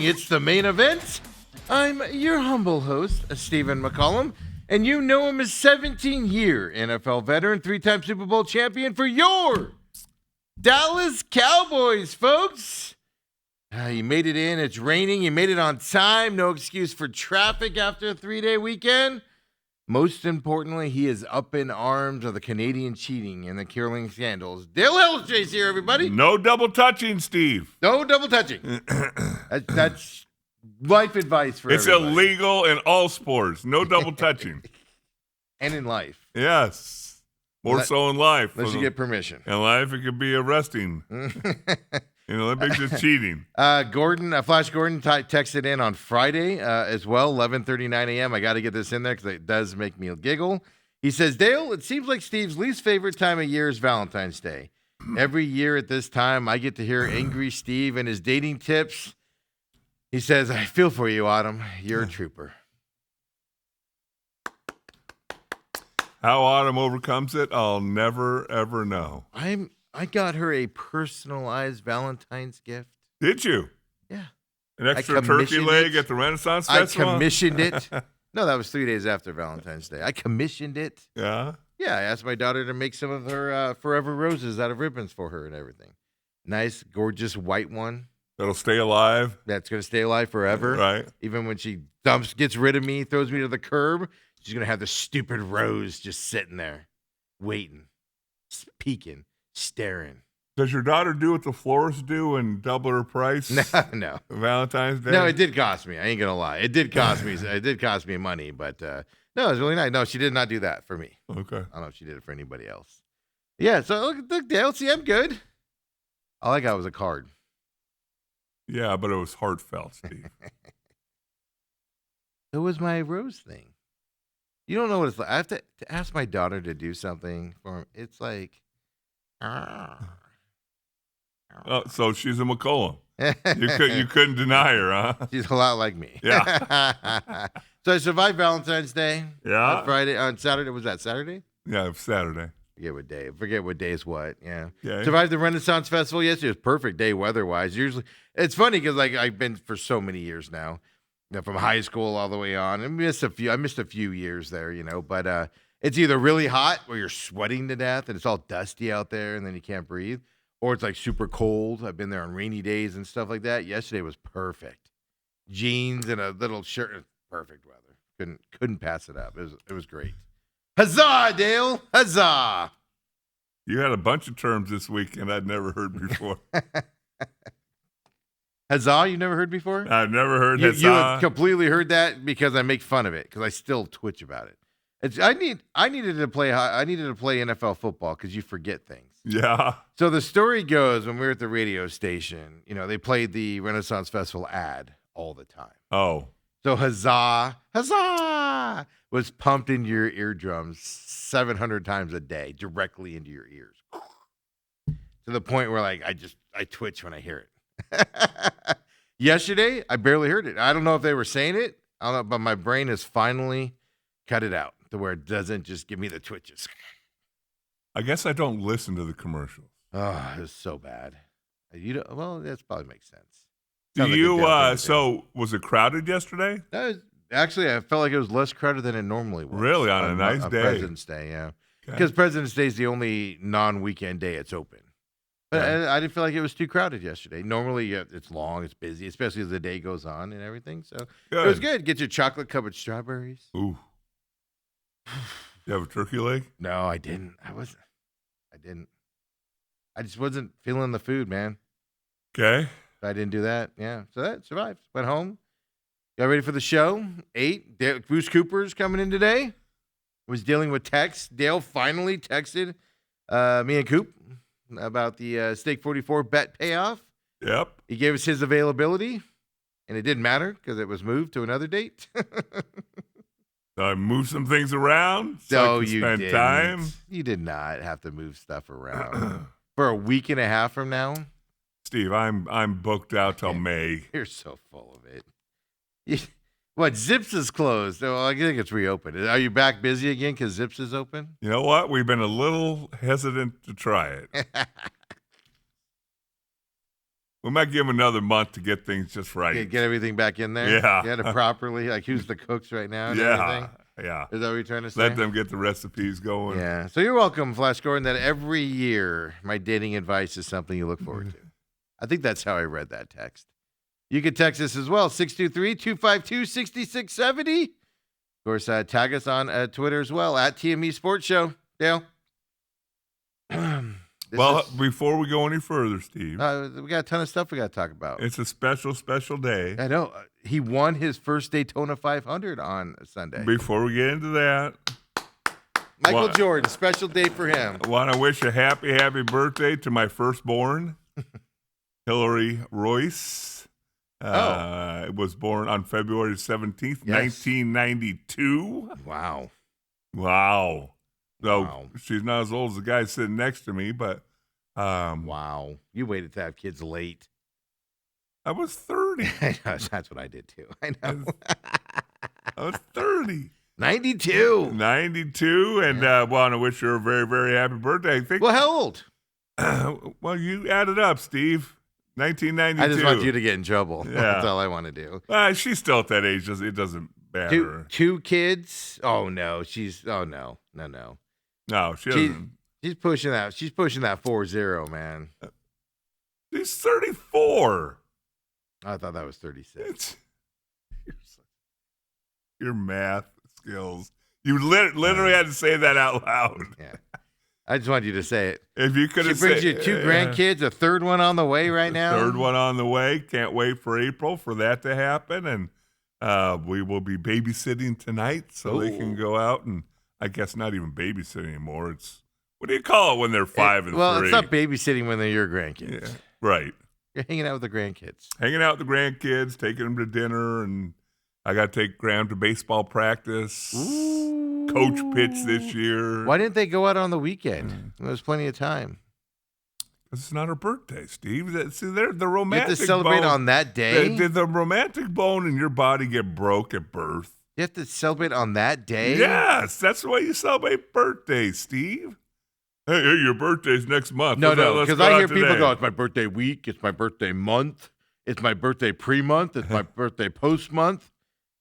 It's the main event. I'm your humble host, Stephen McCollum, and you know him as 17-year NFL veteran, 3-time Super Bowl champion for your Dallas Cowboys, folks. You made it in. It's raining. You made it on time. No excuse for traffic after a 3-day weekend. Most importantly, he is up in arms of the Canadian cheating and the curling scandals. Dale Hellchase here, everybody. No double touching, Steve. No double touching. That's life advice for It's everybody. illegal in all sports. No double touching. And in life. Yes. More so in life. Unless you get permission. In life, it could be arresting. In the Olympics, it's cheating. Flash Gordon texted in on Friday as well, 11:39 a.m. I got to get this in there because it does make me giggle. He says, Dale, it seems like Steve's least favorite time of year is Valentine's Day. Every year at this time, I get to hear Angry Steve and his dating tips. He says, I feel for you, Autumn. You're a trooper. How Autumn overcomes it, I'll never, ever know. I got her a personalized Valentine's gift. Did you? Yeah. An extra turkey leg at the Renaissance Festival? I commissioned it. No, that was 3 days after Valentine's Day. I commissioned it. Yeah? Yeah, I asked my daughter to make some of her forever roses out of ribbons for her and everything. Nice, gorgeous white one. That'll stay alive? That's going to stay alive forever. Right. Even when she gets rid of me, throws me to the curb, she's going to have the stupid rose just sitting there, waiting, peeking, staring. Does your daughter do what the florists do and double her price? No. Valentine's Day? No, it did cost me. I ain't going to lie. It did cost me. It did cost me money, but no, it was really nice. No, she did not do that for me. Okay. I don't know if she did it for anybody else. Yeah, so look, Dale, see, I'm good. All I got was a card. Yeah, but it was heartfelt, Steve. It was my rose thing. You don't know what it's like. I have to ask my daughter to do something for me. It's like, Oh, so she's a McCollum. You couldn't deny her, huh? She's a lot like me. Yeah. So I survived Valentine's Day. Yeah. On Friday, on Saturday. Was that Saturday? Yeah, Saturday. Forget what day is what. Yeah. Okay. Survived the Renaissance Festival yesterday. It was perfect day weather-wise. Usually, it's funny because like I've been for so many years now, from high school all the way on. I missed a few years there, but it's either really hot where you're sweating to death and it's all dusty out there and then you can't breathe, or it's like super cold. I've been there on rainy days and stuff like that. Yesterday was perfect. Jeans and a little shirt. Perfect weather. Couldn't pass it up. It was great. Huzzah, Dale! Huzzah! You had a bunch of terms this weekend I'd never heard before. Huzzah, you never heard before? I've never heard You huzzah. have completely heard that because I make fun of it because I still twitch about it. I needed to play NFL football because you forget things. Yeah. So the story goes, when we were at the radio station, they played the Renaissance Festival ad all the time. Oh. So huzzah, huzzah was pumped into your eardrums 700 times a day, directly into your ears. To the point where I twitch when I hear it. Yesterday, I barely heard it. I don't know if they were saying it. I don't know, but my brain has finally cut it out to where it doesn't just give me the twitches. I guess I don't listen to the commercials. Oh, it was so bad. Well, that probably makes sense. Do Sounds like a you, Dale thing. so was it crowded yesterday? Actually, I felt like it was less crowded than it normally was. Really? On a nice day? President's Day, yeah. Okay. Because President's Day is the only non-weekend day it's open. But Okay. I didn't feel like it was too crowded yesterday. Normally, it's long, it's busy, especially as the day goes on and everything. So it was good. Get your chocolate covered strawberries. Ooh. You have a turkey leg? No, I didn't. I just wasn't feeling the food, man. Okay. I didn't do that. Yeah. So that survived. Went home. Got ready for the show. Ate. Bruce Cooper's coming in today. Was dealing with texts. Dale finally texted me and Coop about the Stake 44 bet payoff. Yep. He gave us his availability, and it didn't matter because it was moved to another date. So I moved some things around so I could you spend didn't. time. You did not have to move stuff around. For a week and a half from now, Steve, I'm booked out till May. you're so full of it. What, Zips is closed? Well, I think it's reopened. Are you back busy again because Zips is open? You know what? We've been a little hesitant to try it. We might give him another month to get things just right. Get everything back in there. Yeah. Get it properly. Like who's the cooks right now and everything. Yeah. Is that what you're trying to say? Let them get the recipes going. Yeah. So you're welcome, Flash Gordon, that every year my dating advice is something you look forward to. I think that's how I read that text. You can text us as well, 623-252-6670. Of course, tag us on Twitter as well, at TME Sports Show. Dale? Before we go any further, Steve. We got a ton of stuff we got to talk about. It's a special, special day. I know. He won his first Daytona 500 on Sunday. Before we get into that, Michael Jordan, special day for him. I want to wish a happy, happy birthday to my firstborn, Hillary Royce. Was born on February 17th, 1992. Wow. So she's not as old as the guy sitting next to me, but wow. You waited to have kids late. I was 30. That's what I did too. I know. I was 30. 92. 92, and want to wish her a very, very happy birthday. Well, how old? Well, you added up, Steve. 1992. I just want you to get in trouble. Yeah. That's all I want to do. She's still at that age. It doesn't matter. Two kids? Oh, no. No. No, she doesn't. She's pushing that. She's pushing that 4-0, man. She's 34. I thought that was 36. Your math skills. You literally had to say that out loud. Yeah. I just wanted you to say it. If you could have She brings you two grandkids, a third one on the way right now. Third one on the way. Can't wait for April for that to happen. And we will be babysitting tonight so they can go out and I guess not even babysitting anymore. It's what do you call it when they're 5 and 3? Well, it's not babysitting when they're your grandkids. Yeah, right. You're hanging out with the grandkids. Hanging out with the grandkids, taking them to dinner, and I got to take Graham to baseball practice. Ooh. Coach pitch this year. Why didn't they go out on the weekend? There was plenty of time. It's not her birthday, Steve. See, they're the romantic. You have to celebrate on that day? Did the romantic bone in your body get broke at birth? You have to celebrate on that day? Yes, that's the way you celebrate birthdays, Steve. Hey, your birthday's next month. No, because I hear people go, it's my birthday week, it's my birthday month, it's my birthday pre-month, it's my birthday post-month.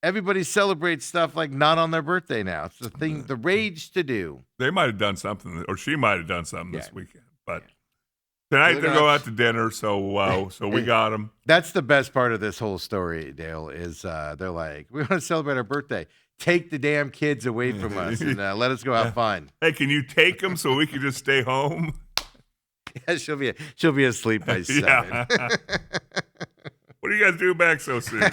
Everybody celebrates stuff like not on their birthday now. It's the thing, the rage to do. They might have done something, or she might have done something this weekend. But tonight they're going out to dinner, so we got them. That's the best part of this whole story, Dale, is they're like, we want to celebrate our birthday. Take the damn kids away from us and let us go have fun. Hey, can you take them so we can just stay home? Yeah, she'll be asleep by 7. Yeah. What do you guys do back so soon?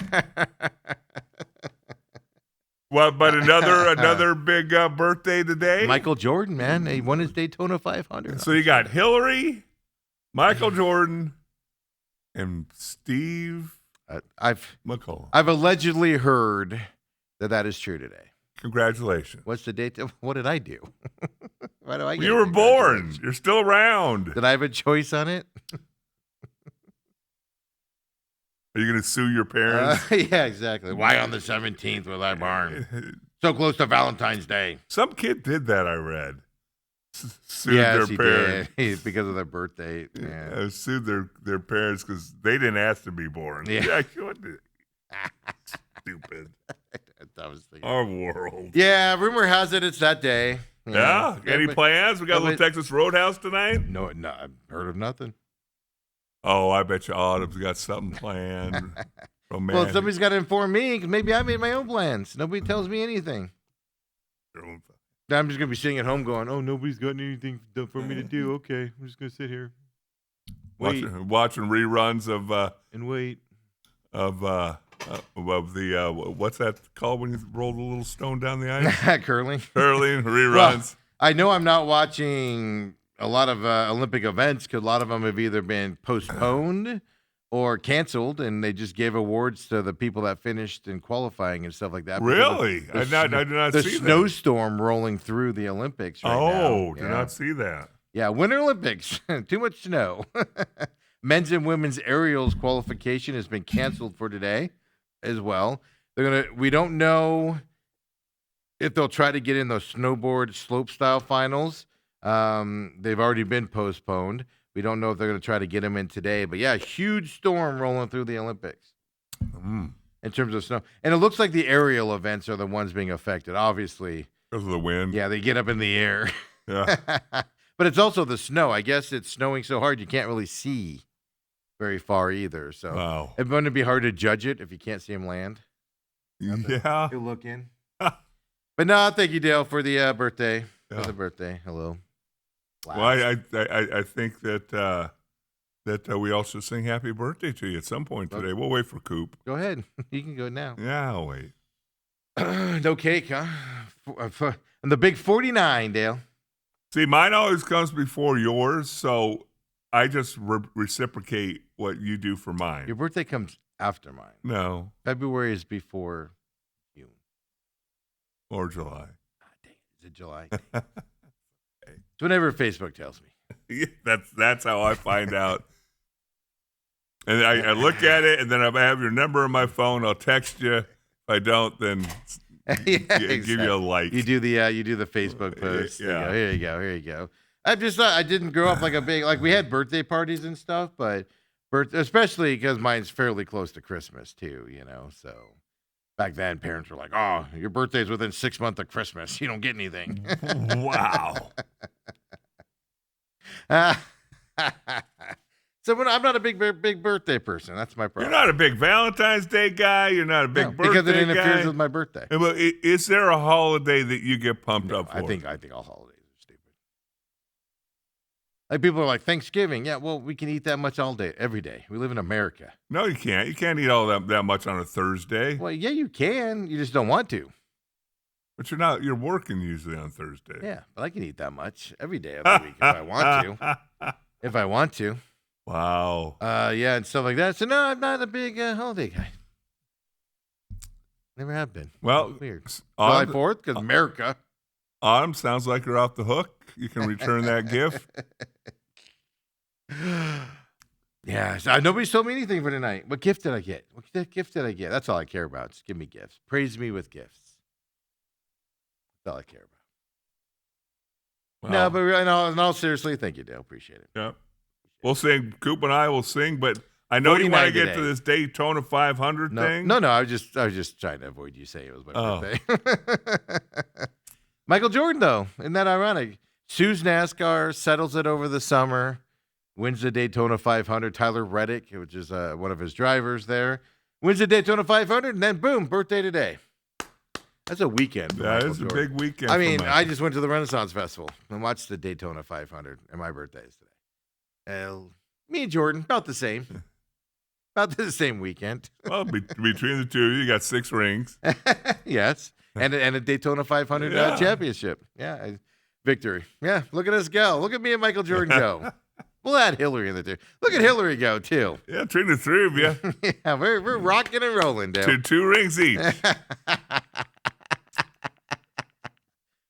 Well, but another big birthday today. Michael Jordan, man, he won his Daytona 500. So you got Hillary, Michael Jordan, and Steve McCullough. I've allegedly heard that is true today. Congratulations. What's the date? What did I do? Why do I get You were born. You're still around. Did I have a choice on it? Are you going to sue your parents? Yeah, exactly. Why on the 17th was I born? So close to Valentine's Day. Some kid did that, I read. Sued their parents. Did. Because of their birthday. Yeah. Sued their parents because they didn't ask to be born. Yeah. Stupid. Dumbest thing. Our world. Yeah, rumor has it it's that day. Yeah. Any plans? We got a little Texas Roadhouse tonight? No, I've heard of nothing. Oh, I bet you Autumn's got something planned. Romantic. Well, somebody's got to inform me because maybe I made my own plans. Nobody tells me anything. I'm just going to be sitting at home going, oh, nobody's got anything for me to do. Okay, I'm just going to sit here. Watching reruns of and wait. Of the what's that called when you roll the little stone down the ice? Curling reruns. Well, I know I'm not watching a lot of Olympic events because a lot of them have either been postponed or canceled, and they just gave awards to the people that finished in qualifying and stuff like that. Really? I did not see that. The snowstorm rolling through the Olympics right now. Oh, did not see that. Yeah, Winter Olympics. Too much snow. Men's and women's aerials qualification has been canceled for today as well. We don't know if they'll try to get in those snowboard slope style finals. They've already been postponed. We don't know if they're going to try to get him in today. But yeah, huge storm rolling through the Olympics in terms of snow. And it looks like the aerial events are the ones being affected, obviously. Because of the wind. Yeah, they get up in the air. Yeah. But it's also the snow. I guess it's snowing so hard you can't really see very far either. So Wow. it's going to be hard to judge it if you can't see him land. Yeah. Good looking. But no, thank you, Dale, for the birthday. Yeah. For the birthday. Hello. Well, I think that we also sing happy birthday to you at some point today. We'll wait for Coop. Go ahead. You can go now. Yeah, I'll wait. No cake, huh? And the big 49, Dale. See, mine always comes before yours, so I just reciprocate what you do for mine. Your birthday comes after mine. No. February is before June. Or July. Dang it. Is it July? It's whenever Facebook tells me. That's how I find out. And I look at it, and then if I have your number on my phone, I'll text you. If I don't, then give you a like. You do the Facebook post. Yeah. Here you go. I just thought I didn't grow up like a big we had birthday parties and stuff, but especially because mine's fairly close to Christmas too, So back then, parents were like, "Oh, your birthday's within 6 months of Christmas. You don't get anything." Wow. So I'm not a big birthday person. That's my problem. You're not a big Valentine's Day guy. You're not a big birthday because it interferes guy. with my birthday. But is there a holiday that you get pumped up for? I think all holidays are stupid. Like people are like Thanksgiving. Yeah, well, we can eat that much all day, every day. We live in America. No, you can't. You can't eat all that much on a Thursday. Well, yeah, you can. You just don't want to. But you're not. You're working usually on Thursday. Yeah, but I can eat that much every day of the week if I want to. If I want to. Wow. Yeah, and stuff like that. So no, I'm not a big holiday guy. Never have been. Well, weird. July 4th, because uh, America. Autumn, sounds like you're off the hook. You can return that gift. Yeah, so nobody's told me anything for tonight. What gift did I get? What gift did I get? That's all I care about. Just give me gifts. Praise me with gifts. That's all I care about. Wow. No, but in all seriously, thank you, Dale. Appreciate it. Yeah. We'll sing. Coop and I will sing, but I know you want to get to this Daytona 500 thing. No. I was just trying to avoid you saying it was my birthday. Michael Jordan, though, isn't that ironic? Sues NASCAR, settles it over the summer, wins the Daytona 500. Tyler Reddick, which is one of his drivers there, wins the Daytona 500, and then boom, birthday today. That's a weekend. That is a big weekend. I mean, I just went to the Renaissance Festival and watched the Daytona 500, and my birthday is today. Me and Jordan, about the same. About the same weekend. Well, between the two of you got 6 rings. Yes. And a Daytona 500 championship. Yeah. Victory. Yeah. Look at us go. Look at me and Michael Jordan go. We'll add Hillary in the two. Look at Hillary go, too. Yeah, between the 3 of you. Yeah, we're rocking and rolling, Dale. 2 rings each.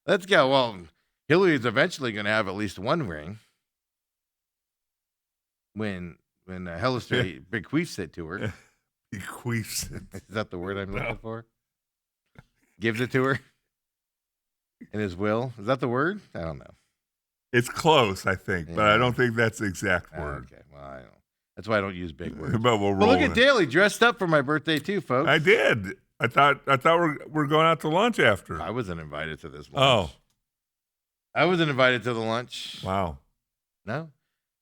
Let's go. Well, Hillary's eventually going to have at least 1 ring. When Hillary bequeaths it to her. Bequeaths it. Is that the word I'm looking for? Gives it to her? In his will? Is that the word? I don't know. It's close, I think, but I don't think that's the exact word. Okay, well, I don't. That's why I don't use big words. But we'll roll. But look at Daly dressed up for my birthday too, folks. I did. I thought we're going out to lunch after. I wasn't invited to this lunch. Oh. I wasn't invited to the lunch. Wow. No.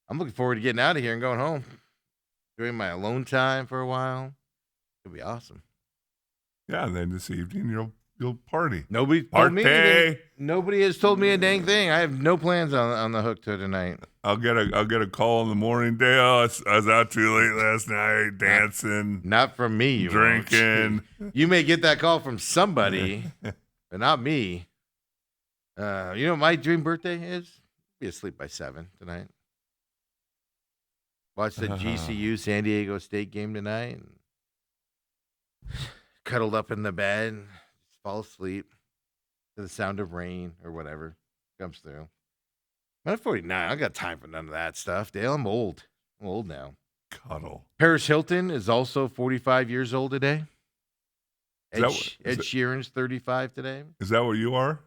I'm looking forward to getting out of here and going home. During my alone time for a while. It'll be awesome. Yeah, and then this evening you'll party. Nobody told me anything. Nobody has told me a dang thing. I have no plans on the hook to tonight. I'll get a call in the morning, Dale. I was out too late last night dancing. Not from me, you drinking. You may get that call from somebody, but not me. You know what my dream birthday is? Be asleep by 7 tonight. Watch the GCU San Diego State game tonight. And cuddled up in the bed, just fall asleep to the sound of rain or whatever comes through. I'm 49. I got time for none of that stuff, Dale. I'm old. I'm old now. Cuddle. Paris Hilton is also 45 years old today. Ed Sheeran's 35 today. Is that what you are?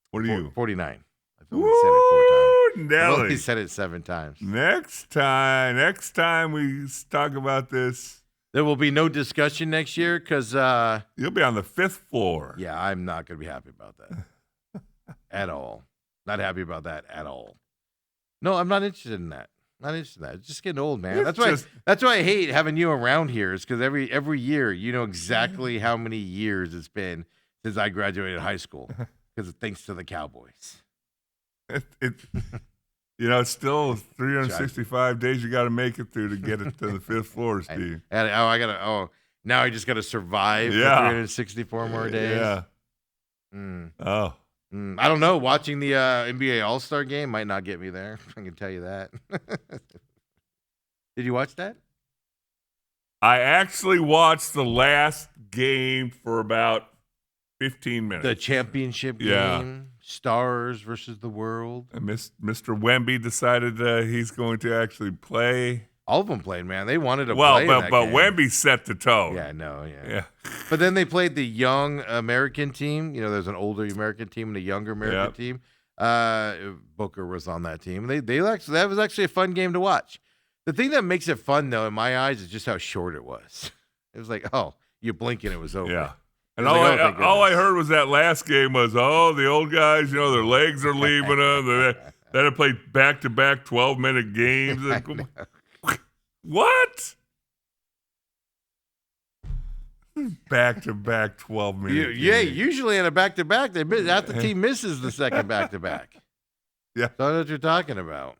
What are you? 49. I've only said it 4 times. I've Nelly. only said it 7 times. Next time we talk about this, There will be no discussion next year because, you'll be on the 5th floor. yeah, I'm not going to be happy about that at all. Not happy about that at all. No, I'm not interested in that. Not interested in that. It's just getting old, man. That's why I hate having you around here. Is because every year you know exactly how many years it's been since I graduated high school. Because thanks to the Cowboys. It's still 365 days you got to make it through to get it to the 5th floor, Steve. Now I just got to survive for 364 more days. Yeah. Oh. I don't know. Watching the NBA All-Star game might not get me there. I can tell you that. Did you watch that? I actually watched the last game for about 15 minutes. The championship game, Stars versus the World. And Mr. Wemby decided he's going to actually play. All of them played, man. They wanted to play that but game. Wemby set the tone. Yeah, I know. Yeah. But then they played the young American team. You know, there's an older American team and a younger American team. Booker was on that team. That was actually a fun game to watch. The thing that makes it fun, though, in my eyes, is just how short it was. It was like, oh, you blink and it was over. Yeah. And all I heard was that last game was, the old guys, their legs are leaving them. They had played back-to-back 12-minute games. What? Back-to-back 12-minute games. Yeah, usually in a back-to-back, half the team misses the second back-to-back. Yeah. That's what you're talking about.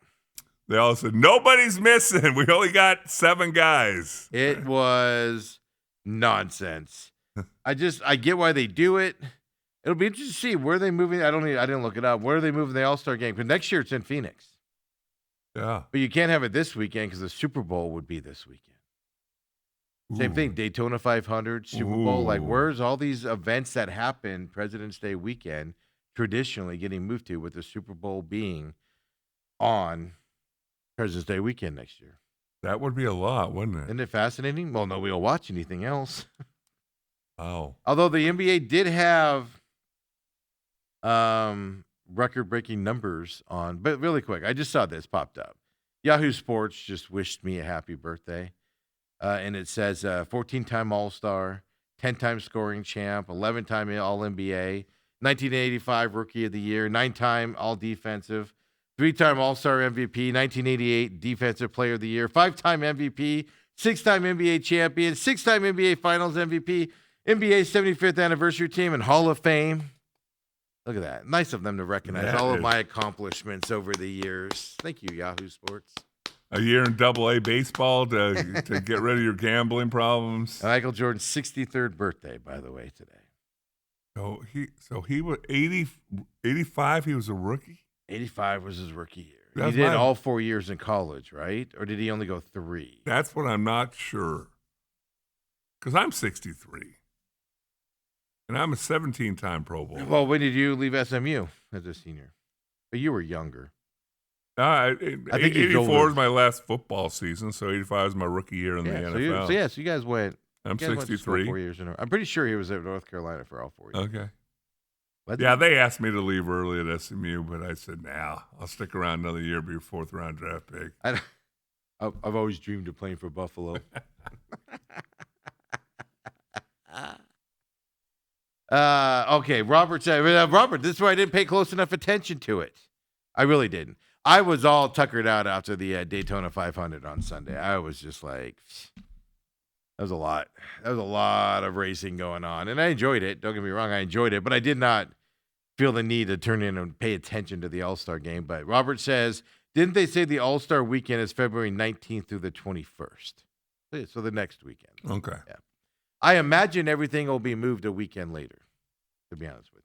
They all said, nobody's missing. We only got 7 guys. It was nonsense. I get why they do it. It'll be interesting to see where they moving. I didn't look it up. Where are they moving the All-Star game? Because next year it's in Phoenix. Yeah. But you can't have it this weekend because the Super Bowl would be this weekend. Same thing, Daytona 500, Super Bowl. Like, where's all these events that happen President's Day weekend traditionally getting moved to, with the Super Bowl being on President's Day weekend next year? That would be a lot, wouldn't it? Isn't it fascinating? Well, nobody will watch anything else. Oh. Although the NBA did have record-breaking numbers on, but really quick, I just saw this popped up. Yahoo Sports just wished me a happy birthday. And it says 14-time All-Star, 10-time scoring champ, 11-time All-NBA, 1985 Rookie of the Year, 9-time All-Defensive, 3-time All-Star MVP, 1988 Defensive Player of the Year, 5-time MVP, 6-time NBA champion, 6-time NBA Finals MVP, NBA 75th anniversary team, and Hall of Fame. Look at that. Nice of them to recognize all of my accomplishments over the years. Thank you, Yahoo Sports. A year in AA baseball to get rid of your gambling problems. Michael Jordan's 63rd birthday, by the way, today. So he was 85, he was a rookie? 85 was his rookie year. He did all 4 years in college, right? Or did he only go 3? That's what I'm not sure. Because I'm 63. And I'm a 17-time Pro Bowl. Well, when did you leave SMU as a senior? But you were younger. I think 84 is my last football season, so 85 is my rookie year in the NFL. So you guys went. I'm 63. 4 years in a row. I'm pretty sure he was at North Carolina for all 4 years. Okay. Yeah, they asked me to leave early at SMU, but I said, nah, I'll stick around another year, be a 4th-round draft pick. I've always dreamed of playing for Buffalo. Okay, Robert said, Robert, this is why I didn't pay close enough attention to it. I really didn't. I was all tuckered out after the Daytona 500 on Sunday. I was just like, that was a lot. That was a lot of racing going on. And I enjoyed it. Don't get me wrong, I enjoyed it. But I did not feel the need to turn in and pay attention to the All-Star game. But Robert says, didn't they say the All-Star weekend is February 19th through the 21st? So the next weekend. Okay. Yeah. I imagine everything will be moved a weekend later, to be honest with you.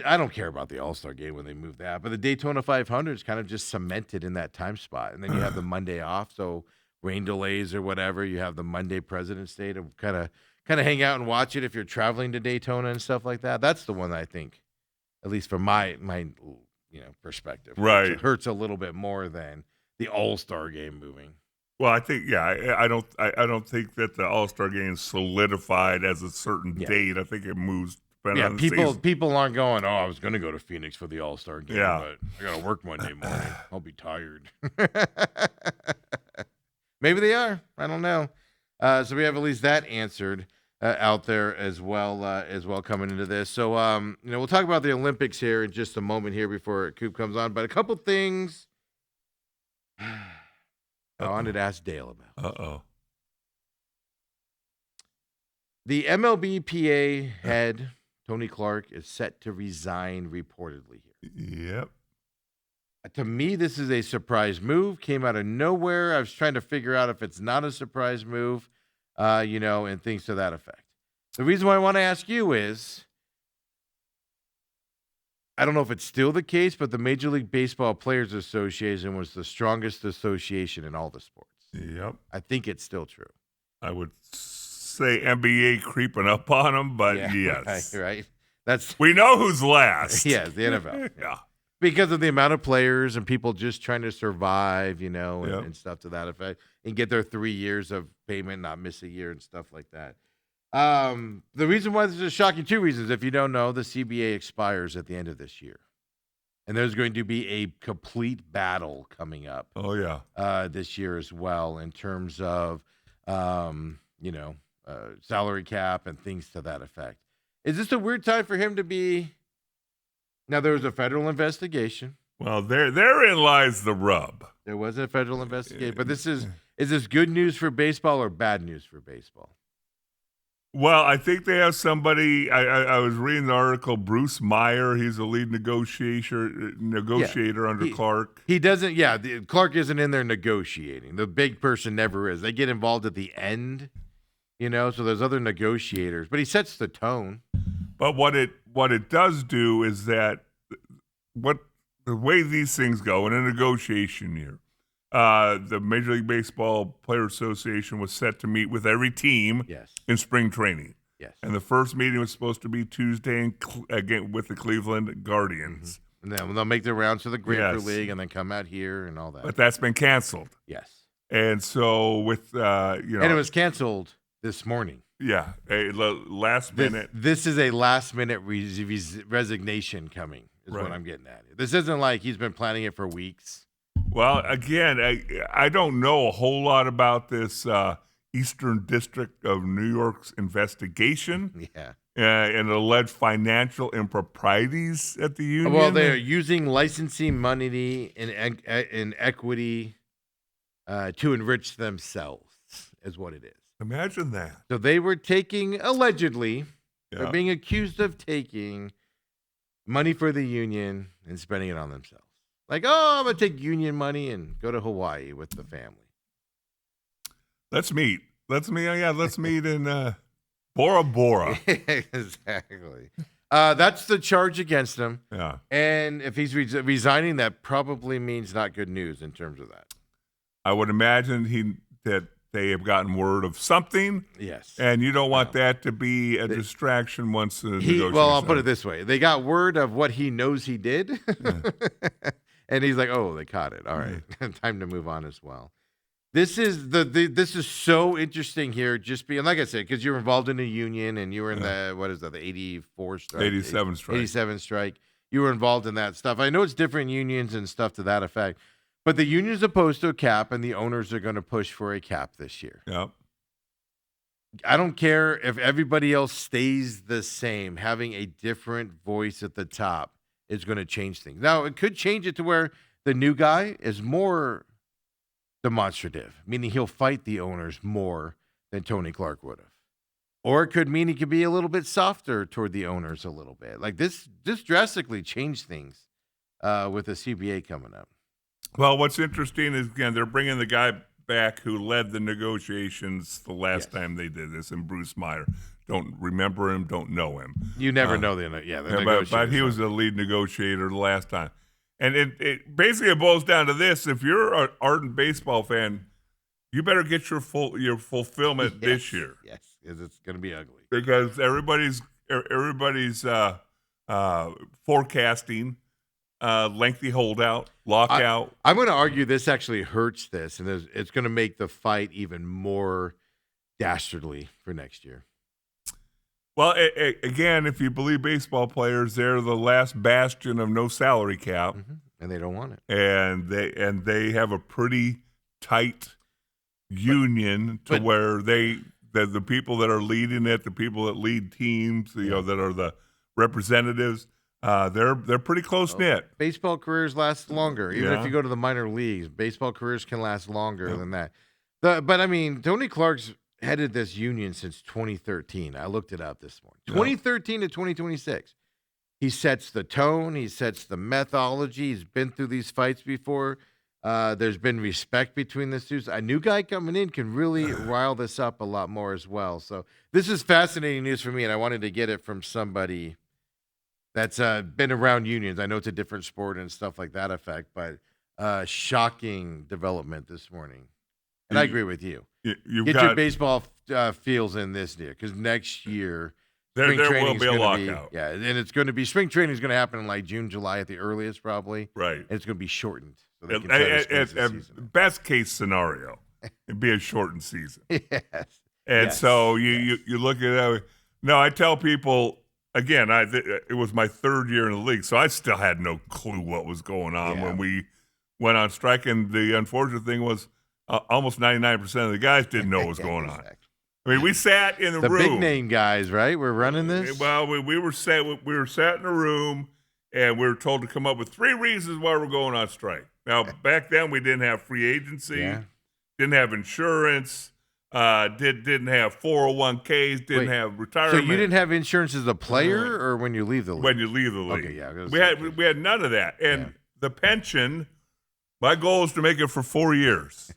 I don't care about the All-Star game when they move that, but the Daytona 500 is kind of just cemented in that time spot. And then you have the Monday off, so rain delays or whatever, you have the Monday President's Day to kind of hang out and watch it if you're traveling to Daytona and stuff like that. That's the one that I think, at least from my perspective, right, it hurts a little bit more than the All-Star game moving. Well, I think I don't think that the All-Star game is solidified as a certain date. I think it moves depending Yeah, on the season. people aren't going, oh, I was going to go to Phoenix for the All-Star game, Yeah. but I got to work Monday morning. I'll be tired. Maybe they are. I don't know. So we have at least that answered out there as well coming into this. So, we'll talk about the Olympics here in just a moment here before Coop comes on. But a couple things I wanted to ask Dale about. Uh-oh. The MLBPA head, Tony Clark, is set to resign reportedly here. Yep. To me, this is a surprise move. Came out of nowhere. I was trying to figure out if it's not a surprise move, and things to that effect. The reason why I want to ask you is, I don't know if it's still the case, but the Major League Baseball Players Association was the strongest association in all the sports. Yep. I think it's still true. I would say NBA creeping up on them, but yes. Right. We know who's last. Yes, the NFL. Yeah. Because of the amount of players and people just trying to survive, and stuff to that effect, and get their 3 years of payment, not miss a year and stuff like that. The reason why this is shocking, two reasons. If you don't know, the CBA expires at the end of this year. And there's going to be a complete battle coming up. Oh, yeah. This year as well in terms of, salary cap and things to that effect. Is this a weird time for him to be? Now, there was a federal investigation. Well, therein lies the rub. There was a federal investigation. But is this good news for baseball or bad news for baseball? Well, I think they have somebody. I was reading the article. Bruce Meyer, he's the lead negotiator under Clark. He doesn't. Yeah, Clark isn't in there negotiating. The big person never is. They get involved at the end, so there's other negotiators. But he sets the tone. But what it does do is that the way these things go in a negotiation year, the Major League Baseball Players Association was set to meet with every team in spring training. Yes. And the first meeting was supposed to be Tuesday again with the Cleveland Guardians. Mm-hmm. And then they'll make their rounds to the Grapefruit League and then come out here and all that. But that's been canceled. Yes. And so with, And it was canceled this morning. Yeah. Last minute. This is a last minute resignation coming is what I'm getting at. This isn't like he's been planning it for weeks. Well, again, I don't know a whole lot about this Eastern District of New York's investigation. Yeah. And alleged financial improprieties at the union. Well, they're using licensing money in equity to enrich themselves, is what it is. Imagine that. So they were allegedly, they're being accused of taking money for the union and spending it on themselves. Like, I'm going to take union money and go to Hawaii with the family. Let's meet. Let's meet in Bora Bora. Exactly. That's the charge against him. Yeah. And if he's resigning, that probably means not good news in terms of that. I would imagine that they have gotten word of something. Yes. And you don't want that to be a distraction once the negotiation. Well, I'll put it this way. They got word of what he knows he did. Yeah. And he's like, oh, they caught it. All right. Time to move on as well. This is this is so interesting here. Like I said, because you're involved in a union and you were in the 84 strike? 87 strike. 87 strike. You were involved in that stuff. I know it's different unions and stuff to that effect. But the union's opposed to a cap, and the owners are going to push for a cap this year. Yep. I don't care if everybody else stays the same. Having a different voice at the top is going to change things. Now, it could change it to where the new guy is more demonstrative, meaning he'll fight the owners more than Tony Clark would have. Or it could mean he could be a little bit softer toward the owners a little bit. Like this drastically changed things with the CBA coming up. Well, what's interesting is, again, they're bringing the guy back who led the negotiations the last time they did this, and Bruce Meyer. Don't remember him, don't know him. You never know the negotiators. But he was the lead negotiator the last time. And it basically boils down to this. If you're an ardent baseball fan, you better get your fulfillment this year. Yes, because it's going to be ugly. Because everybody's forecasting lengthy holdout, lockout. I'm going to argue this actually hurts this, and it's going to make the fight even more dastardly for next year. Well, again, if you believe baseball players, they're the last bastion of no salary cap, And they don't want it. and they have a pretty tight union but- where the people that are leading it, the people that lead teams, that are the representatives, they're pretty close knit. Baseball careers last longer. Even if Yeah. you go to the minor leagues, baseball careers can last longer than that. But I mean, Tony Clark's headed this union since 2013. I looked it up this morning. 2013 to 2026. He sets the tone. He sets the methodology. He's been through these fights before. There's been respect between the two. A new guy coming in can really rile this up a lot more as well. So this is fascinating news for me, and I wanted to get it from somebody that's been around unions. I know it's a different sport and stuff like that effect, but shocking development this morning. And I agree with you. Get your baseball feels in this year, because next year there will training's be a gonna lockout. and it's going to be spring training is going to happen in like June, July at the earliest, probably. Right. And it's going to be shortened. So they can try to squeeze the season. Best case scenario, it'd be a shortened season. Yes. And so you look at that. No, I tell people again. It was my third year in the league, so I still had no clue what was going on when we went on strike. And the unfortunate thing was, almost 99% of the guys didn't know what was going on. I mean, we sat in the room. The big name guys, right? We're running this. Well, we were sat in a room, and we were told to come up with 3 reasons why we're going on strike. Now, back then, we didn't have free agency, didn't have insurance, didn't have 401ks, didn't have retirement. So you didn't have insurance as a player, or when you leave the league? When you leave the league. Okay, yeah. We had none of that. And the pension, my goal is to make it for 4 years.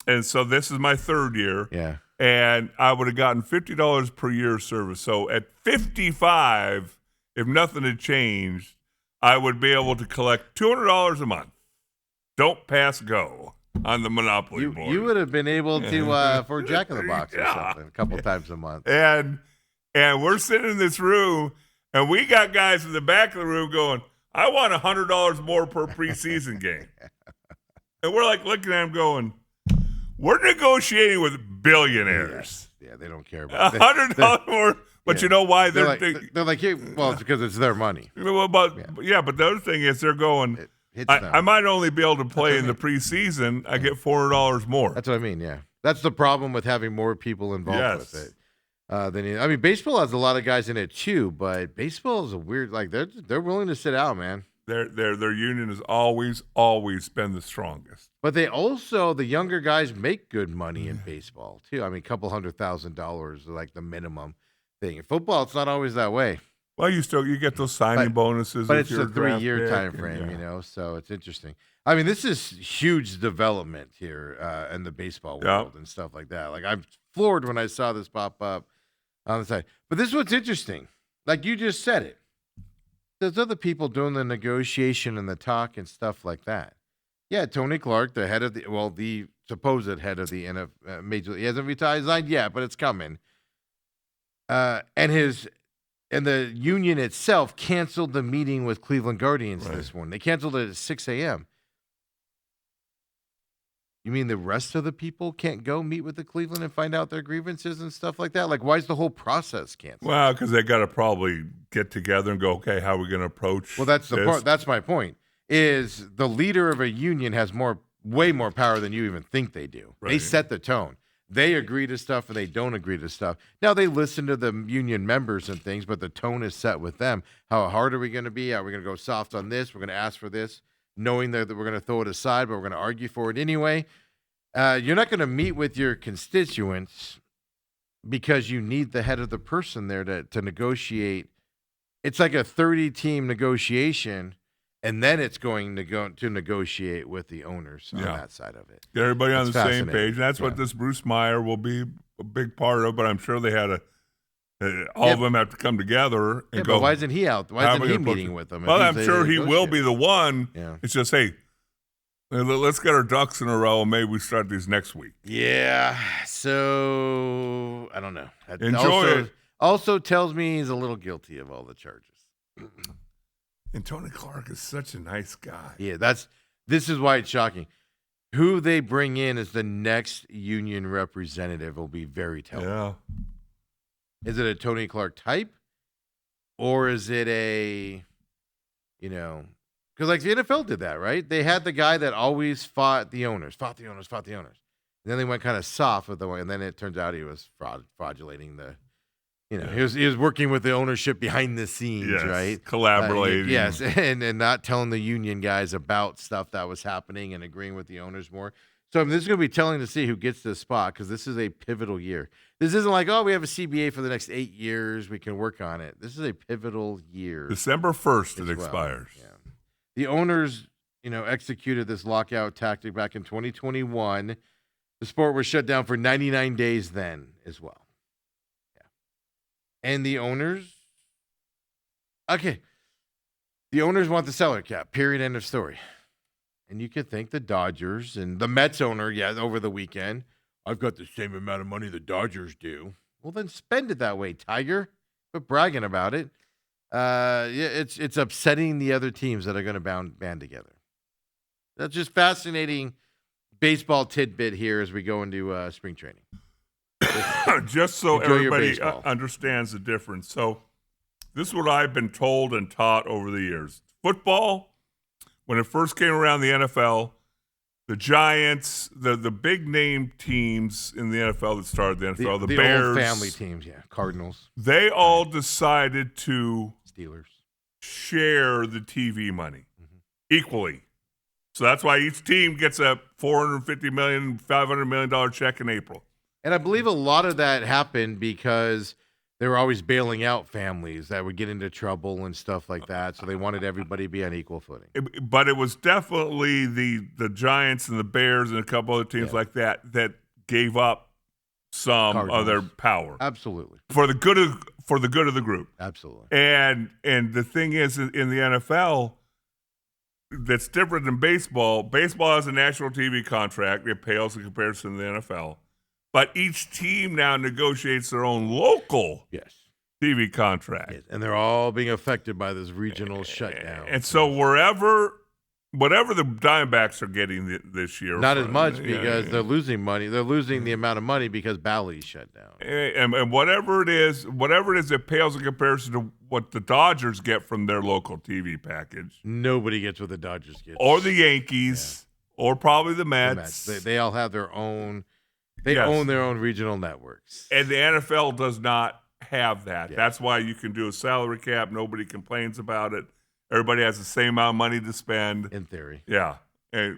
And so this is my third year. Yeah. And I would have gotten $50 per year of service. So at 55, if nothing had changed, I would be able to collect $200 a month. Don't pass go on the Monopoly board. You would have been able to for Jack in the Box or something a couple times a month. And we're sitting in this room, and we got guys in the back of the room going, I want $100 more per preseason game. And we're like looking at him going, we're negotiating with billionaires. Yeah, they don't care about $100 more. But you know why they're like, hey, well, it's because it's their money. But the other thing is they're going, I might only be able to play in the preseason. I get $400 more. That's what I mean, yeah. That's the problem with having more people involved with it. Baseball has a lot of guys in it too, but baseball is a weird, like they're willing to sit out, man. Their union has always been the strongest. But they also, the younger guys make good money in baseball too. I mean, a couple $100,000 is like the minimum thing. In football, it's not always that way. Well, you get those signing bonuses, but it's a 3-year time frame, so it's interesting. I mean, this is huge development here in the baseball world and stuff like that. Like, I'm floored when I saw this pop up on the side. But this is what's interesting. Like you just said it. There's other people doing the negotiation and the talk and stuff like that. Yeah, Tony Clark, the head of the supposed head of the Major League, he hasn't resigned yet, but it's coming. And the union itself canceled the meeting with Cleveland Guardians this morning. They canceled it at 6 a.m. You mean the rest of the people can't go meet with the Cleveland and find out their grievances and stuff like that? Like, why is the whole process canceled? Well, because they got to probably get together and go, okay, how are we going to approach that's the part. That's my point, is the leader of a union has way more power than you even think they do. Right. They set the tone. They agree to stuff and they don't agree to stuff. Now, they listen to the union members and things, but the tone is set with them. How hard are we going to be? Are we going to go soft on this? We're going to ask for this, knowing that we're going to throw it aside, but we're going to argue for it anyway. You're not going to meet with your constituents because you need the head of the person there to negotiate. It's like a 30-team negotiation, and then it's going to negotiate with the owners on that side of it. Get everybody on the same page. And that's what this Bruce Meyer will be a big part of, but I'm sure they had all of them have to come together and go. But why isn't he out? Why isn't he meeting with them? Well, I'm sure he will be the one. Yeah. It's just, hey, let's get our ducks in a row, and maybe we start these next week. Yeah. So, I don't know. Enjoy it. Also tells me he's a little guilty of all the charges. And Tony Clark is such a nice guy. Yeah, this is why it's shocking. Who they bring in as the next union representative will be very telling. Yeah. Is it a Tony Clark type, or is it a, because like the NFL did that, right? They had the guy that always fought the owners. And then they went kind of soft with the way, and then it turns out he was fraudulating the. He was working with the ownership behind the scenes, Yes, right? collaborating. Yes, and not telling the union guys about stuff that was happening and agreeing with the owners more. So this is going to be telling to see who gets this spot, because this is a pivotal year. This isn't like, we have a CBA for the next 8 years. We can work on it. This is a pivotal year. December 1st it well. expires. Yeah. The owners, executed this lockout tactic back in 2021. The sport was shut down for 99 days then as well. And the owners, the owners want the salary cap, period, end of story. And you could think the Dodgers and the Mets owner, over the weekend, I've got the same amount of money the Dodgers do. Well, then spend it that way, Tiger. Quit bragging about it. It's upsetting the other teams that are going to band together. That's just fascinating baseball tidbit here as we go into spring training. Just so Enjoy your everybody baseball. understands the difference. So this is what I've been told and taught over the years. Football, when it first came around the NFL, the Giants, the big name teams in the NFL that started the NFL, the Bears, old family teams, Cardinals, they all decided to Steelers share the TV money equally. So that's why each team gets a $450 million, $500 million check in April. And I believe a lot of that happened because they were always bailing out families that would get into trouble and stuff like that. So they wanted everybody to be on equal footing. But it was definitely the Giants and the Bears and a couple other teams like that gave up some Cardinals. of their power. Absolutely. For the good of the group. Absolutely. And the thing is, in the NFL, that's different than baseball. Baseball has a national TV contract. It pales in comparison to the NFL. But each team now negotiates their own local TV contract. Yes. And they're all being affected by this regional shutdown. And so whatever the Diamondbacks are getting this year. Not as much because they're losing money. They're losing the amount of money because Bally's shut down. And whatever it is that pales in comparison to what the Dodgers get from their local TV package. Nobody gets what the Dodgers get. Or the Yankees. Or probably the Mets. They all have their own. They own their own regional networks. And the NFL does not have that. Yeah. That's why you can do a salary cap. Nobody complains about it. Everybody has the same amount of money to spend. In theory. Yeah. They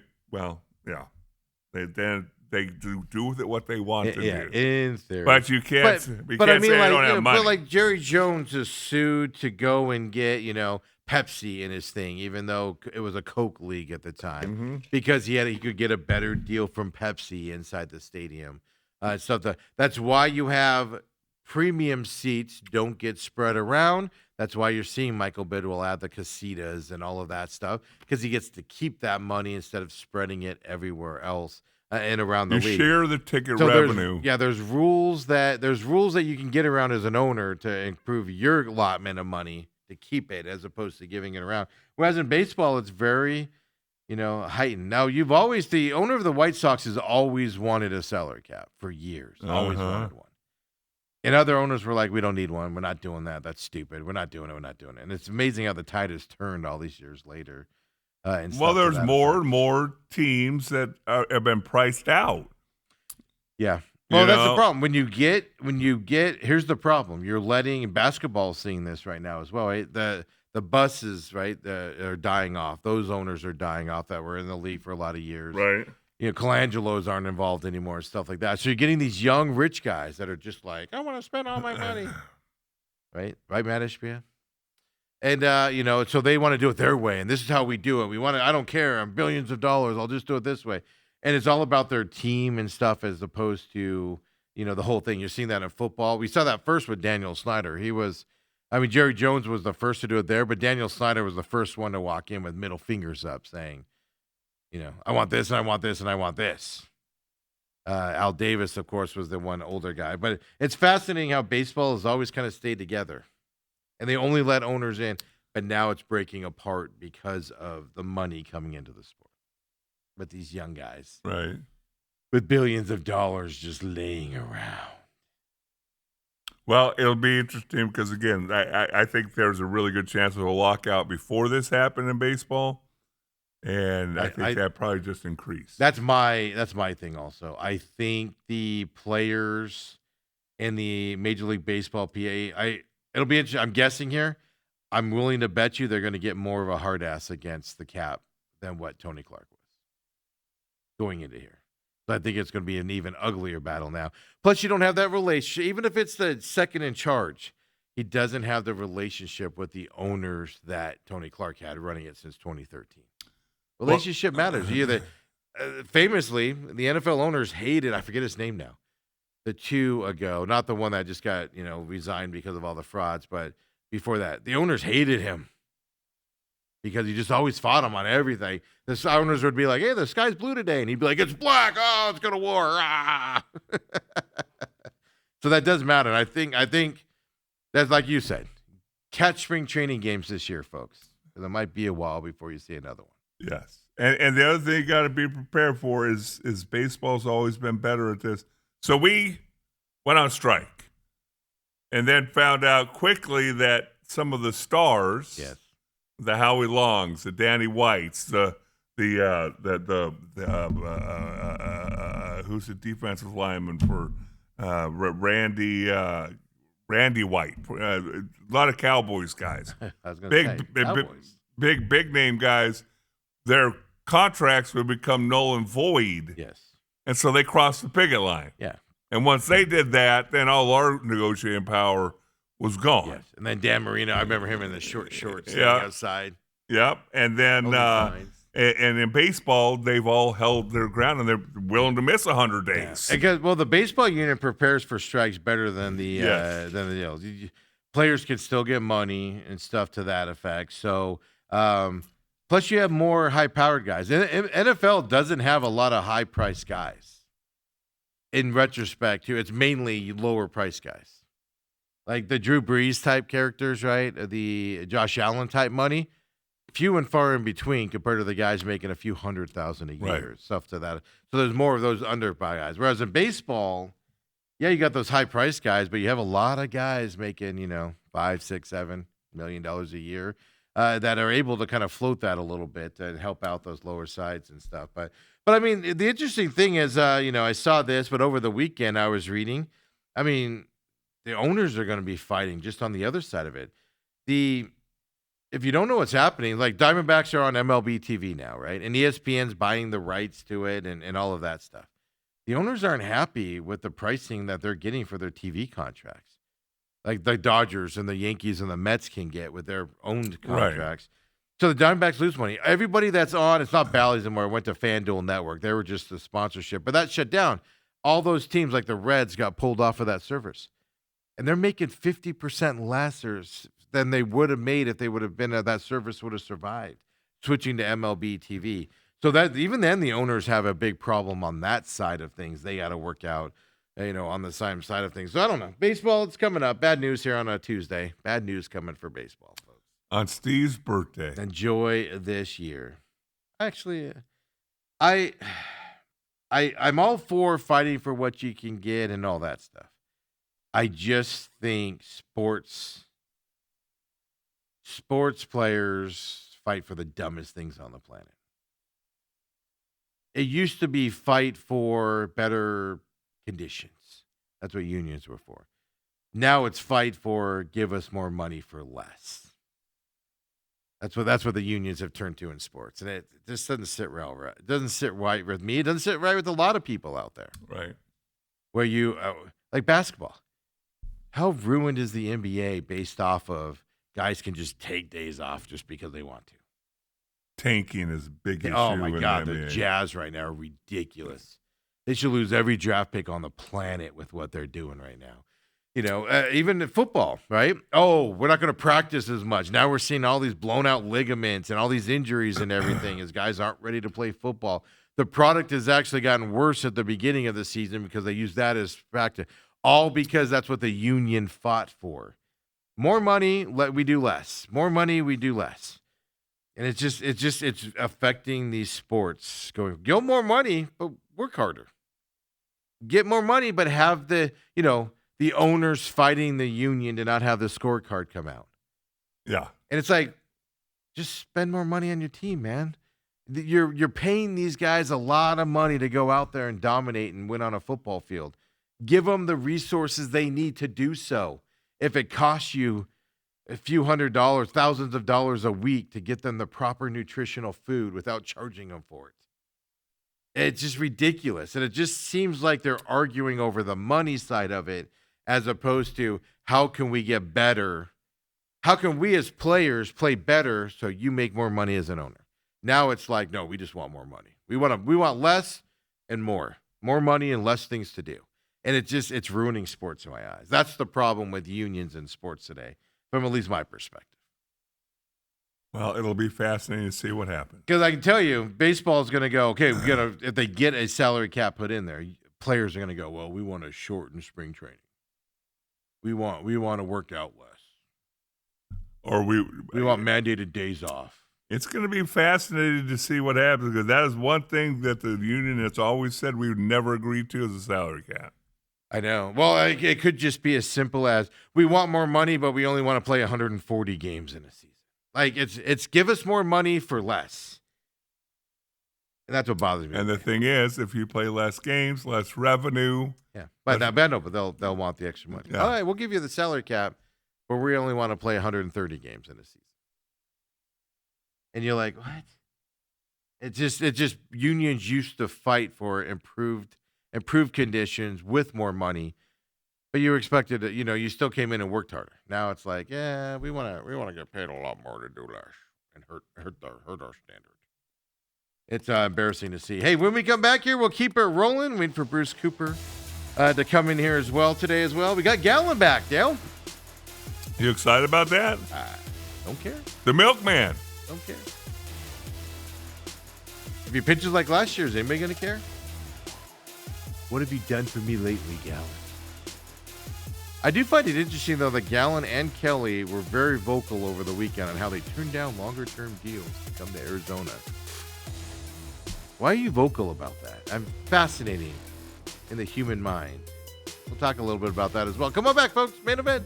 do with it what they want to do. In theory. But you can't, say they don't have money. But like Jerry Jones is sued to go and get, Pepsi in his thing, even though it was a Coke league at the time, because he could get a better deal from Pepsi inside the stadium. That's why you have premium seats don't get spread around. That's why you're seeing Michael Bidwell add the casitas and all of that stuff, because he gets to keep that money instead of spreading it everywhere else and around the league. You share the ticket revenue. There's rules that you can get around as an owner to improve your allotment of money to keep it, as opposed to giving it around. Whereas in baseball, it's very, heightened. Now, the owner of the White Sox has always wanted a salary cap for years. Always wanted one. And other owners were like, we don't need one. We're not doing that. That's stupid. We're not doing it. And it's amazing how the tide has turned all these years later. Well, there's more and more teams that have been priced out. Yeah. Well, that's the problem. When you get, here's the problem. You're letting basketball seeing this right now as well. Right? The buses, right, are dying off. Those owners are dying off that were in the league for a lot of years. Right. Colangelos aren't involved anymore, stuff like that. So you're getting these young, rich guys that are just like, I want to spend all my money. Right, Matt Ishbia? And, so they want to do it their way. And this is how we do it. I don't care. I'm billions of dollars. I'll just do it this way. And it's all about their team and stuff as opposed to, the whole thing. You're seeing that in football. We saw that first with Daniel Snyder. Jerry Jones was the first to do it there, but Daniel Snyder was the first one to walk in with middle fingers up saying, I want this and I want this and I want this. Al Davis, of course, was the one older guy. But it's fascinating how baseball has always kind of stayed together. And they only let owners in, but now it's breaking apart because of the money coming into the sport. With these young guys. Right. With billions of dollars just laying around. Well, it'll be interesting because, again, I think there's a really good chance of a lockout before this happened in baseball, and I think that probably just increased. That's my thing also. I think the players in the Major League Baseball it'll be interesting. I'm guessing here. I'm willing to bet you they're going to get more of a hard ass against the cap than what Tony Clark was going into here. So I think it's going to be an even uglier battle now. Plus, you don't have that relationship. Even if it's the second in charge, he doesn't have the relationship with the owners that Tony Clark had running it since 2013. Relationship matters. Famously, the NFL owners hated, I forget his name now, the two ago, not the one that just got, resigned because of all the frauds, but before that, the owners hated him because he just always fought them on everything. The owners would be like, hey, the sky's blue today. And he'd be like, it's black. Oh, it's going to war. Ah. So that does matter. And I think that's like you said, catch spring training games this year, folks. There might be a while before you see another one. Yes. And the other thing you got to be prepared for is baseball's always been better at this. So we went on strike and then found out quickly that some of the stars, yes, the Howie Longs, the Danny Whites, who's the defensive lineman for Randy White, a lot of Cowboys guys, I was gonna say, Cowboys. big name guys, their contracts would become null and void. Yes. And so they crossed the picket line. Yeah. And once they did that, then all our negotiating power was gone. Yes. And then Dan Marino, I remember him in the short shorts outside. Yep. And then and in baseball, they've all held their ground and they're willing to miss 100 days. Yeah. Because the baseball unit prepares for strikes better than the players can still get money and stuff to that effect. So plus you have more high-powered guys. NFL doesn't have a lot of high-priced guys. In retrospect, too, it's mainly lower-priced guys. Like the Drew Brees type characters, right? The Josh Allen type money. Few and far in between compared to the guys making a few $100,000 a year, right. Stuff to that. So there's more of those under by guys. Whereas in baseball, yeah, you got those high-priced guys, but you have a lot of guys making, $5, $6, $7 million a year. That are able to kind of float that a little bit and help out those lower sides and stuff. But I mean, the interesting thing is, I saw this, but over the weekend I was reading, I mean, the owners are going to be fighting just on the other side of it. If you don't know what's happening, like Diamondbacks are on MLB TV now, right? And ESPN's buying the rights to it and all of that stuff. The owners aren't happy with the pricing that they're getting for their TV contracts. Like the Dodgers and the Yankees and the Mets can get with their owned contracts. Right. So the Diamondbacks lose money. Everybody that's on, it's not Bally's anymore, went to FanDuel Network. They were just a sponsorship. But that shut down. All those teams, like the Reds, got pulled off of that service. And they're making 50% less than they would have made if they would have been that service would have survived, switching to MLB TV. So that even then the owners have a big problem on that side of things. They got to work out. On the same side of things. So I don't know. Baseball, it's coming up. Bad news here on a Tuesday. Bad news coming for baseball, folks. On Steve's birthday. Enjoy this year. Actually, I'm all for fighting for what you can get and all that stuff. I just think sports players fight for the dumbest things on the planet. It used to be fight for better conditions. That's what unions were for. Now it's fight for give us more money for less. That's what the unions have turned to in sports, and it just doesn't sit right. It doesn't sit right with me. It doesn't sit right with a lot of people out there. Right. Where you like basketball. How ruined is the NBA based off of guys can just take days off just because they want to? Tanking is a big issue. Oh my God, the the Jazz right now are ridiculous. They should lose every draft pick on the planet with what they're doing right now. Even in football, right? Oh, we're not going to practice as much. Now we're seeing all these blown out ligaments and all these injuries and everything as guys aren't ready to play football. The product has actually gotten worse at the beginning of the season because they use that as practice. All because that's what the union fought for. More money, we do less. More money, we do less. And it's affecting these sports. Get more money, but work harder. Get more money, but have the the owners fighting the union to not have the scorecard come out. Yeah. And it's like, just spend more money on your team, man. You're paying these guys a lot of money to go out there and dominate and win on a football field. Give them the resources they need to do so. If it costs you a few $100s, thousands of dollars a week to get them the proper nutritional food without charging them for it. It's just ridiculous. And it just seems like they're arguing over the money side of it as opposed to how can we get better? How can we as players play better so you make more money as an owner? Now it's like, no, we just want more money. We want less and more. More money and less things to do. And it's ruining sports in my eyes. That's the problem with unions in sports today, from at least my perspective. Well, it'll be fascinating to see what happens. Because I can tell you, baseball is going to go, okay, if they get a salary cap put in there, players are going to go, well, we want to shorten spring training. We want to work out less. Or we want mandated days off. It's going to be fascinating to see what happens, because that is one thing that the union has always said we would never agree to is a salary cap. I know. Well, it could just be as simple as we want more money, but we only want to play 140 games in a season. Like it's give us more money for less. And that's what bothers me. And the thing is, if you play less games, less revenue. Yeah. But they'll want the extra money. Yeah. All right, we'll give you the salary cap, but we only want to play 130 games in a season. And you're like, what? It just unions used to fight for improved conditions with more money, but you were expected to, you still came in and worked harder. Now it's like, yeah, we want to get paid a lot more to do less and hurt our standards. It's embarrassing to see. Hey, when we come back here, we'll keep it rolling. Waiting for Bruce Cooper to come in here as well today as well. We got Gallon back, Dale. You excited about that? Don't care. The milkman. Don't care. If he pitches like last year, is anybody going to care? What have you done for me lately, Gallon? I do find it interesting, though, that Gallon and Kelly were very vocal over the weekend on how they turned down longer-term deals to come to Arizona. Why are you vocal about that? I'm fascinating in the human mind. We'll talk a little bit about that as well. Come on back, folks. Main event.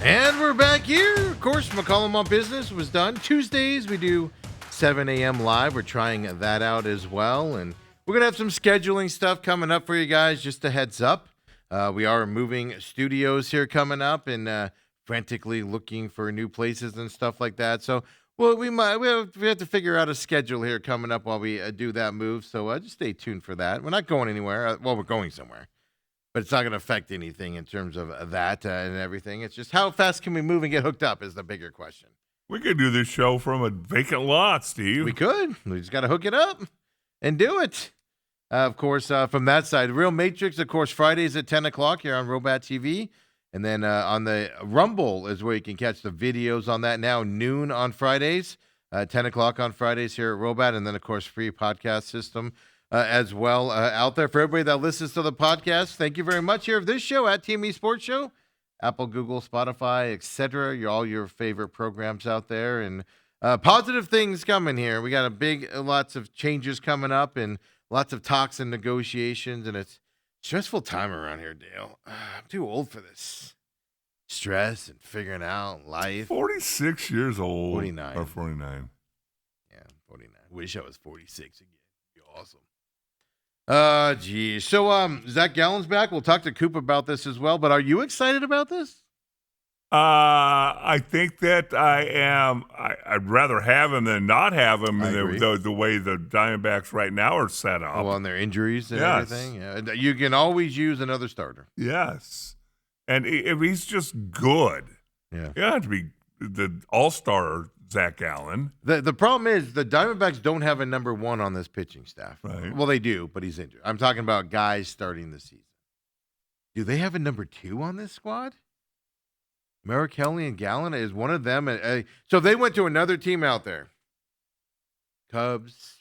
And we're back here. Of course, McCollum on Business was done. Tuesdays, we do 7 a.m. live. We're trying that out as well. And we're going to have some scheduling stuff coming up for you guys, just a heads up. We are moving studios here coming up and frantically looking for new places and stuff like that. So, well, we have to figure out a schedule here coming up while we do that move. So just stay tuned for that. We're not going anywhere. Well, we're going somewhere. But it's not going to affect anything in terms of that and everything. It's just how fast can we move and get hooked up is the bigger question. We could do this show from a vacant lot, Steve. We could. We just got to hook it up and do it. Of course, from that side, Real Matrix, of course, Fridays at 10 o'clock here on Robat TV. And then on the Rumble is where you can catch the videos on that now, noon on Fridays, 10 o'clock on Fridays here at Robat. And then, of course, free podcast system as well out there. For everybody that listens to the podcast, thank you very much. Here of this show at TME Sports Show, Apple, Google, Spotify, etc. All your favorite programs out there, and positive things coming here. We got lots of changes coming up, and lots of talks and negotiations, and it's stressful time around here, Dale. I'm too old for this stress and figuring out life. 46 years old. 49. Or 49. Yeah, 49. Wish I was 46 again. It'd be awesome. Geez. So, Zach Gallen's back. We'll talk to Coop about this as well. But are you excited about this? I think that I am. I'd rather have him than not have him I in agree. the way the Diamondbacks right now are set up. Well, on their injuries and Yes. everything. Yeah. And you can always use another starter. Yes. And if he's just good, Yeah. you don't have to be the all-star Zach Gallen. The problem is the Diamondbacks don't have a number one on this pitching staff. Right. Well, they do, but he's injured. I'm talking about guys starting the season. Do they have a number two on this squad? Merrick Kelly and Gallen is one of them. So if they went to another team out there, Cubs,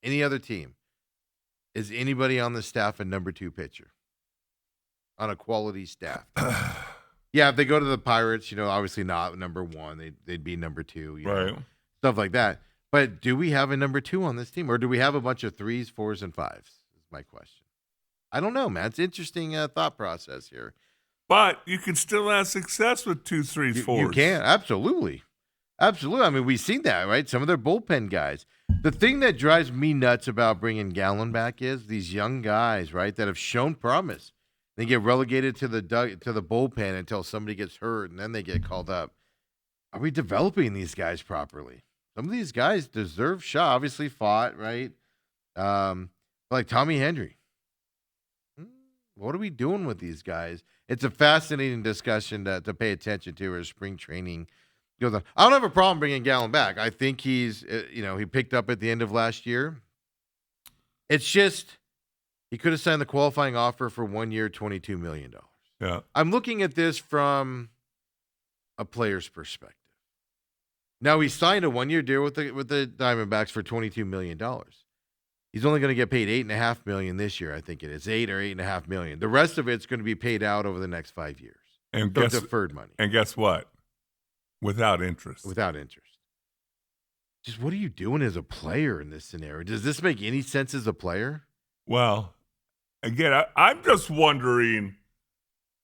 any other team, is anybody on the staff a number two pitcher on a quality staff? Yeah, if they go to the Pirates, obviously not number one. They'd be number two, Right. stuff like that. But do we have a number two on this team, or do we have a bunch of 3s, 4s, and 5s? Is my question. I don't know, man. It's interesting thought process here. But you can still have success with 2, 3s, 4s. You can, absolutely. Absolutely. I mean, we've seen that, right? Some of their bullpen guys. The thing that drives me nuts about bringing Gallen back is these young guys, right, that have shown promise. They get relegated to the bullpen until somebody gets hurt, and then they get called up. Are we developing these guys properly? Some of these guys deserve shot. Obviously fought, right? Like Tommy Henry. What are we doing with these guys? It's a fascinating discussion to pay attention to as spring training goes on. I don't have a problem bringing Gallen back. I think he's, he picked up at the end of last year. It's just he could have signed the qualifying offer for 1 year, $22 million. Yeah. I'm looking at this from a player's perspective. Now, he signed a 1-year deal with the Diamondbacks for $22 million. He's only going to get paid $8.5 million this year, I think it is, $8.5 million. The rest of it's going to be paid out over the next 5 years. And So deferred money And guess what? Without interest. without interest. Just what are you doing as a player in this scenario? Does this make any sense as a player? Well, again, I'm just wondering,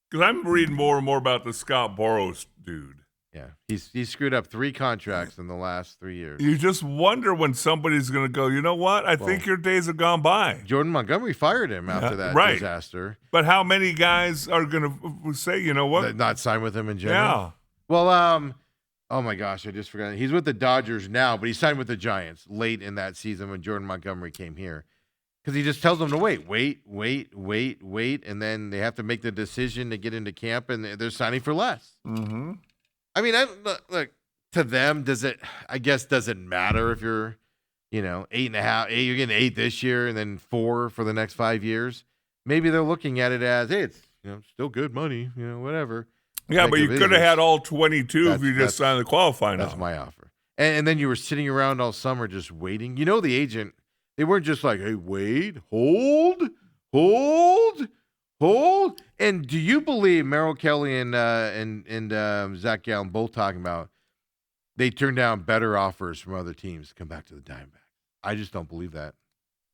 because I'm reading more and more about the Scott Boras dude. Yeah, he's screwed up 3 contracts in the last 3 years. You just wonder when somebody's going to go, you know what? I think your days have gone by. Jordan Montgomery fired him after that right. disaster. But how many guys are going to say, you know what? Not sign with him in general. Yeah. Well, oh my gosh, I just forgot. He's with the Dodgers now, but he signed with the Giants late in that season when Jordan Montgomery came here. Because he just tells them to wait, and then they have to make the decision to get into camp, and they're signing for less. Mm-hmm. I mean, look, to them, does it matter if you're, 8.5, you're getting 8 this year and then 4 for the next 5 years? Maybe they're looking at it as, hey, it's still good money, whatever. Yeah, but you could have had all 22 if you just signed the qualifying That's offer. my offer. And then you were sitting around all summer just waiting. The agent, they weren't just like, hey, wait, hold. And do you believe Merrill Kelly and Zach Gallen both talking about they turned down better offers from other teams to come back to the Diamondbacks? I just don't believe that.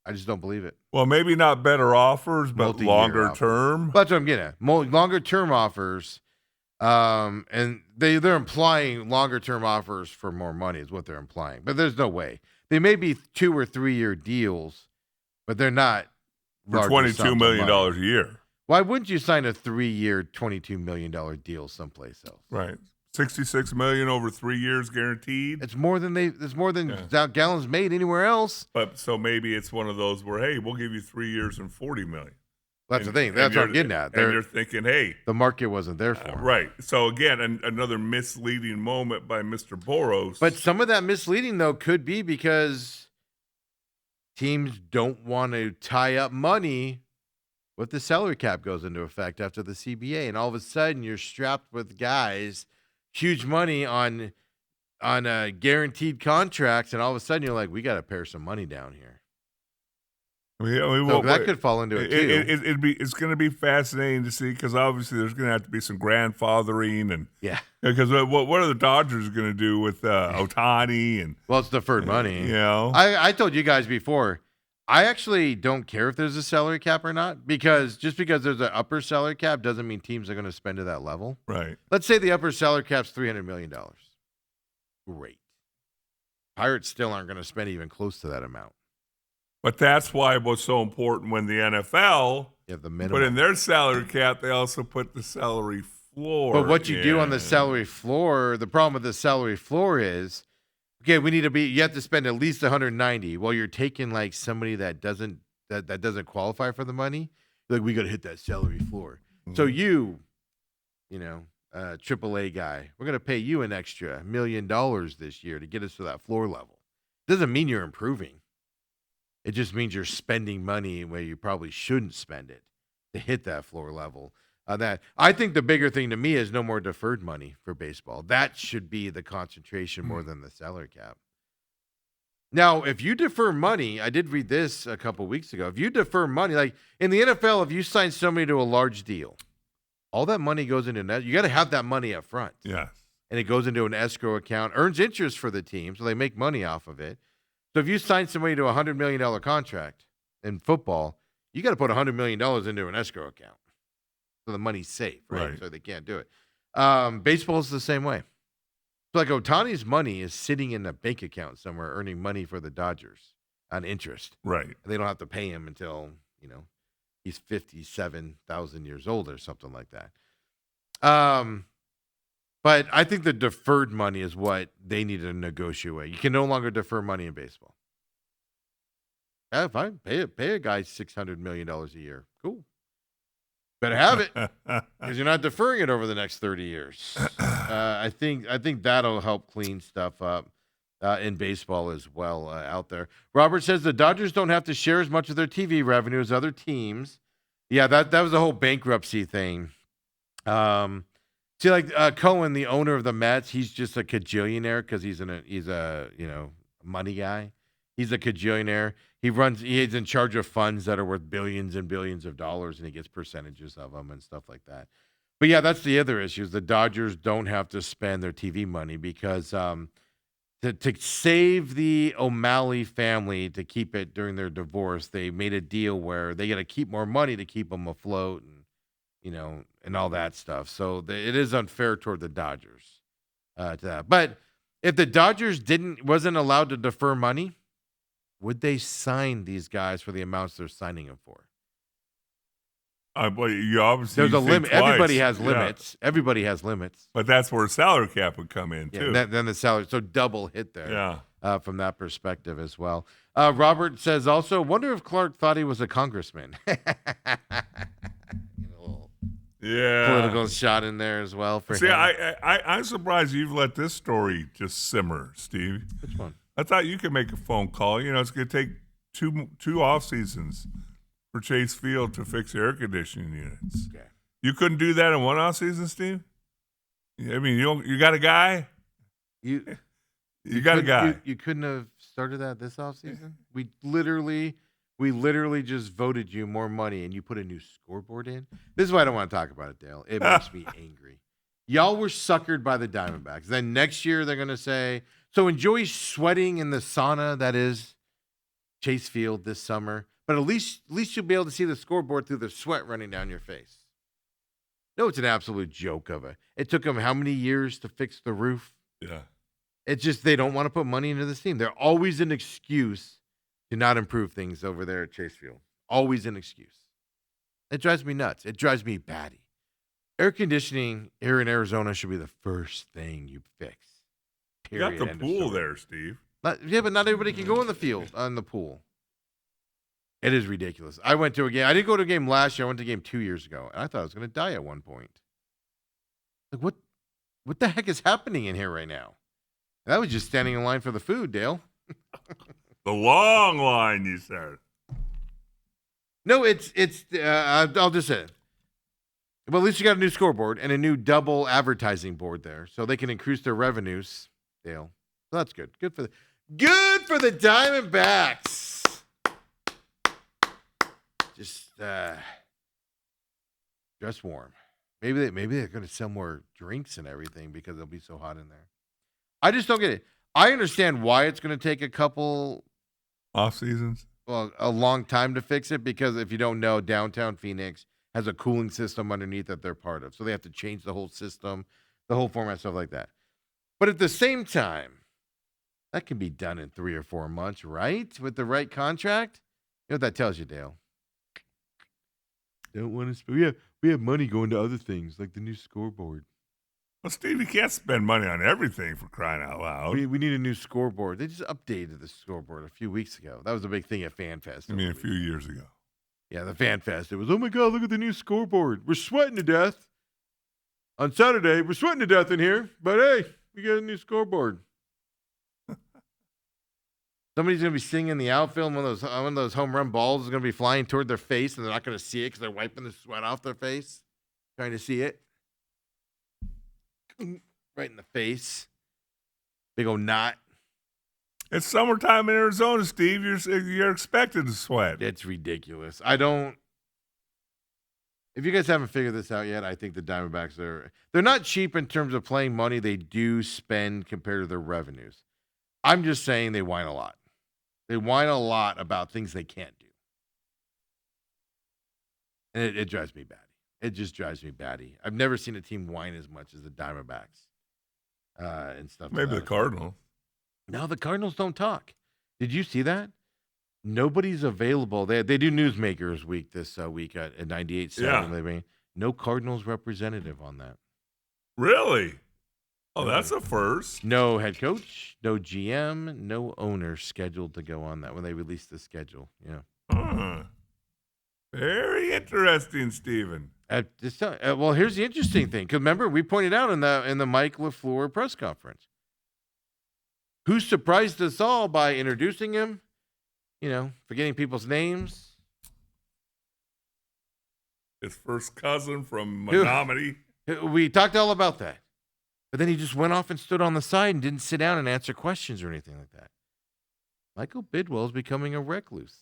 I just don't believe it. Well, maybe not better offers, but Multi-year longer offers. term. That's what I'm getting at. Longer term offers. And they're implying longer term offers for more money is what they're implying. But there's no way. They may be 2 or 3 year deals, but they're not For larger sums $22 of million money. a year. Why wouldn't you sign a 3-year, $22 million deal someplace else? Right. $66 million over 3 years guaranteed. It's more than Yeah. Zach Gallen's made anywhere else. But so maybe it's one of those where, hey, we'll give you 3 years and $40 million. That's the thing. That's what I'm getting at. And you're thinking, hey, The market wasn't there for him. right. So again, another misleading moment by Mr. Boras. But some of that misleading, though, could be because teams don't want to tie up money with the salary cap goes into effect after the CBA. And all of a sudden, you're strapped with guys, huge money on guaranteed contracts. And all of a sudden, you're like, we got to pare some money down here. So that could fall into it too. It's going to be fascinating to see because obviously there's going to have to be some grandfathering and Yeah. Because what are the Dodgers going to do with Ohtani and Well, it's deferred money. You know, I told you guys before. I actually don't care if there's a salary cap or not because just because there's an upper salary cap doesn't mean teams are going to spend to that level. Right. Let's say the upper salary cap's $300 million. Great. Pirates still aren't going to spend even close to that amount. But that's why it was so important when the NFL put in their salary cap, they also put the salary floor. But what you do on the salary floor, the problem with the salary floor is, okay, you have to spend at least 190. Well, you're taking like somebody that doesn't qualify for the money. Like, we got to hit that salary floor. Mm-hmm. So AAA guy, we're going to pay you an extra $1 million this year to get us to that floor level. Doesn't mean you're improving. It just means you're spending money where you probably shouldn't spend it to hit that floor level. I think the bigger thing to me is no more deferred money for baseball. That should be the concentration more than the salary cap. Now, if you defer money, I did read this a couple weeks ago. If you defer money, like in the NFL, if you sign somebody to a large deal, all that money goes into that. You got to have that money up front. Yes. And it goes into an escrow account, earns interest for the team, so they make money off of it. So if you sign somebody to a $100 million contract in football, you got to put $100 million into an escrow account. So the money's safe, right? So they can't do it. Baseball is the same way. So like Ohtani's money is sitting in a bank account somewhere earning money for the Dodgers on interest. Right. And they don't have to pay him until, he's 57,000 years old or something like that. But I think the deferred money is what they need to negotiate. You can no longer defer money in baseball. Yeah, fine. Pay a guy $600 million a year. Cool. Better have it because you're not deferring it over the next 30 years. I think that'll help clean stuff up in baseball as well out there. Robert says the Dodgers don't have to share as much of their TV revenue as other teams. Yeah, that was the whole bankruptcy thing. See, like Cohen, the owner of the Mets, he's just a cajillionaire because he's a money guy. He's a cajillionaire. He's in charge of funds that are worth billions and billions of dollars, and he gets percentages of them and stuff like that. But yeah, that's the other issue. Is the Dodgers don't have to spend their TV money because to save the O'Malley family, to keep it during their divorce, they made a deal where they got to keep more money to keep them afloat and all that stuff. So it is unfair toward the Dodgers to that. But if the Dodgers wasn't allowed to defer money, would they sign these guys for the amounts they're signing them for? But you obviously there's a limit. Twice. Everybody has limits. Yeah. Everybody has limits. But that's where salary cap would come in too. Then the salary, so double hit there. Yeah. From that perspective as well. Robert says also, wonder if Clark thought he was a congressman. Yeah, political shot in there as well for him. I'm surprised you've let this story just simmer, Steve. Which one? I thought you could make a phone call. It's going to take two off seasons for Chase Field to fix air conditioning units. Okay. You couldn't do that in one off season, Steve? I mean, you got a guy. You got a guy. You couldn't have started that this off season. We literally just voted you more money, and you put a new scoreboard in. This is why I don't want to talk about it, Dale. It makes me angry. Y'all were suckered by the Diamondbacks. Then next year they're going to say, so enjoy sweating in the sauna that is Chase Field this summer, but at least you'll be able to see the scoreboard through the sweat running down your face. No, it's an absolute joke of it. It took them how many years to fix the roof? Yeah. It's just they don't want to put money into this team. They're always an excuse to not improve things over there at Chase Field. Always an excuse. It drives me nuts. It drives me batty. Air conditioning here in Arizona should be the first thing you fix. Period. You got the pool there, Steve. But not everybody can go in the field on the pool. It is ridiculous. I went to a game. I didn't go to a game last year. I went to a game 2 years ago, and I thought I was going to die at one point. Like, what the heck is happening in here right now? And I was just standing in line for the food, Dale. The long line, you said. No, I'll just say it. Well, at least you got a new scoreboard and a new double advertising board there, so they can increase their revenues, Dale. So that's good. Good for the Diamondbacks. Just dress warm. Maybe they're going to sell more drinks and everything because it'll be so hot in there. I just don't get it. I understand why it's going to take Off seasons. a long time to fix it, because if you don't know, downtown Phoenix has a cooling system underneath that they're part of. So they have to change the whole system, the whole format, stuff like that. But at the same time, that can be done in 3 or 4 months, right? With the right contract. You know what that tells you, Dale? Don't want to. We have money going to other things like the new scoreboard. Well, Steve, you can't spend money on everything, for crying out loud. We need a new scoreboard. They just updated the scoreboard a few weeks ago. That was a big thing at FanFest. I mean, a few years ago. Yeah, the FanFest. It was, oh my God, look at the new scoreboard. We're sweating to death. On Saturday, we're sweating to death in here, but hey, we got a new scoreboard. Somebody's going to be singing in the outfield. One of those home run balls is going to be flying toward their face, and they're not going to see it because they're wiping the sweat off their face, trying to see it. Right in the face. Big old knot. It's summertime in Arizona, Steve. You're expected to sweat. It's ridiculous. If you guys haven't figured this out yet, I think the Diamondbacks they're not cheap in terms of playing money. They do spend compared to their revenues. I'm just saying they whine a lot. They whine a lot about things they can't do. And it drives me batty. It just drives me batty. I've never seen a team whine as much as the Diamondbacks and stuff. Maybe the Cardinals. No, the Cardinals don't talk. Did you see that? Nobody's available. They do Newsmakers Week this week at 98.7. Yeah. No Cardinals representative on that. Really? Oh, that's a first. No head coach, no GM, no owner scheduled to go on that when they release the schedule. Yeah. Very interesting, Steven. Well, here's the interesting thing. Because remember, we pointed out in the Mike LaFleur press conference, who surprised us all by introducing him, forgetting people's names. His first cousin from Menominee. We talked all about that. But then he just went off and stood on the side and didn't sit down and answer questions or anything like that. Michael Bidwell is becoming a recluse.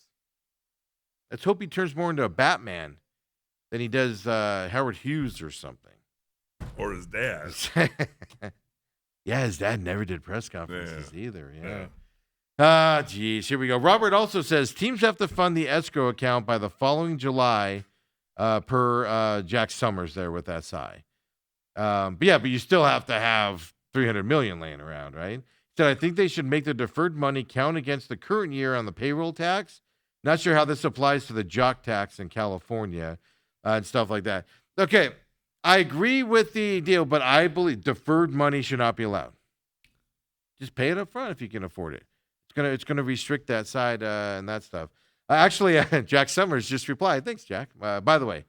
Let's hope he turns more into a Batman than he does Howard Hughes or something. Or his dad. Yeah, his dad never did press conferences either. Yeah. Geez. Here we go. Robert also says teams have to fund the escrow account by the following July per Jack Summers there with SI. But you still have to have $300 million laying around, right? He said, I think they should make the deferred money count against the current year on the payroll tax. Not sure how this applies to the jock tax in California and stuff like that. Okay, I agree with the deal, but I believe deferred money should not be allowed. Just pay it up front if you can afford it. It's gonna restrict that side and that stuff. Actually, Jack Summers just replied. Thanks, Jack. By the way,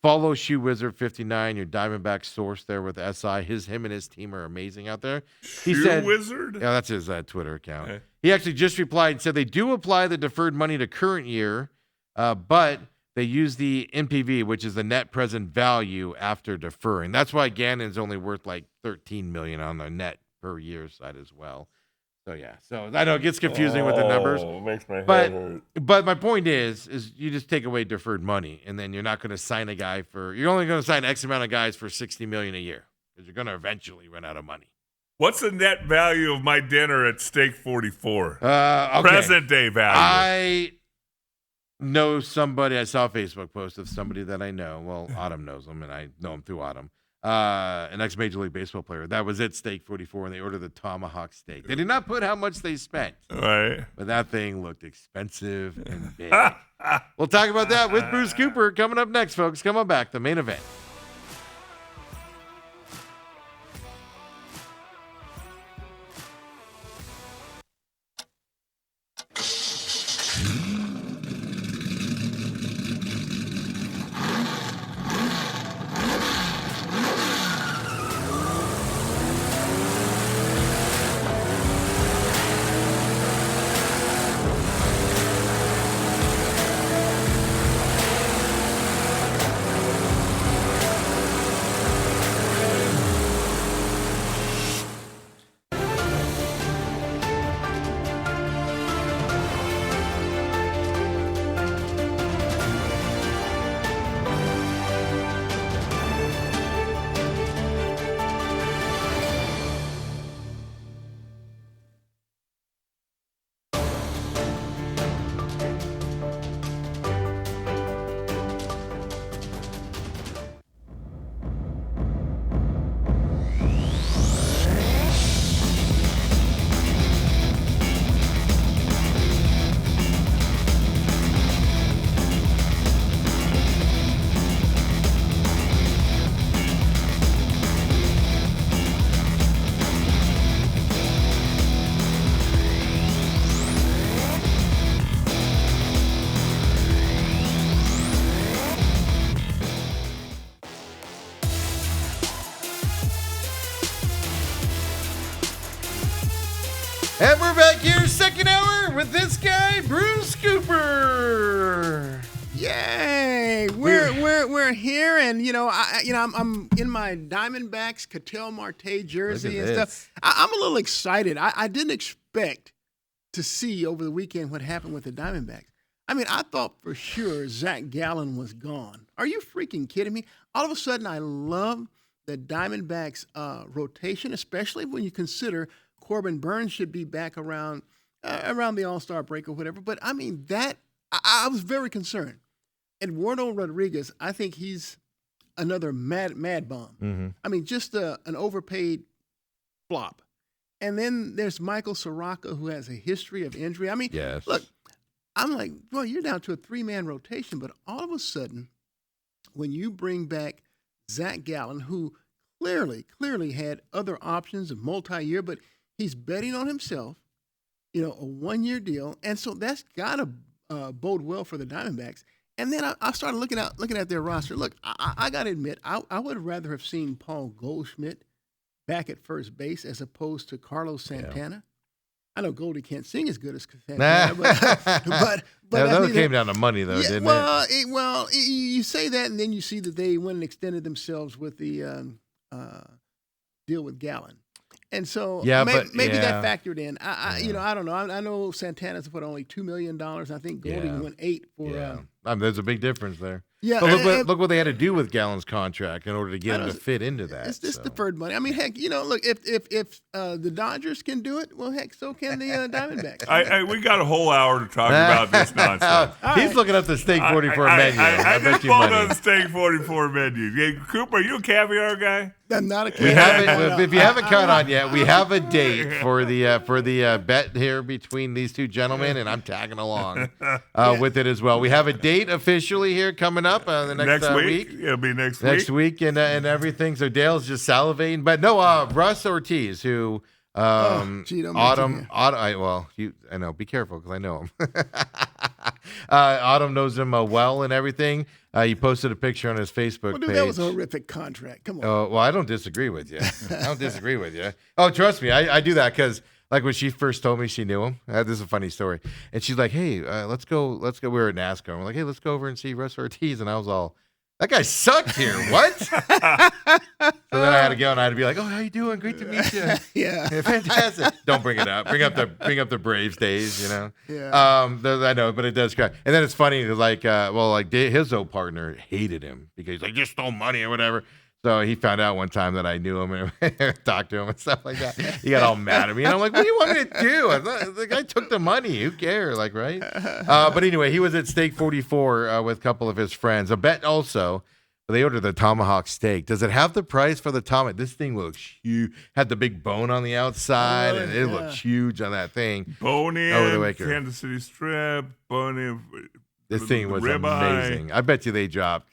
follow Shoe Wizard 59, your Diamondback source there with SI. Him and his team are amazing out there. He said, Wizard? Yeah, that's his Twitter account. Okay. He actually just replied and said they do apply the deferred money to current year, but they use the NPV, which is the net present value after deferring. That's why Gannon's only worth like $13 million on the net per year side as well. So yeah, I know it gets confusing with the numbers. It makes my but head hurt. but my point is you just take away deferred money, and then you're not going to sign a guy you're only going to sign X amount of guys for $60 million a year because you're going to eventually run out of money. What's the net value of my dinner at Steak 44? Okay. Present day value. I know somebody. I saw a Facebook post of somebody that I know. Well, Autumn knows him, and I know him through Autumn. An ex-Major League Baseball player. That was at Steak 44, and they ordered the tomahawk steak. They did not put how much they spent. Right. But that thing looked expensive and big. We'll talk about that with Bruce Cooper coming up next, folks. Come on back. The main event. here, and I'm in my Diamondbacks Ketel Marte jersey and stuff. I'm a little excited. I didn't expect to see over the weekend what happened with the Diamondbacks. I mean, I thought for sure Zach Gallen was gone. Are you freaking kidding me? All of a sudden, I love the Diamondbacks rotation, especially when you consider Corbin Burns should be back around the All-Star break or whatever. But I mean, I was very concerned. Eduardo Rodriguez, I think he's another mad bomb. Mm-hmm. I mean, just an overpaid flop. And then there's Michael Soraka, who has a history of injury. I mean, Yes. look, I'm like, well, you're down to a 3-man rotation, but all of a sudden, when you bring back Zach Gallen, who clearly had other options of multi-year, but he's betting on himself, a 1-year deal, and so that's got to bode well for the Diamondbacks. And then I started looking at their roster. Look, I got to admit, I would rather have seen Paul Goldschmidt back at first base as opposed to Carlos Santana. Yeah. I know Goldie can't sing as good as Santana, but that came down to money, though, didn't it? Well, you say that, and then you see that they went and extended themselves with the deal with Gallen. And so maybe that factored in. I don't know. I know Santana's put only $2 million. I think Goldie went $8 million for. There's a big difference there. Yeah, but look what they had to do with Gallen's contract in order to get him to fit into that. It's deferred money. I mean, heck, look, if the Dodgers can do it, well, heck, so can the Diamondbacks. We got a whole hour to talk about this nonsense. He's looking up the Steak 44 menu. I just pulled up the Steak 44 menu. Hey, Cooper, are you a caviar guy? I'm not a caviar. If you haven't caught on yet, we have a date for the bet here between these two gentlemen, and I'm tagging along with it as well. We have a date officially here coming up the next week. It'll be next week and everything. So Dale's just salivating, but no, Russ Ortiz, who Autumn. I know. Be careful because I know him. Autumn knows him well and everything. He posted a picture on his Facebook page. That was a horrific contract. Come on. Well, I don't disagree with you. Oh, trust me, I do that because. Like when she first told me she knew him, this is a funny story. And she's like, "Hey, let's go." We were at NASCAR. And we're like, "Hey, let's go over and see Russ Ortiz." And I was all, "That guy sucked here. What?" So then I had to go and I had to be like, "Oh, how you doing? Great to meet you." Yeah, fantastic. Don't bring it up. Bring up the Braves days. Yeah. I know, but it does cry. And then it's funny, his old partner hated him because he's like, "You stole money" or whatever. So he found out one time that I knew him and talked to him and stuff like that. He got all mad at me. And I'm like, what do you want me to do? The guy took the money. Who cares? Like, right? But anyway, he was at Steak 44 with a couple of his friends. A bet also. They ordered the tomahawk steak. Does it have the price for the tomahawk? This thing looks huge. Had the big bone on the outside, and it looks huge on that thing. Bone in, Kansas City strip, bone in. This thing was amazing. I bet you they dropped.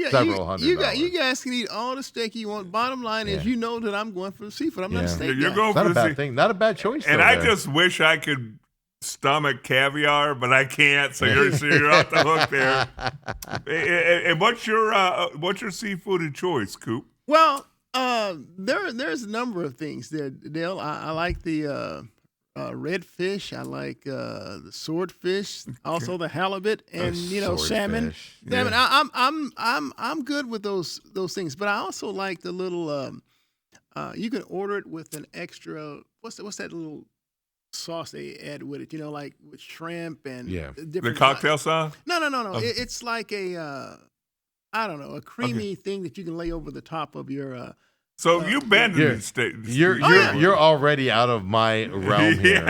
Several $100. You guys can eat all the steak you want. Bottom line is, you know that I'm going for the seafood. I'm not a steak You're guy. going for the bad thing. Not a bad choice. And I just wish I could stomach caviar, but I can't. So you're off the hook there. And what's your seafood of choice, Coop? Well, there's a number of things there, Dale. I like the redfish. I like the swordfish, also the halibut, and salmon. Yeah. Salmon. I'm good with those things, but I also like the little. You can order it with an extra. What's that little sauce they add with it? Like with shrimp and the cocktail sauce. No. It's like a a creamy thing that you can lay over the top of your. So you've been to these states. You're already out of my realm here.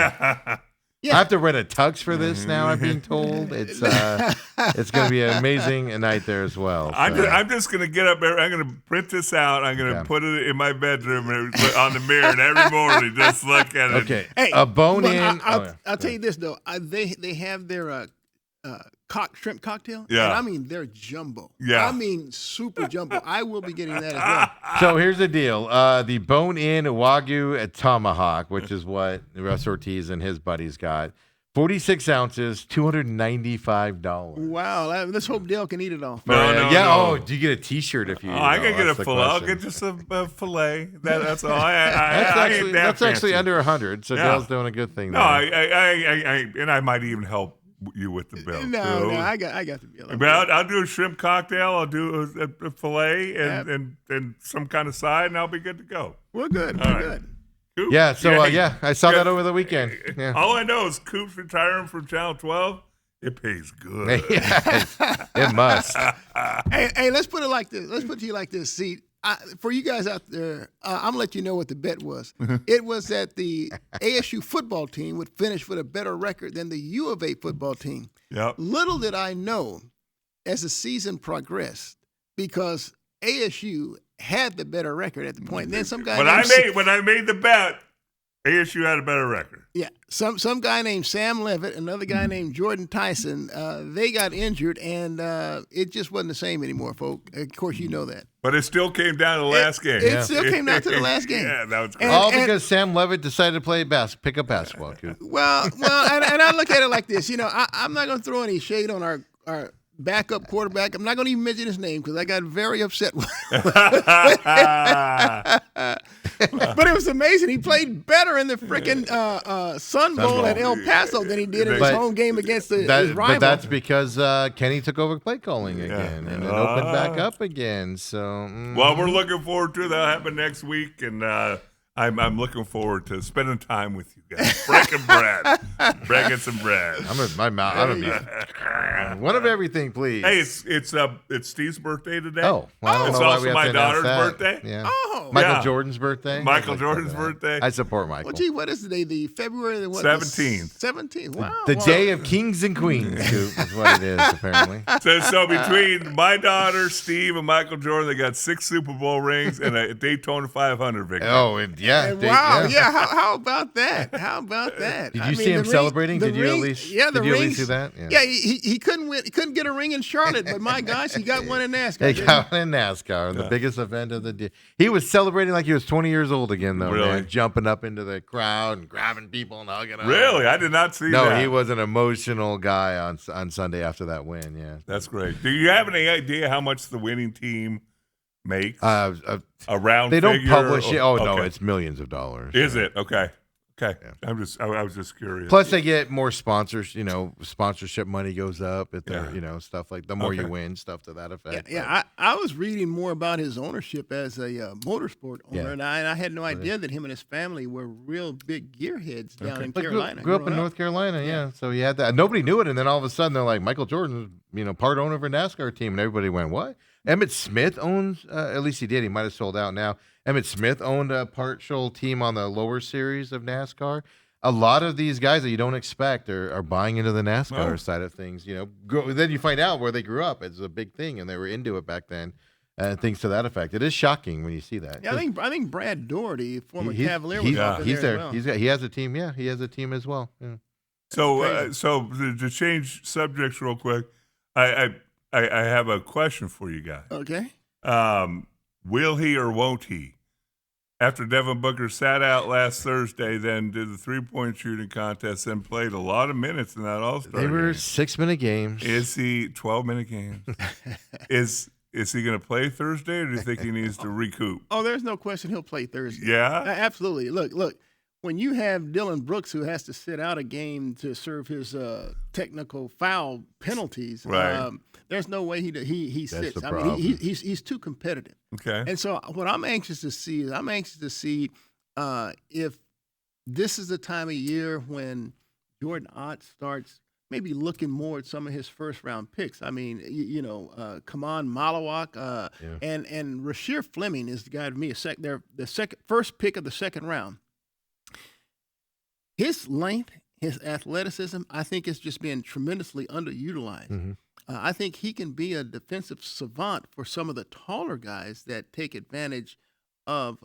Yeah. I have to rent a tux for this now. I'm being told it's going to be an amazing night there as well. So. I'm just going to get up there. I'm going to print this out. I'm going to put it in my bedroom on the mirror, and every morning just look at it. Okay, hey, a bone in. I'll tell you this though. They have their shrimp cocktail. Yeah. And I mean, they're jumbo. Yeah. I mean, super jumbo. I will be getting that as well. So here's the deal. The bone-in Wagyu tomahawk, which is what Russ Ortiz and his buddies got. 46 ounces, $295. Wow. Let's hope Dale can eat it all. No. Do you get a T-shirt if you eat it? I can get a fillet. I'll get just a fillet. That's all. That's actually under 100, so Dale's doing a good thing there. No, and I might even help you with the bill. No, I got the bill. But I'll do a shrimp cocktail. I'll do a fillet and some kind of side, and I'll be good to go. We're good. All We're right. good. Coop? Yeah, so I saw Yeah. that over the weekend. Yeah. All I know is Coop's retiring from Channel 12. It pays good. Yes, it must. Hey, let's put it like this. Let's put it to you like this. See, for you guys out there, I'm gonna let you know what the bet was. It was that the ASU football team would finish with a better record than the U of A football team. Yep. Little did I know, as the season progressed, because ASU had the better record at the point. And then some guy When I made the bet, ASU had a better record. Yeah, some guy named Sam Levitt, another guy named Jordan Tyson, they got injured, and it just wasn't the same anymore, folks. Of course, you know that. But it still came down to the last game. It still came down to the last game. Yeah, that was great. All because Sam Levitt decided to play pick up basketball. Coop. Well, and I look at it like this. You know, I'm not going to throw any shade on our backup quarterback. I'm not going to even mention his name because I got very upset with But it was amazing. He played better in the freaking Sun Bowl at El Paso than he did in his But home game against his rival. But that's because Kenny took over play calling again and it opened back up again. So Well, we're looking forward to that happen next week, and I'm looking forward to spending time with you guys. Breaking bread. Breaking some bread. I'm in my mouth. I'm one of everything, please. Hey, it's Steve's birthday today. Oh, well, I don't It's know why also we have my to announce daughter's that. birthday. Yeah. Oh. Michael Yeah. Jordan's birthday. Michael I look Jordan's forward to that. birthday. I support Michael. Well, gee, what is today? The February the what? 17th. 17th. Wow. The wow. day of kings and queens, Coop, is what it is, apparently. So between my daughter, Steve, and Michael Jordan, they got 6 Super Bowl rings and a Daytona 500 victory. Oh, and yeah. And wow, yeah. How about that? How about that? Did you see him celebrating? Did you at least? Yeah, the did you at rings. least see that? Yeah, he couldn't win. He couldn't get a ring in Charlotte, but my gosh, he got one in NASCAR. They didn't got in NASCAR, the biggest event of the day. He was celebrating like he was 20 years old again, though, Really? man. Jumping up into the crowd and grabbing people and hugging them. Really? I did not see that. No, he was an emotional guy on Sunday after that win, yeah. That's great. Do you have any idea how much the winning team makes? A round they don't figure? publish it. Oh, no, Okay. it's millions of dollars. Is it? Okay. Okay. Yeah. I was just curious. Plus, they get more sponsors. Sponsorship money goes up if they're, Yeah. stuff like the more you Okay. win, stuff to that effect. Yeah. I was reading more about his ownership as a motorsport owner, Yeah. and I had no idea that him and his family were real big gearheads down in But Carolina. grew up in growing North Carolina, yeah. So he had that. Nobody knew it, and then all of a sudden they're like, Michael Jordan's, part owner of a NASCAR team, and everybody went, what? Emmett Smith owns, at least he did. He might have sold out now. Emmett Smith owned a partial team on the lower series of NASCAR. A lot of these guys that you don't expect are buying into the NASCAR side of things. Then you find out where they grew up. It's a big thing, and they were into it back then. Things to that effect. It is shocking when you see that. Yeah, I think Brad Doherty, former He's- Cavalier, he's, was up in he's there. there. As well. He has a team. Yeah, he has a team as well. Yeah. So to change subjects real quick, I have a question for you guys. Okay. Will he or won't he? After Devin Booker sat out last Thursday, then did the 3-point shooting contest, then played a lot of minutes in that All-Star They were game. 6-minute games. Is he 12-minute games? Is he going to play Thursday, or do you think he needs to recoup? Oh, there's no question he'll play Thursday. Yeah? Absolutely. Look. When you have Dylan Brooks who has to sit out a game to serve his technical foul penalties, Right. there's no way he That's sits. the I problem. mean, he's too competitive. Okay. And so what I'm anxious to see if this is the time of year when Jordan Ott starts maybe looking more at some of his first round picks. I mean, Kaman Malawak and Rasheer Fleming is the guy to me. They're the first pick of the second round. His length, his athleticism, I think is just being tremendously underutilized. Mm-hmm. I think he can be a defensive savant for some of the taller guys that take advantage of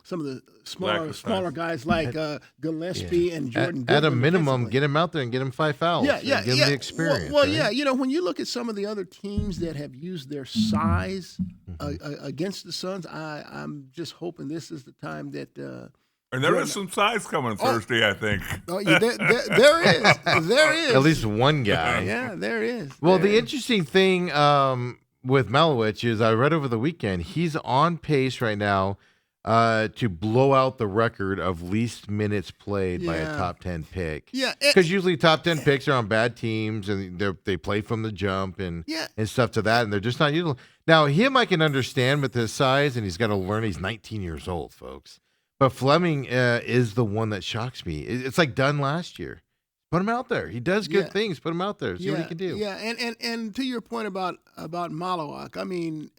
some of the smaller guys like Gillespie and Jordan. At a Goodwin minimum, defensively. get him out there and get him 5 fouls. Yeah. Give him the experience. Well, right? yeah. When you look at some of the other teams that have used their size against the Suns, I'm just hoping this is the time that. And there is some size coming Thursday, I think. Oh, yeah, there is. There is. At least one guy. Yeah, there is. Well, There the is. interesting thing with Malowich is I read over the weekend, he's on pace right now to blow out the record of least minutes played by a Yeah. top 10 pick. Yeah, Because usually top 10 picks are on bad teams and they play from the jump and Yeah. stuff to that, and they're just not usual. Now, him I can understand with his size, and he's got to learn. He's 19 years old, folks. But Fleming is the one that shocks me. It's like Dunn last year. Put him out there. He does good Yeah. things. Put him out there. See what he can do. Yeah, and to your point about Malawak, I mean,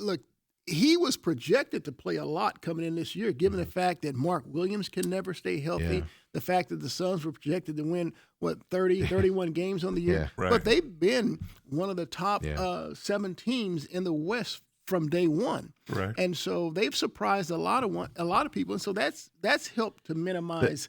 look, he was projected to play a lot coming in this year, given the fact that Mark Williams can never stay healthy, Mm-hmm. Yeah. the fact that the Suns were projected to win, 31 games on the year. Yeah. Right. But they've been one of the top Yeah. 7 teams in the West from day one. Right. And so they've surprised a lot of people, and so that's helped to minimize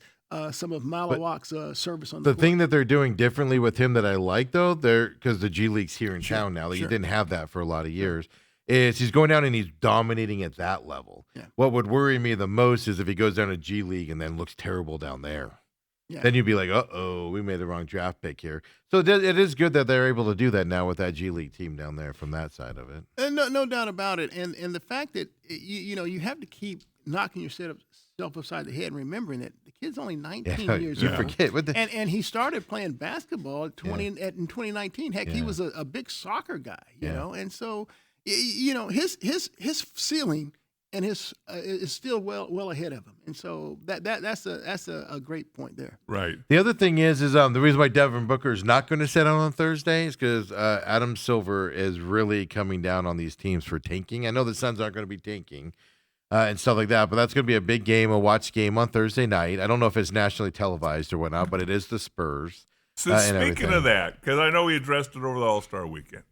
some of Malawak's service on the The court. thing that they're doing differently with him that I like, though, because the G League's here in town now, like you didn't have that for a lot of years, is he's going down and he's dominating at that level. Yeah. What would worry me the most is if he goes down to G League and then looks terrible down there. Yeah. Then you'd be like, uh-oh, we made the wrong draft pick here. So it is good that they're able to do that now with that G League team down there from that side of it. No doubt about it. And the fact that you have to keep knocking yourself upside the head and remembering that the kid's only 19 years you old. forget. What the, And he started playing basketball in 2019. Heck, he Yeah. was a big soccer guy, you Yeah. know. And so his ceiling and his is still well ahead of him. And so that's a great point there. Right. The other thing is the reason why Devin Booker is not going to sit out on Thursday is because Adam Silver is really coming down on these teams for tanking. I know the Suns aren't going to be tanking and stuff like that, but that's going to be a big game, a watch game on Thursday night. I don't know if it's nationally televised or whatnot, but it is the Spurs. So and speaking everything. of that, because I know he addressed it over the All-Star weekend,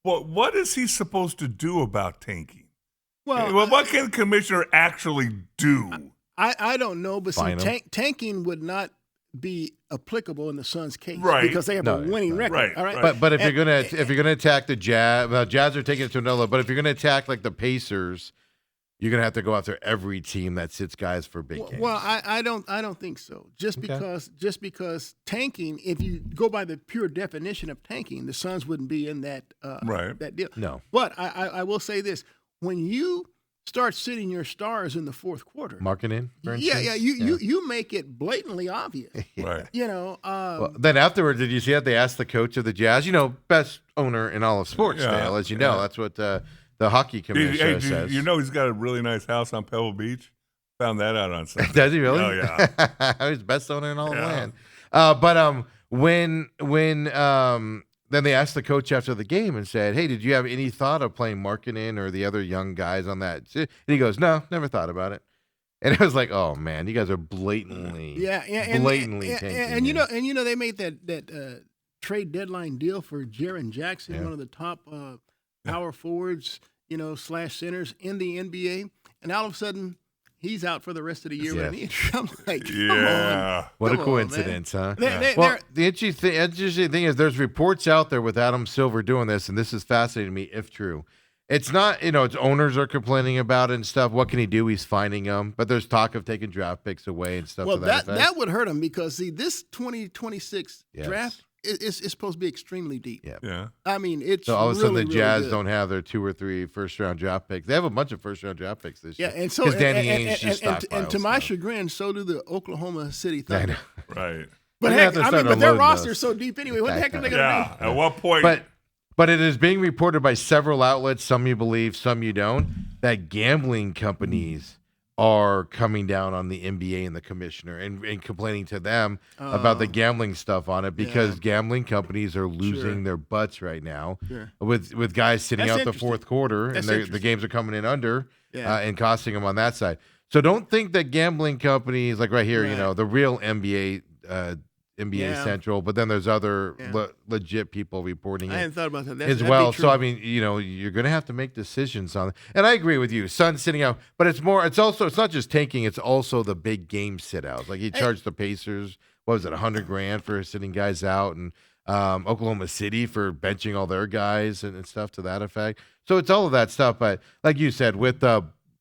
what is he supposed to do about tanking? Well, What can the commissioner actually do? I don't know, but see, Fine 'em. tanking would not be applicable in the Suns' case, Right. Because they have No, a winning no. record. Right, All right. right. But if And- you're gonna attack the Jazz, well, Jazz are taking it to another level. But if you're gonna attack like the Pacers, you're gonna have to go after every team that sits guys for big games. Well, I don't think so. Just because tanking, if you go by the pure definition of tanking, the Suns wouldn't be in that Right. that deal. No. But I will say this: when you start sitting your stars in the fourth quarter, Marketing, for yeah, instance? you make it blatantly obvious. Right. You know, Well, then afterwards, did you see that they asked the coach of the Jazz? Best owner in all of sports, Yeah, Dale, as you know. yeah. That's what the hockey commissioner says. You know he's got a really nice house on Pebble Beach? Found that out on Sunday. Does he really? Oh, yeah. He's the best owner in all of Yeah. land. But when then they asked the coach after the game and said, "Hey, did you have any thought of playing Markkanen or the other young guys on that?" And he goes, "No, never thought about it." And it was like, "Oh man, you guys are blatantly, blatantly tanking." and you here. know they made that trade deadline deal for Jaren Jackson, Yeah. one of the top power forwards, slash centers in the NBA, and all of a sudden he's out for the rest of the year with an Yes. injury. I'm like, come Yeah. What a Come on, man. coincidence, huh? They- Well, they're- the interesting thing is there's reports out there with Adam Silver doing this, and this is fascinating to me if true. It's not, it's owners are complaining about it and stuff. What can he do? He's finding them. But there's talk of taking draft picks away and stuff Well, to that effect. that would hurt him because see, this 2026 Yes. draft is supposed to be extremely deep. Yeah. Yeah. I mean, it's So all of a sudden really, the really Jazz good. don't have their 2 or 3 first-round draft picks. They have a bunch of first-round draft picks this Yeah, year. and so 'Cause Danny and, Ainge just and to stockpiles my stuff. chagrin, so do the Oklahoma City I Thunder. know. Right. But They're gonna heck, have to I start mean, but their unloading roster's those. so deep anyway. What the heck are they going to Yeah. do? At what point? But it is being reported by several outlets, some you believe, some you don't, that gambling companies are coming down on the NBA and the commissioner and complaining to them about the gambling stuff on it because Yeah. gambling companies are losing Sure. their butts right now Sure. with guys sitting That's out the interesting. fourth quarter That's and the interesting. games are coming in under Yeah. and costing them on that side. So don't think that gambling companies like right here, Right. the real NBA Yeah. Central, but then there's other Yeah. legit people reporting I it hadn't thought about that. as That'd well. be So I true. mean, you're going to have to make decisions on it. And I agree with you. Sun sitting out, but it's not just tanking. It's also the big game sit outs. Like he charged the Pacers, what was it, $100,000 for sitting guys out, and Oklahoma City for benching all their guys and stuff to that effect. So it's all of that stuff. But like you said, with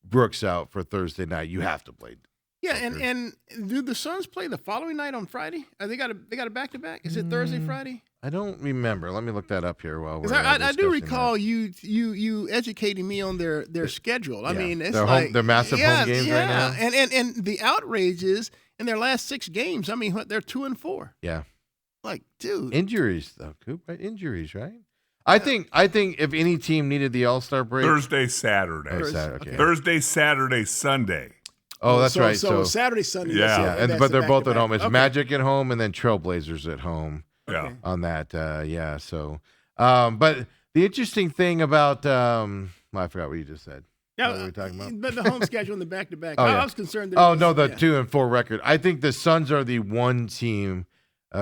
Brooks out for Thursday night, you have to play. Yeah, Okay. and do the Suns play the following night on Friday? They got a back to back. Is it Thursday, Friday? I don't remember. Let me look that up here while we're 'Cause I do discussing recall you educating me on their schedule. I Yeah. mean, it's Their like home- their massive home games right now. And the outrage is in their last 6 games. I mean, they're 2-4. that. Yeah. Like, dude. Injuries, though, Coop. Right? Injuries, right? I think if any team needed the All-Star break. Thursday, Saturday. Oh, Saturday, okay. Thursday, Saturday, Sunday. Oh, that's right. So Saturday, Sunday. Yeah. But they're both at back-to-back. home. It's Okay. Magic at home and then Trailblazers at home Yeah. Okay. on that. Yeah. So, but the interesting thing about, I forgot what you just said. Yeah, What were we talking about? But the home schedule and the back-to-back. Oh, yeah. I was concerned. That Oh it no, was- the yeah. 2-4 record. I think the Suns are the one team,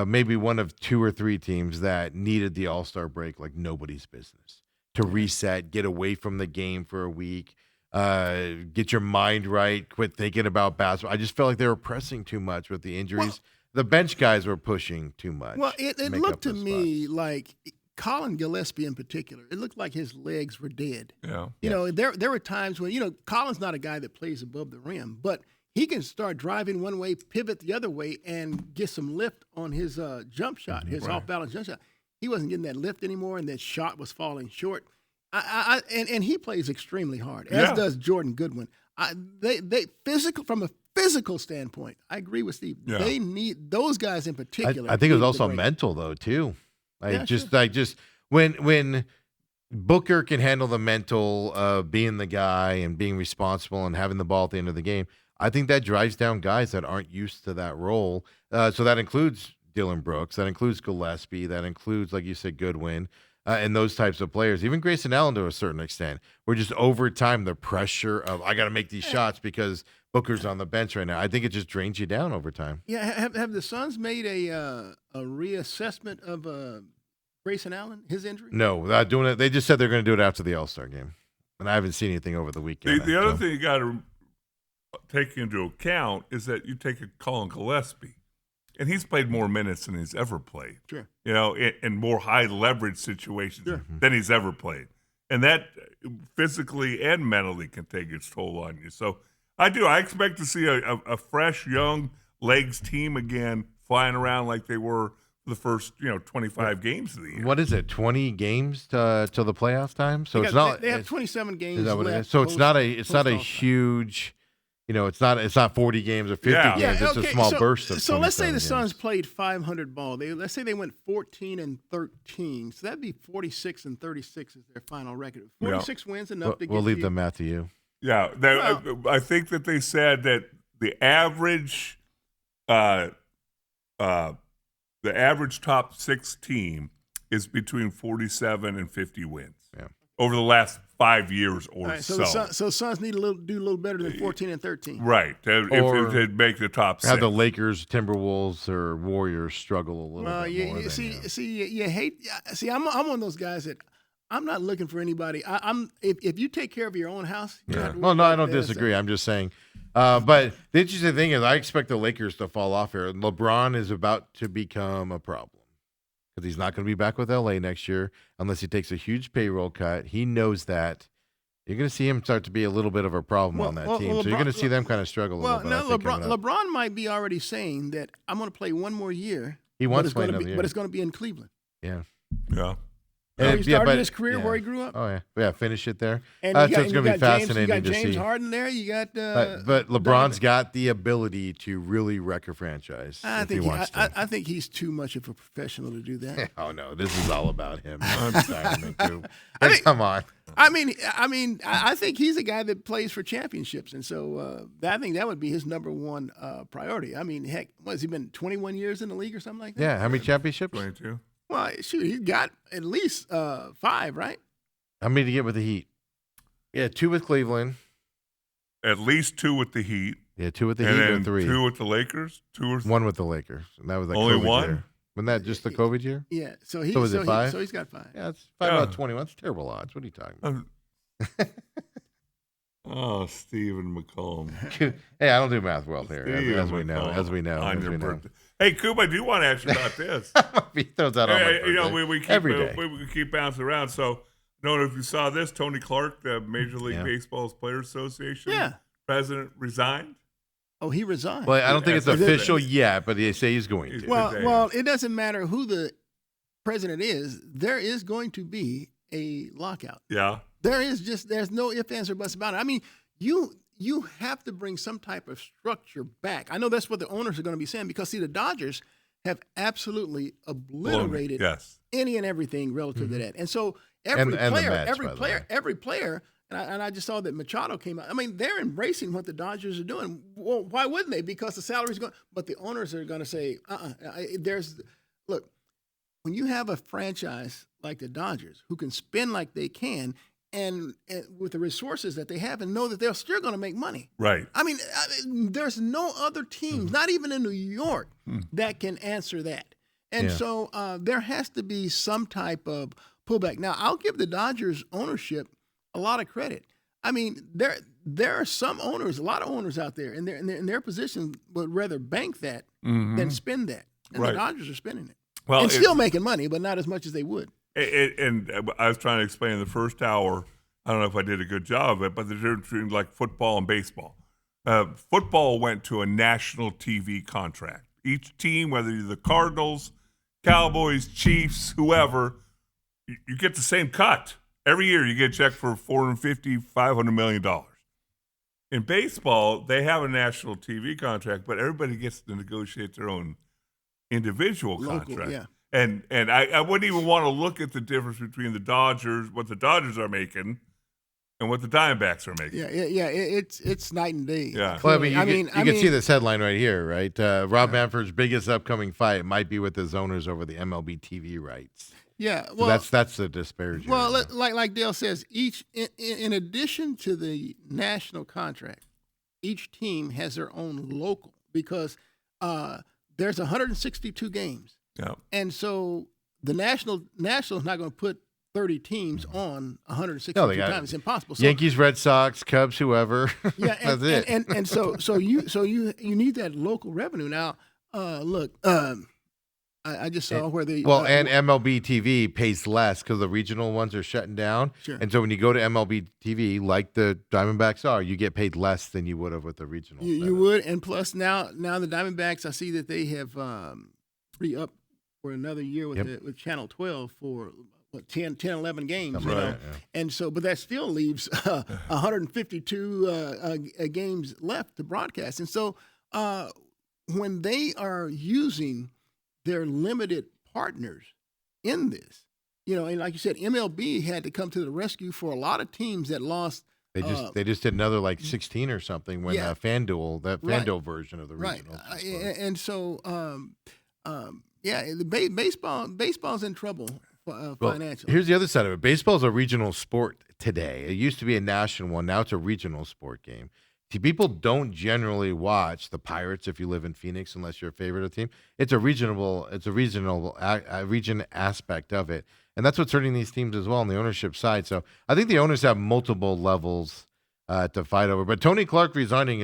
maybe one of 2 or 3 teams that needed the All-Star break like nobody's business to reset, get away from the game for a week, get your mind right, quit thinking about basketball. I just felt like they were pressing too much with the injuries. The bench guys were pushing too much. Well, it to make looked up to those me spots. like Colin Gillespie in particular. It looked like his legs were dead. Yeah. You know, there were times when, Colin's not a guy that plays above the rim, but he can start driving one way, pivot the other way, and get some lift on his jump shot, his Right. off-balance jump shot. He wasn't getting that lift anymore, and that shot was falling short. And he plays extremely hard, as Yeah. does Jordan Goodwin. They physical from a physical standpoint. I agree with Steve. Yeah. They need those guys in particular. I think it was need the also break. mental though too. Yeah, Just when Booker can handle the mental of being the guy and being responsible and having the ball at the end of the game, I think that drives down guys that aren't used to that role. So that includes Dylan Brooks, that includes Gillespie, that includes, like you said, Goodwin, and those types of players. Even Grayson Allen to a certain extent. We're just over time the pressure of I got to make these shots because Booker's on the bench right now. I think it just drains you down over time. Yeah, have the Suns made a reassessment of Grayson Allen, his injury? No, without doing it. They just said they're going to do it after the All-Star game, and I haven't seen anything over the weekend. The other so. thing you got to take into account is that you take a Colin Gillespie, and he's played more minutes than he's ever played. Sure. You know, in more high leverage situations Sure. than he's ever played, and that physically and mentally can take its toll on you. So I expect to see a fresh, young legs team again flying around like they were for the first 25 games of the year. What is it? 20 games till the playoff time. So They it's got- not. They have it's- 27 games Is that what it left. is? So it's not a post-All-Star. huge. It's not 40 games or 50 Yeah. games. It's a small burst of. So let's say 27 the Suns games. played 500 ball. Let's say they went 14-13. So that'd be 46-36 is their final record. 46 wins enough to get We'll leave you. the math to you. Yeah, I think that they said that the average top 6 team is between 47 and 50 wins. Yeah. Over the last 5 years or All right, so. the Suns need to do a little better than 14-13. Right. If Or they'd make the top 6. Have the Lakers, Timberwolves, or Warriors struggle a little Well, bit more. you than see, you hate. See, I'm one of those guys that I'm not looking for anybody. If you take care of your own house, you don't have to Well, worry no, I about don't this. disagree. I'm just saying. But the interesting thing is, I expect the Lakers to fall off here. LeBron is about to become a problem because he's not going to be back with LA next year unless he takes a huge payroll cut. He knows that. You're going to see him start to be a little bit of a problem on that team. So you're going to see them kind of struggle a Well, little bit. I no, think, coming up. LeBron might be already saying that I'm going to play one more year. He but wants it's to play gonna another be, year. but it's going to be in Cleveland. Yeah. Yeah. So he started but- his career yeah. where he grew up. Oh yeah, finish it there. And So you got, it's going to be fascinating you got to James see. Harden there. You got. But LeBron's Donovan. got the ability to really wreck a franchise I if he think wants to. I think he's too much of a professional to do that. Oh no, this is all about him. I'm sorry, Coop. I mean- Come on. I think he's a guy that plays for championships, and so I think that would be his number one priority. I mean, heck, what has he been 21 years in the league or something like that? Yeah, how many championships? 22. Well, shoot, he's got at least 5, right? How many to get with the Heat? Yeah, 2 with Cleveland. At least 2 with the Heat. Yeah, 2 with the And Heat then and 3. 2 with the Lakers. 2 or 1 with the Lakers, and that was like Only COVID one? year. Wasn't that just the COVID year? Yeah. So he. So is it 5? So he's got 5. Yeah, it's 5 Yeah. out of 21. That's terrible odds. What are you talking about? Oh, Stephen McCollum. Hey, I don't do math well here, Stephen as we know. McCollum As we know. on As your we know. birthday. Hey, Coop, I do want to ask you about this. He throws that on my Hey, birthday. we keep every day. we keep bouncing around. So, I don't know if you saw this. Tony Clark, the Major League Yeah. Baseball's Players Association Yeah. president, resigned. Oh, he resigned. Well, I don't think it's Is it- official yet, but they say he's going to. Is it- Well, today. well, it doesn't matter who the president is, there is going to be a lockout. Yeah. There's no ifs, ands, or buts about it. I mean, you have to bring some type of structure back. I know that's what the owners are going to be saying because, see, the Dodgers have absolutely obliterated any and everything relative to that. And so every player, and I just saw that Machado came out. I mean, they're embracing what the Dodgers are doing. Well, why wouldn't they? Because the salary's going. But the owners are going to say, look, when you have a franchise like the Dodgers who can spend like they can, and with the resources that they have, and know that they're still going to make money. Right. I mean, there's no other teams, not even in New York, that can answer that. And so there has to be some type of pullback. Now, I'll give the Dodgers ownership a lot of credit. I mean, there are some owners, a lot of owners out there, in their position would rather bank that than spend that. And the Dodgers are spending it. Well, and still making money, but not as much as they would. And I was trying to explain in the first hour, I don't know if I did a good job of it, but the difference between like football and baseball. Football went to a national TV contract. Each team, whether you're the Cardinals, Cowboys, Chiefs, whoever, you get the same cut. Every year you get a check for $450, $500 million. In baseball, they have a national TV contract, but everybody gets to negotiate their own individual contract. Yeah. And I wouldn't even want to look at the difference between the Dodgers, what the Dodgers are making, and what the Diamondbacks are making. Yeah. It's night and day. Yeah. Well, I mean, you can see this headline right here, right? Rob Manfred's biggest upcoming fight might be with his owners over the MLB TV rights. Yeah, well, so that's the disparity. Well, like Dale says, in addition to the national contract, each team has their own local because there's 162 games. Yeah. And so the national is not going to put 30 teams on 162 times. It's impossible. So, Yankees, Red Sox, Cubs, whoever. Yeah, that's it. And so you need that local revenue. Now, look, I just saw where the and MLB TV pays less because the regional ones are shutting down. Sure. And so when you go to MLB TV, like the Diamondbacks are, you get paid less than you would have with the regional. You would, and plus now the Diamondbacks, I see that they have re-upped for another year with Channel 12 for 10, 11 games. Right. Yeah. And so, but that still leaves 152 games left to broadcast. And so when they are using their limited partners in this, and like you said, MLB had to come to the rescue for a lot of teams that lost. They just did another like 16 or something when FanDuel, that FanDuel version of the regional. Right. And so, baseball's in trouble financially. Here's the other side of it. Baseball's a regional sport today. It used to be a national one. Now it's a regional sport game. People don't generally watch the Pirates if you live in Phoenix, unless you're a favorite of the team. It's a regional region aspect of it, and that's what's hurting these teams as well on the ownership side. So I think the owners have multiple levels to fight over. But Tony Clark resigning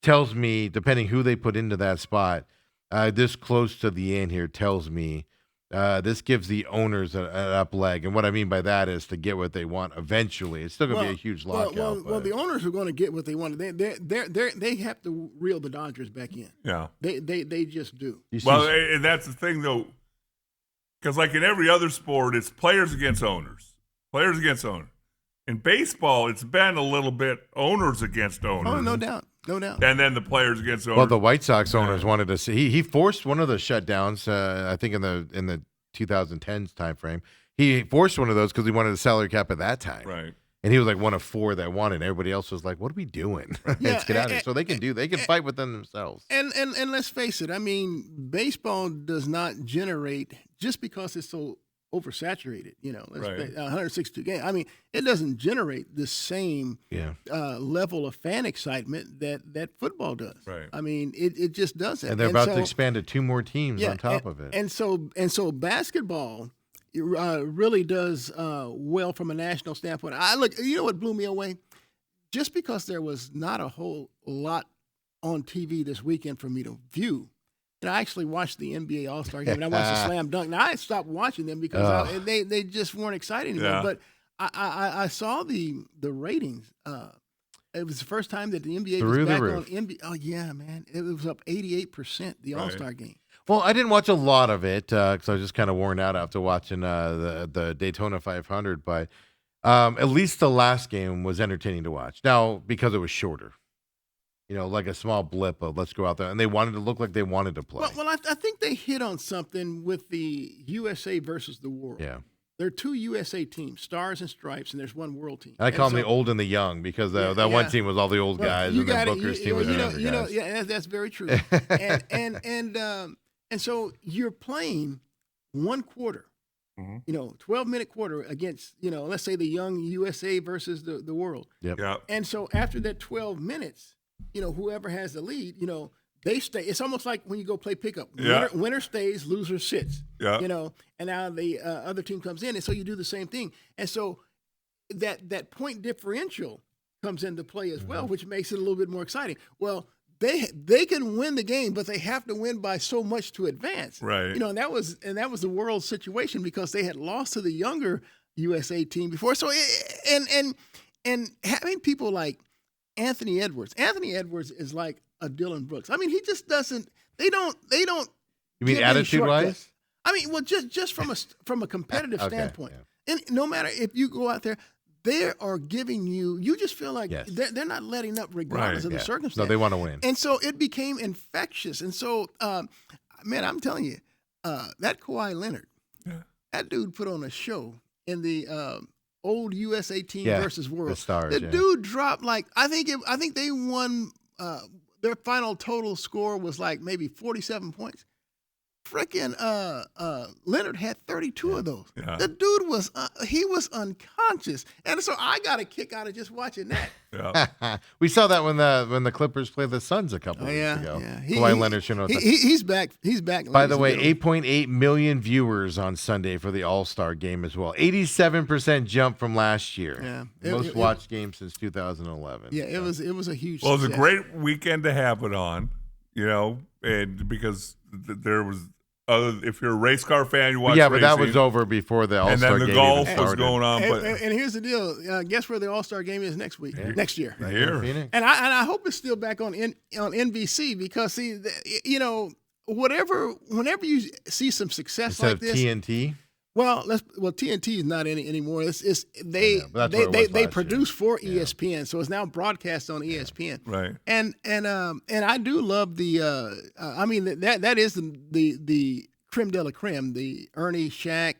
tells me, depending who they put into that spot, this close to the end here tells me this gives the owners an up leg. And what I mean by that is to get what they want eventually. It's still going to be a huge lockout. Well, the owners are going to get what they want. They have to reel the Dodgers back in. Yeah. They just do. Well, and that's the thing, though, because like in every other sport, it's players against owners. Players against owners. In baseball, it's been a little bit owners against owners. Oh, no doubt. No doubt. And then the players against owners. Well, the White Sox owners wanted to see. He forced one of the shutdowns. I think in the 2010s time frame, he forced one of those because he wanted a salary cap at that time. Right. And he was like one of four that wanted. Everybody else was like, "What are we doing? Let's get out of here." So they can fight within themselves. And let's face it. I mean, baseball does not generate just because it's so oversaturated. 162 games. I mean, it doesn't generate the same level of fan excitement that football does. Right. I mean, it just doesn't. And they're about to expand to two more teams on top of it. And so basketball really does well from a national standpoint. You know what blew me away? Just because there was not a whole lot on TV this weekend for me to view. And I actually watched the NBA All-Star game, and I watched the Slam Dunk. Now, I stopped watching them because they just weren't exciting anymore. Yeah. But I saw the ratings. It was the first time that the NBA was back on NBA. Oh, yeah, man. It was up 88%, the All-Star game. Well, I didn't watch a lot of it because I was just kind of worn out after watching the Daytona 500. But at least the last game was entertaining to watch. Now, because it was shorter, like a small blip of let's go out there, and they wanted to look like they wanted to play. Well, I think they hit on something with the USA versus the world. Yeah. There are two USA teams, Stars and Stripes, and there's one world team. And I call them the old and the young because that one team was all the old guys, and then Booker's team was the younger guys. Yeah, that's very true. and so you're playing one quarter, 12-minute quarter against, let's say the young USA versus the world. Yep. And so after that 12 minutes, whoever has the lead, they stay. It's almost like when you go play pickup. Winner stays, loser sits. Yeah. And now the other team comes in, and so you do the same thing. And so that point differential comes into play as well, which makes it a little bit more exciting. Well, they can win the game, but they have to win by so much to advance. Right. And that was the world situation because they had lost to the younger USA team before. So and having people like Anthony Edwards is like a Dylan Brooks. I mean, he just doesn't. They don't. You mean attitude-wise? I mean, well, just from a competitive standpoint, yeah. And no matter if you go out there, they are giving you. You just feel like they're not letting up regardless of the circumstance. No, they want to win. And so it became infectious. And so, man, I'm telling you, that Kawhi Leonard, that dude put on a show in the old USA team versus world. The Stars. The dude dropped I think they won. Their final total score was like maybe 47 points. Frickin' Leonard had 32 of those. Yeah. The dude was he was unconscious, and so I got a kick out of just watching that. Yeah. We saw that when the Clippers played the Suns a couple weeks ago. Yeah. Kawhi Leonard showed up. He's back. He's back. By the way, 8.8 million viewers on Sunday for the All-Star game as well. 87% jump from last year. Yeah. Most watched game since 2011. Yeah, it was a huge. Well, it was a success. great weekend to have it on, and because there was if you're a race car fan, you watch. Yeah, but racing, that was over before the All-Star game. and then the golf even was going on. But And here's the deal. Guess where the All-Star game is next year. here, And I hope it's still back on NBC because whenever you see some success Instead like of this, TNT. well TNT is not anymore. They but that's what it was they last produce for ESPN, so it's now broadcast on ESPN. right? And I do love the I mean that is the creme de la creme, the Ernie, Shaq,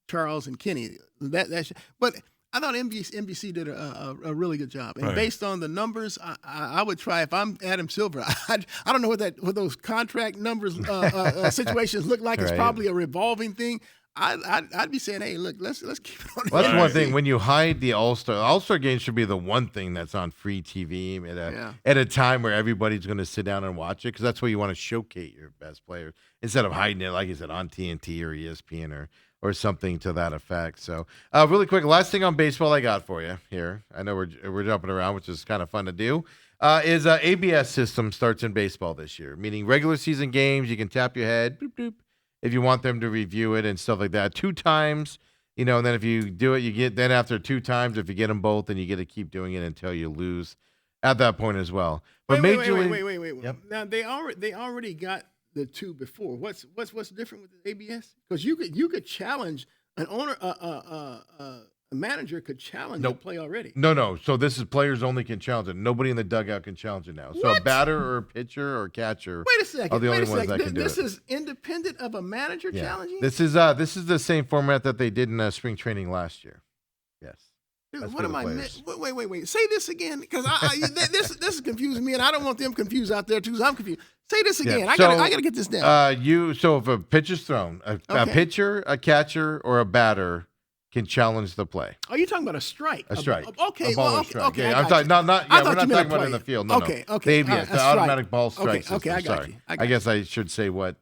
Charles, and Kenny. But I thought NBC did a really good job, and based on the numbers, I would try if I'm Adam Silver. I don't know what those contract numbers situations look like. It's probably a revolving thing. I'd be saying, hey, look, let's keep it on. Well, that's one thing. When you hide the All-Star game should be the one thing that's on free TV at a time where everybody's going to sit down and watch it because that's where you want to showcase your best players instead of hiding it, like you said, on TNT or ESPN or something to that effect. So, really quick, last thing on baseball I got for you here. I know we're jumping around, which is kind of fun to do. Is ABS system starts in baseball this year, meaning regular season games you can tap your head, boop, boop, if you want them to review it and stuff like that 2 times, and then if you do it, you get then after 2 times, if you get them both, then you get to keep doing it until you lose at that point as well. But wait. Yep. Now they already got the 2 before. What's different with the ABS? Because you could challenge an owner, a manager could challenge the play already. No. So this is players only can challenge it. Nobody in the dugout can challenge it now. So a batter or a pitcher or a catcher Wait a second. are the only ones that can do it. This is independent of a manager challenging? This is the same format that they did in spring training last year. Yes. Dude, what am I missing? Wait. Say this again, because this is confusing me, and I don't want them confused out there too. Because I'm confused. Say this again. Yeah. I gotta get this down. So if a pitch is thrown, a pitcher, a catcher, or a batter can challenge the play. Are you talking about a strike? A strike. Okay. A ball Well, or strike. okay. Yeah, I'm talking. We're not talking about play. in the field. No. Okay. The ABS, the automatic ball strike system. Okay. I got Sorry. you. I guess I should say what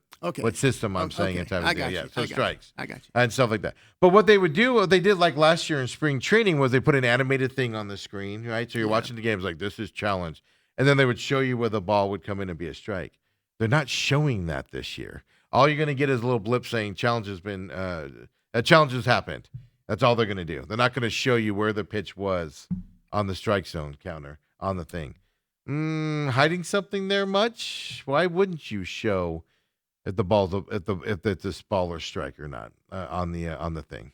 system I'm saying in time. I got Yeah. you. So strikes. I got you. And stuff like that. But what they would do, what they did like last year in spring training, was they put an animated thing on the screen, right? So you're watching the games like this is challenge, and then they would show you where the ball would come in and be a strike. They're not showing that this year. All you're going to get is a little blip saying challenge has happened. That's all they're going to do. They're not going to show you where the pitch was on the strike zone counter on the thing. Hiding something there much? Why wouldn't you show if the ball's if it's a ball or strike or not on the thing.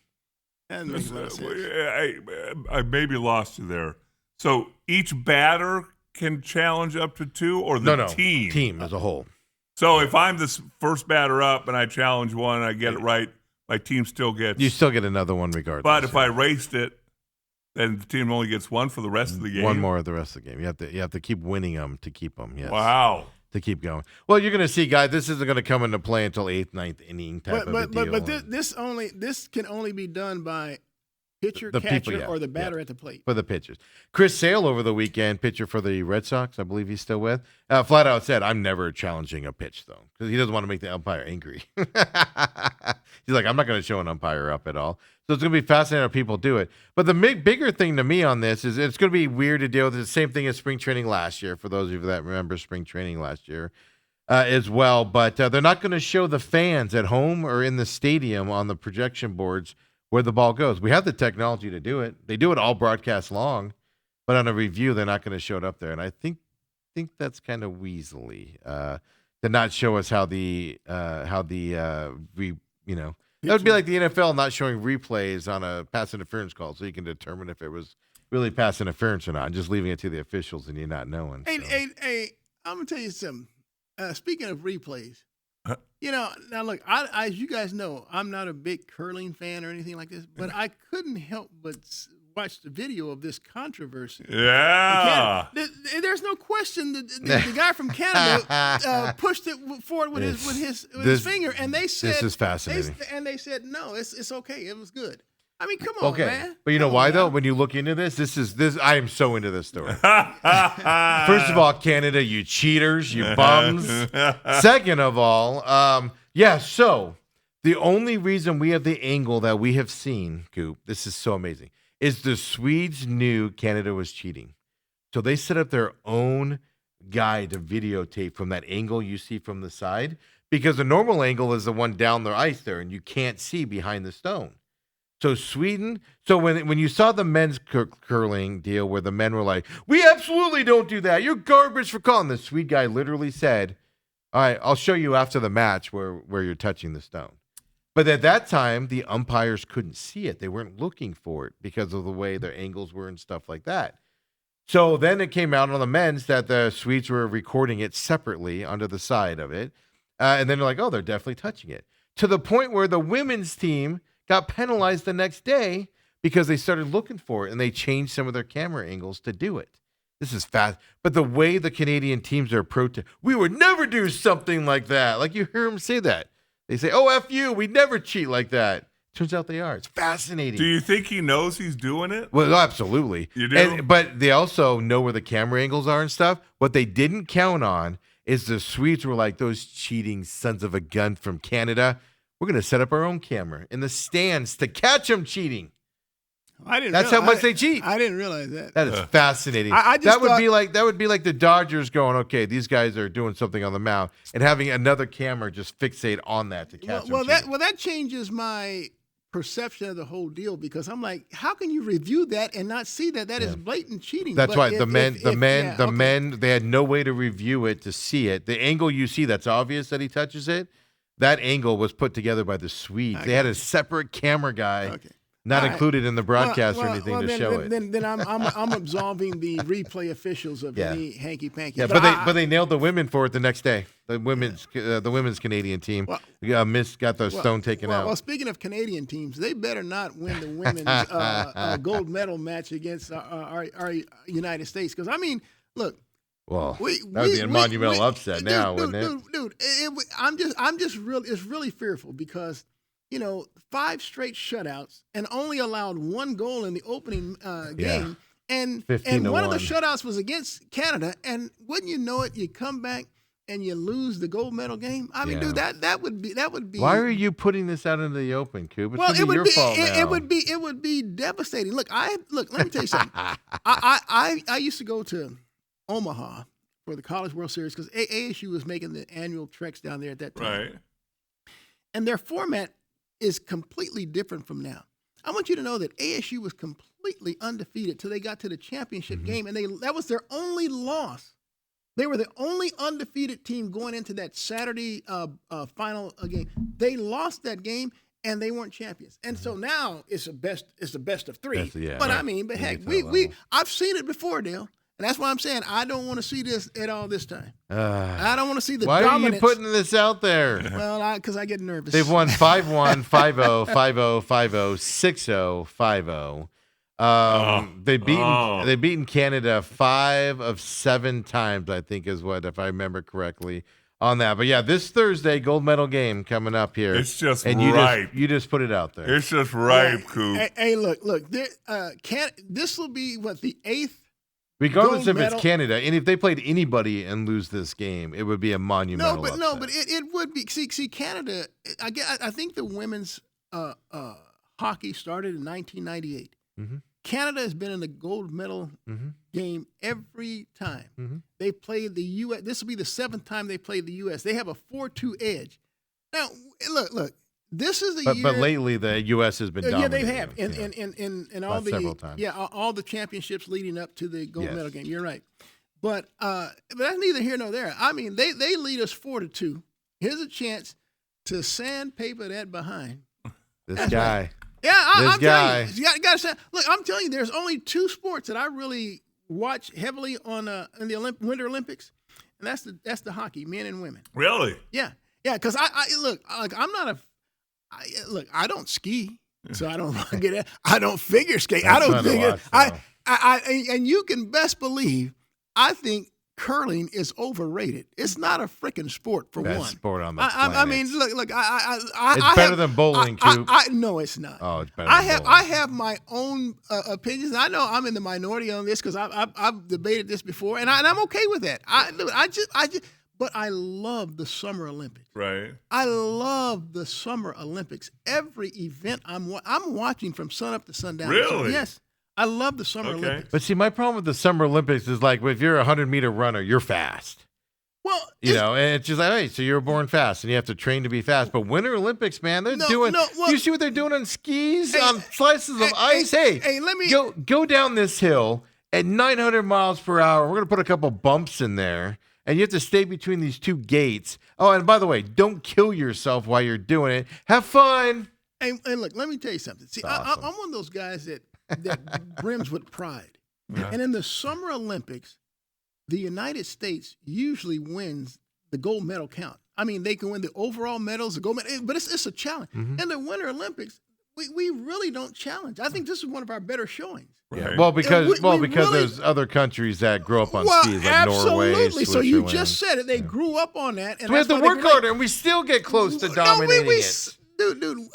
That makes a lot of sense. I maybe lost you there. So each batter can challenge up to 2, or the team as a whole. So if I'm the first batter up and I challenge one and I get it right, my team still gets. You still get another one regardless. But if I raced it, then the team only gets one for the rest of the game. One more of the rest of the game. You have to keep winning them to keep them. Yes. Wow. To keep going. Well, you're going to see, guys. This isn't going to come into play until 8th, 9th inning type of a deal. But this can only be done by pitcher, catcher, or the batter at the plate. For the pitchers. Chris Sale over the weekend, pitcher for the Red Sox, I believe he's still with, flat out said, I'm never challenging a pitch, though, because he doesn't want to make the umpire angry. He's like, I'm not going to show an umpire up at all. So it's going to be fascinating how people do it. But the bigger thing to me on this is it's going to be weird to deal with the same thing as spring training last year, for those of you that remember spring training last year as well. But they're not going to show the fans at home or in the stadium on the projection boards where the ball goes. We have the technology to do it. They do it all broadcast long, but on a review, they're not going to show it up there. And I think that's kind of weaselly to not show us how that would be like the NFL not showing replays on a pass interference call, so you can determine if it was really pass interference or not, just leaving it to the officials and you not knowing. Hey, I'm gonna tell you something. Speaking of replays, now look, as you guys know, I'm not a big curling fan or anything like this, but I couldn't help but watch the video of this controversy. Yeah. There's no question the guy from Canada pushed it forward with his finger, and they said this is fascinating. They said no, it's okay, it was good. I mean, come on, man. But you know why though? When you look into this, I am so into this story. First of all, Canada, you cheaters, you bums. Second of all, so the only reason we have the angle that we have seen, Coop, this is so amazing, is the Swedes knew Canada was cheating. So they set up their own guy to videotape from that angle you see from the side, because the normal angle is the one down the ice there, and you can't see behind the stone. So Sweden, when you saw the men's curling deal where the men were like, we absolutely don't do that, you're garbage for calling, the Swede guy literally said, all right, I'll show you after the match where you're touching the stone. But at that time, the umpires couldn't see it. They weren't looking for it because of the way their angles were and stuff like that. So then it came out on the men's that the Swedes were recording it separately under the side of it. And then they're like, oh, they're definitely touching it. To the point where the women's team got penalized the next day because they started looking for it and they changed some of their camera angles to do it. This is fast. But the way the Canadian teams are protesting, we would never do something like that. Like you hear them say that. They say, oh, F you, we never cheat like that. Turns out they are. It's fascinating. Do you think he knows he's doing it? Well, absolutely. You do? But they also know where the camera angles are and stuff. What they didn't count on is the Swedes were like, those cheating sons of a gun from Canada, we're going to set up our own camera in the stands to catch them cheating. That's how much they cheat. I didn't realize that. That is fascinating. That would be like the Dodgers going, okay, these guys are doing something on the mound, and having another camera just fixate on that to catch them. That changes my perception of the whole deal, because I'm like, how can you review that and not see that is blatant cheating? That's right. The men, they had no way to review it to see it. The angle you see that's obvious that he touches it, that angle was put together by the Swedes. They had a separate camera guy. Okay. Not included in the broadcast or anything to show it. Then I'm absolving the replay officials of any hanky panky. Yeah, but they nailed the women for it the next day. The women's Canadian team got the stone taken out. Well, speaking of Canadian teams, they better not win the women's gold medal match against our United States. Because I mean, look. Well, that would be a monumental upset now, wouldn't it? Dude, it's really fearful because, 5 straight shutouts and only allowed 1 goal in the opening game. And one of the shutouts was against Canada. And wouldn't you know it, you come back and you lose the gold medal game. I mean, dude, that would be. Why are you putting this out into the open, Coop? It's your fault now. It would be devastating. Look, let me tell you something. I used to go to Omaha for the College World Series because ASU was making the annual treks down there at that time. Right. And their format is completely different from now. I want you to know that ASU was completely undefeated till they got to the championship game, and that was their only loss They were the only undefeated team going into that Saturday final game. They lost that game, and they weren't champions. And so now it's the best of three. But heck, I've seen it before, Dale. And that's why I'm saying I don't want to see this at all this time. I don't want to see the dominance. Why are you putting this out there? Well, because I get nervous. They've won 5-1, 5-0, 5-0, 5-0, 6-0, 5-0. They've beaten Canada 5 of 7 times, I think is what, if I remember correctly, on that. But yeah, this Thursday, gold medal game coming up here. It's just and ripe. You just put it out there. It's just ripe, Coop. Hey, look. This will be, the 8th? Regardless if it's Canada, and if they played anybody and lose this game, it would be a monumental upset. But it would be. See, Canada. I think the women's hockey started in 1998. Mm-hmm. Canada has been in the gold medal game every time. Mm-hmm. They played the U.S. This will be the 7th time they played the U.S. They have a 4-2 edge. Now, look. This is a year. But lately, the U.S. has been dominating. Yeah, they have. In all several times. all the championships leading up to the gold medal game. You're right. But that's neither here nor there. I mean, they lead us 4-2. Here's a chance to sandpaper that behind. This guy. Right. Yeah, I'm telling you. You gotta say, look, I'm telling you, there's only 2 sports that I really watch heavily on in the Winter Olympics, and that's the hockey, men and women. Really? Yeah, because I'm not a. I don't ski, so I don't get it. I don't figure skate. I don't figure. And you can best believe, I think curling is overrated. It's not a freaking sport for Best one. Sport on the planet. I mean, look. It's better than bowling, Coop. No, it's not. Oh, it's better. Than bowling. I have my own opinions. I know I'm in the minority on this because I've debated this before, and I'm okay with that. But I love the Summer Olympics. Right. I love the Summer Olympics. Every event I'm watching from sun up to sundown. Really? Yes. I love the Summer Olympics. But see, my problem with the Summer Olympics is like, if you're a 100-meter runner, you're fast. Well, and it's just like, hey, so you're born fast, and you have to train to be fast. But Winter Olympics, man, they're doing. You see what they're doing on skis, on slices of ice? Hey, let me go down this hill at 900 miles per hour. We're gonna put a couple bumps in there. And you have to stay between these 2 gates. Oh, and by the way, don't kill yourself while you're doing it. Have fun. And look, let me tell you something. See, awesome. I'm one of those guys that brims with pride. Yeah. And in the Summer Olympics, the United States usually wins the gold medal count. I mean, they can win the overall medals, the gold medal, but it's a challenge. Mm-hmm. In the Winter Olympics, we really don't challenge. I think this is one of our better showings. Yeah. Well, because there's other countries that grew up on skis, like Norway, absolutely. So you just said it. They grew up on that. And so we have to work harder, and we still get close to dominating it. Dude,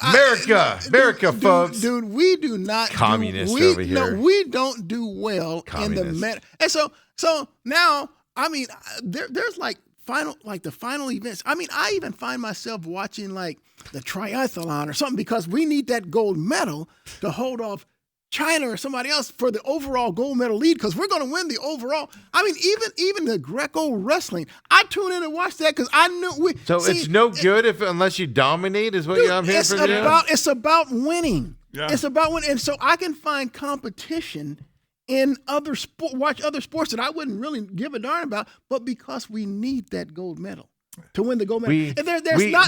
America, folks. Dude, we do not. Communist over here. No, we don't do well in the And so now, I mean, there's like the final events. I mean, I even find myself watching like the triathlon or something because we need that gold medal to hold off China or somebody else for the overall gold medal lead because we're going to win the overall. I mean, even the Greco wrestling, I tune in and watch that because I knew it's no good unless you dominate, is what I'm hearing from you. It's about winning. Yeah. It's about winning, and so I can find competition in watch other sports that I wouldn't really give a darn about, but because we need that gold medal. To win the gold medal.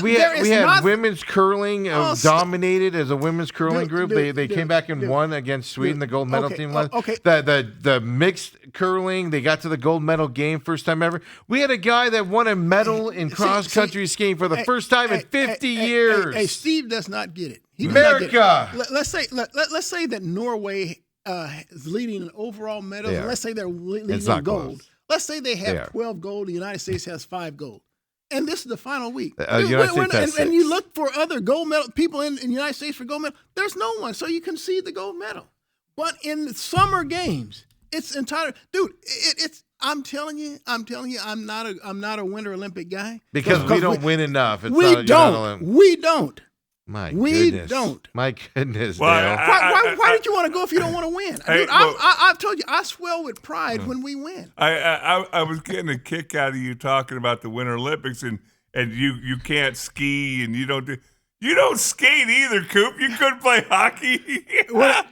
We had women's curling dominated as a women's curling group. They came back and won against Sweden, the gold medal team. The mixed curling, they got to the gold medal game first time ever. We had a guy that won a medal in cross-country skiing for the first time in 50 years. Hey, Steve does not get it. America! Let's say that Norway is leading in overall medals. And let's say they're leading in gold. Close. Let's say they have 12 gold. The United States has 5 gold. And this is the final week. And you look for other gold medal people in the United States for gold medal. There's no one, so you concede the gold medal. But in summer games, it's entirely, dude. I'm telling you, I'm not a Winter Olympic guy because we don't win enough. We don't. My we goodness. don't. My goodness, Dale. Why did you want to go if you don't want to win? Dude, I've told you, I swell with pride when we win. I was getting a kick out of you talking about the Winter Olympics and you can't ski and you don't do. You don't skate either, Coop. You couldn't play hockey. Well,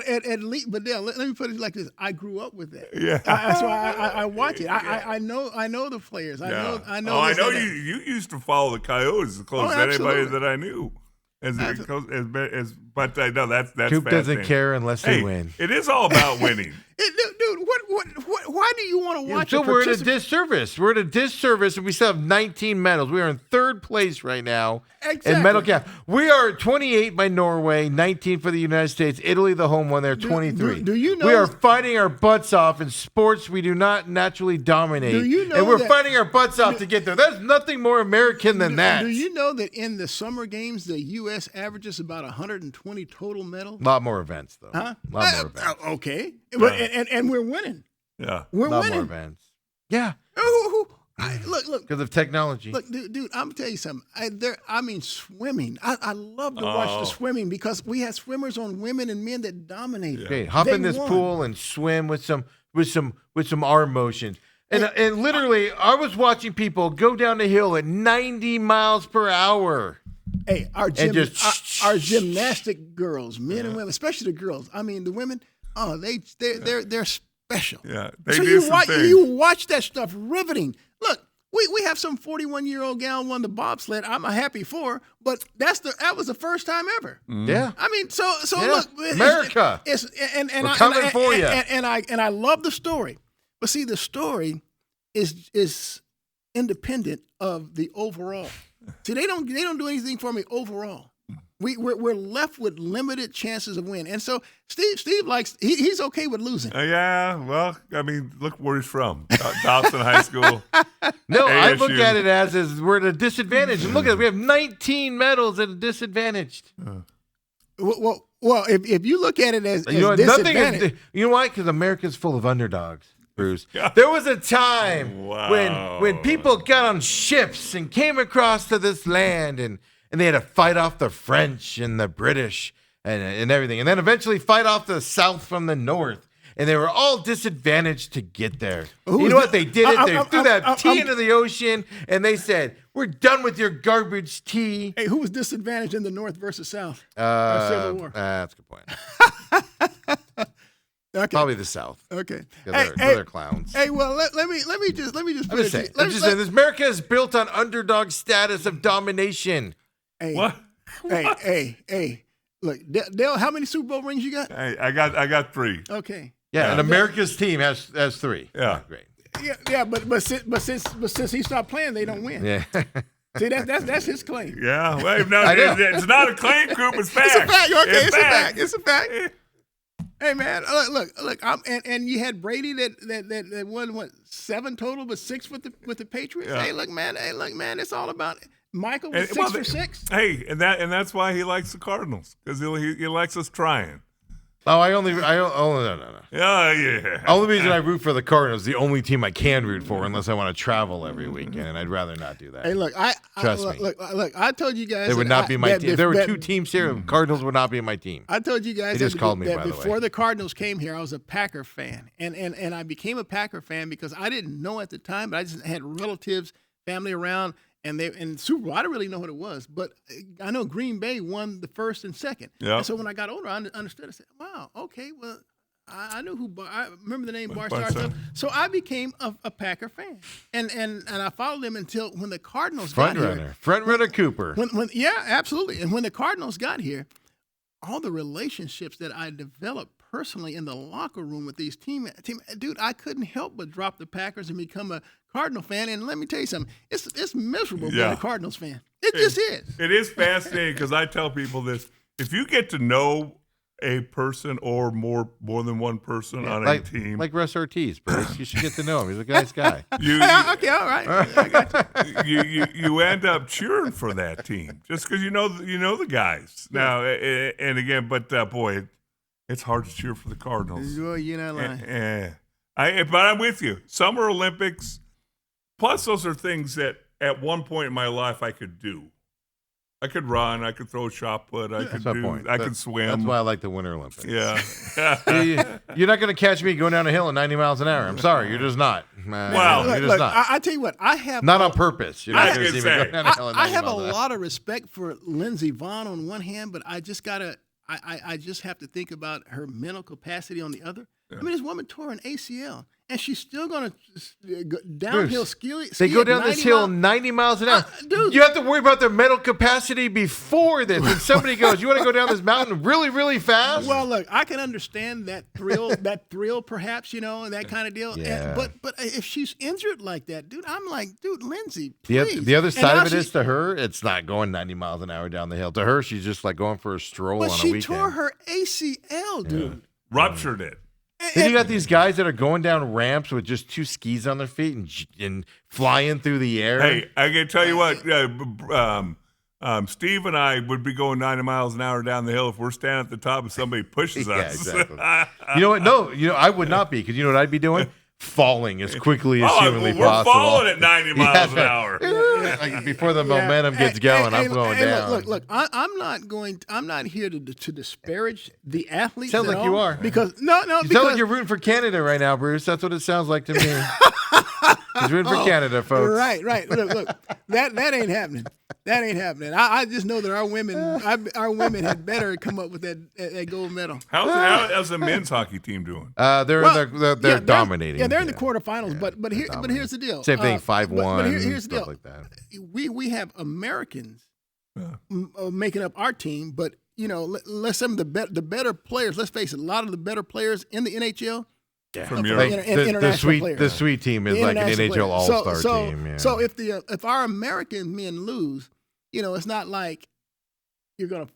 at least, but Dale, let me put it like this: I grew up with that. Yeah. That's why I watch it. I know the players. I know. Oh, I this, know that. you used to follow the Coyotes as close as anybody that I knew. But I know that's Coop doesn't fascinating. care unless they Hey, win. it is all about winning. Dude, why do you want to watch? So we're at a disservice. We're at a disservice, and we still have 19 medals. We are in third place right now in medal count. We are 28 by Norway, 19 for the United States. Italy, the home one, they're 23. Do you know we are fighting our butts off in sports we do not naturally dominate? Do you know and we're that- fighting our butts off to get there. There's nothing more American than that. Do you know that in the summer games, the U.S. averages about 120 total medals? A lot more events, though. Huh? A lot more events. Okay, and we're winning. Yeah. We're A lot winning. more events. Yeah, Look. because of technology. Look, dude, I'm gonna tell you something. Swimming. I love to watch the swimming because we have swimmers on women and men that dominate. Okay, hop They in this won. pool and swim with some arm motions. And literally, I was watching people go down the hill at 90 miles per hour. Hey, our just- gymnastic girls, men and women, especially the girls. I mean, the women. Oh, they're special. Yeah. They So do you some watch things. you watch that stuff riveting. Look, we have some 41-year-old gal won the bobsled. I'm happy for her, but that was the first time ever. Yeah. I mean, so Yeah. look, America. We're coming for ya. And I love the story, but see, the story is independent of the overall. See, they don't do anything for me overall. We're left with limited chances of win, and so Steve likes he's okay with losing. Yeah, well, I mean, look where he's from. Dobson High School. No, I look ASU. at it as we're at a disadvantage. And look at it, we have 19 medals at a disadvantage. Well, if you look at it as You know, nothing. disadvantage, You know why? Because America's full of underdogs, Bruce. Yeah. There was a time Wow. when people got on ships and came across to this land and they had to fight off the French and the British and everything, and then eventually fight off the South from the North. And they were all disadvantaged to get there. Who You was know what that? they did? They threw that tea into the ocean, and they said, "We're done with your garbage tea." hey, who was disadvantaged in the North versus South? Civil War. That's a good point. Okay. Probably the South. Okay. They're clowns. Hey, well, let me just I'm put just it. saying. I'm just saying. This America is built on underdog status of domination. Hey, What? hey. Look, Dale, how many Super Bowl rings you got? Hey, I got 3. Okay. Yeah, and America's team has 3. Yeah. Great. Yeah, but since he stopped playing, they don't win. Yeah. See, that's his claim. Yeah, well, no, I know. it's not a claim, Coop. It's fact. It's a fact. Okay, it's a fact. fact. It's a fact. Hey man, look. And you had Brady that won what 7 total, but 6 with the Patriots. Yeah. Hey, look, man. It's all about it. Michael was And- 6 well, for 6. Hey, and that's why he likes the Cardinals, because he likes us trying. No. Yeah. Only reason I root for the Cardinals is the only team I can root for unless I want to travel every weekend, and I'd rather not do that. Hey, look, Trust me. Look. I told you guys They would that not be my that team. If there were 2 teams here, Cardinals would not be my team. I told you guys They just that, called me, that by the way. before the Cardinals came here, I was a Packer fan, and I became a Packer fan because I didn't know at the time, but I just had relatives, family around, and Super Bowl. I didn't really know what it was, but I know Green Bay won the first and second. Yeah. And so when I got older, I understood. I said, "Wow, okay, well." I knew I remember the name Bart Bart Starr. Starr. So I became a Packer fan, and I followed them until when the Cardinals Front got here. runner Cooper. Yeah, absolutely. And when the Cardinals got here, all the relationships that I developed personally in the locker room with these team, dude, I couldn't help but drop the Packers and become a Cardinal fan. And let me tell you something, it's miserable being Yeah. a Cardinals fan. It just is. It is fascinating because I tell people this: if you get to know a person or more than one person on a team, like Russ Ortiz, Bruce. You should get to know him. He's a nice guy. you Okay, all right. I got you. you end up cheering for that team just because you know the guys. Now and again, but boy, it's hard to cheer for the Cardinals. Well, you're not lying. But I'm with you. Summer Olympics, plus those are things that at one point in my life I could do. I could run. I could throw shot put. I could That's my point. I could swim. That's why I like the Winter Olympics. Yeah. You're not going to catch me going down a hill at 90 miles an hour. I'm sorry, you're just not. Wow. You're just Look, not. I tell you what, I have Not on purpose. You're I not going to can see me say, going down a hill at 90 I have a miles an hour. lot of respect for Lindsey Vonn on one hand, but I just gotta. I just have to think about her mental capacity on the other. I mean, this woman tore an ACL, and she's still going to go downhill ski. They go at down this 90 hill miles. 90 miles an hour. Dude. You have to worry about their mental capacity before this. And somebody goes, you want to go down this mountain really, really fast? Well, look, I can understand that thrill, perhaps, and that kind of deal. Yeah. But if she's injured like that, dude, I'm like, dude, Lindsey, The please. other And side now of it is to her, it's not going 90 miles an hour down the hill. To her, she's just like going for a stroll but on a she weekend. tore her ACL, dude. Ruptured it. Then you got these guys that are going down ramps with just two skis on their feet and flying through the air. Hey, I can tell you what. Steve and I would be going 90 miles an hour down the hill if we're standing at the top and somebody pushes Yeah, us. exactly. You know what? No, I would not be, because you know what I'd be doing? Falling as quickly as humanly we're possible. falling at 90 miles an hour. Like before the momentum gets going, I'm going down. Look, I'm not here to disparage the athletes. Sounds at like you all, are. because You sound like because you're rooting for Canada right now, Bruce. That's what it sounds like to me. He's rooting for Canada, folks. right. Look, that ain't happening. That ain't happening. I just know that our women had better come up with that gold medal. How's the men's hockey team doing? They're dominating. Yeah, they're in the quarterfinals. But here's the deal. Same thing, 5-1. But here's the stuff deal. like that. We have Americans making up our team, but let's some of the better players. Let's face it, a lot of the better players in the NHL. Yeah. From Like, Europe. the sweet team is like an International NHL players. All-Star team. Yeah. So if our American men lose, it's not like you're gonna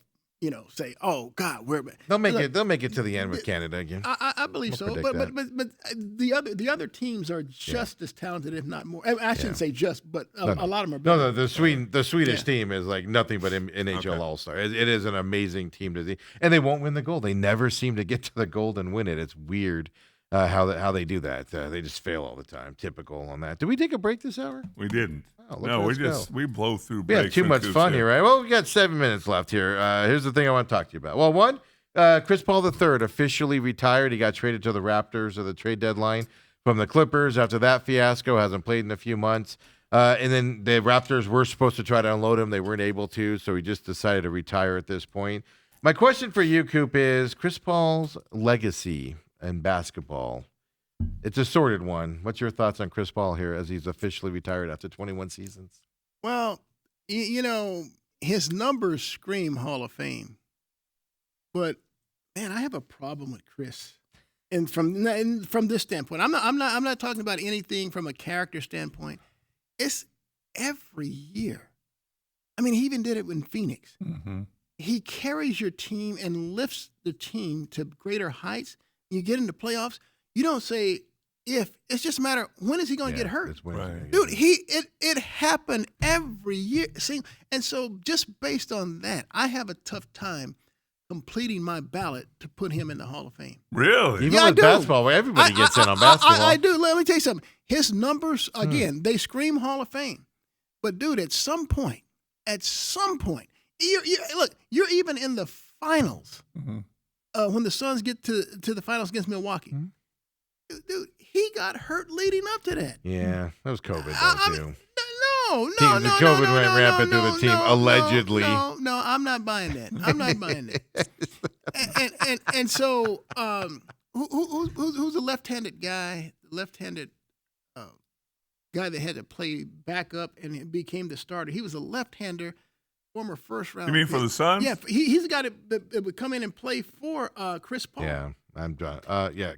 say, oh God, we're they'll make it to the end with Canada again. I believe We'll so, predict but the other teams are just as talented, if not more. I shouldn't say just, but a lot of them are better. No, the Swedish team is like nothing but NHL All-Star. It is an amazing team to see, and they won't win the gold. They never seem to get to the gold and win it. It's weird how they do that. They just fail all the time. Typical on that. Did we take a break this hour? We didn't. Oh, No, look at us we blow through We breaks. have too and much coops fun here, right? Well, we got 7 minutes left here. Here's the thing I want to talk to you about. Well, one, Chris Paul III officially retired. He got traded to the Raptors at the trade deadline from the Clippers after that fiasco. Hasn't played in a few months. And then the Raptors were supposed to try to unload him. They weren't able to, so he just decided to retire at this point. My question for you, Coop, is Chris Paul's legacy in basketball. It's a sordid one. What's your thoughts on Chris Paul here as he's officially retired after 21 seasons? Well, his numbers scream Hall of Fame, but man, I have a problem with Chris, and from this standpoint, I'm not talking about anything from a character standpoint. It's every year. I mean, he even did it in Phoenix. Mm-hmm. He carries your team and lifts the team to greater heights. You get into playoffs. You don't say if. It's just a matter of when is he going to get hurt. Right. Dude, it happened every year. See, and so just based on that, I have a tough time completing my ballot to put him in the Hall of Fame. Really? Even I with do. basketball, where everybody gets in on basketball. I do. Let me tell you something. His numbers, again, they scream Hall of Fame. But, dude, at some point, you're even in the finals when the Suns get to the finals against Milwaukee. Mm-hmm. Dude, he got hurt leading up to that. Yeah, that was COVID, I though, too. mean, no. COVID went rampant through the team, allegedly. No, I'm not buying that. I'm not buying that. And so, who's the left-handed guy? Left-handed guy that had to play backup and became the starter. He was a left-hander, former first-round. You mean for the Suns? Yeah, he's the guy that would come in and play for Chris Paul. Yeah, I'm done.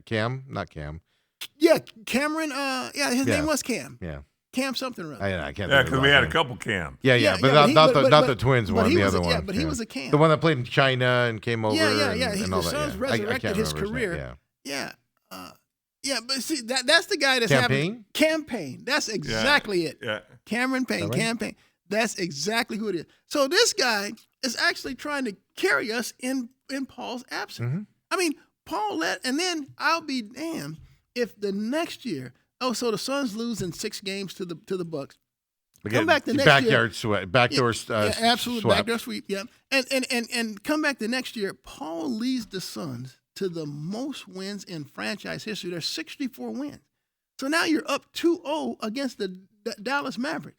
Cam, not Cam. Yeah, Cameron. His Yeah. name was Cam. Yeah, Cam something or other. I can't. Yeah, think of because his we last had a name. couple Cams. Yeah, but not the Twins one, the other one. Yeah, but he was a Cam. The one that played in China and came over. Yeah. And all The that. Suns I resurrected can't his remember name. career. Yeah. But see that's the guy that's having campaign. That's exactly it. Yeah. Cameron Payne, right? campaign. That's exactly who it is. So this guy is actually trying to carry us in Paul's absence. Mm-hmm. I mean, Paul and then I'll be damned if the next year. Oh, so the Suns lose in 6 games to the Bucks. Come back the next backyard sweat, backdoor absolute swept. backdoor sweep. Yeah, and come back the next year. Paul leads the Suns to the most wins in franchise history. There's 64 wins. So now you're up 2-0 against the Dallas Mavericks.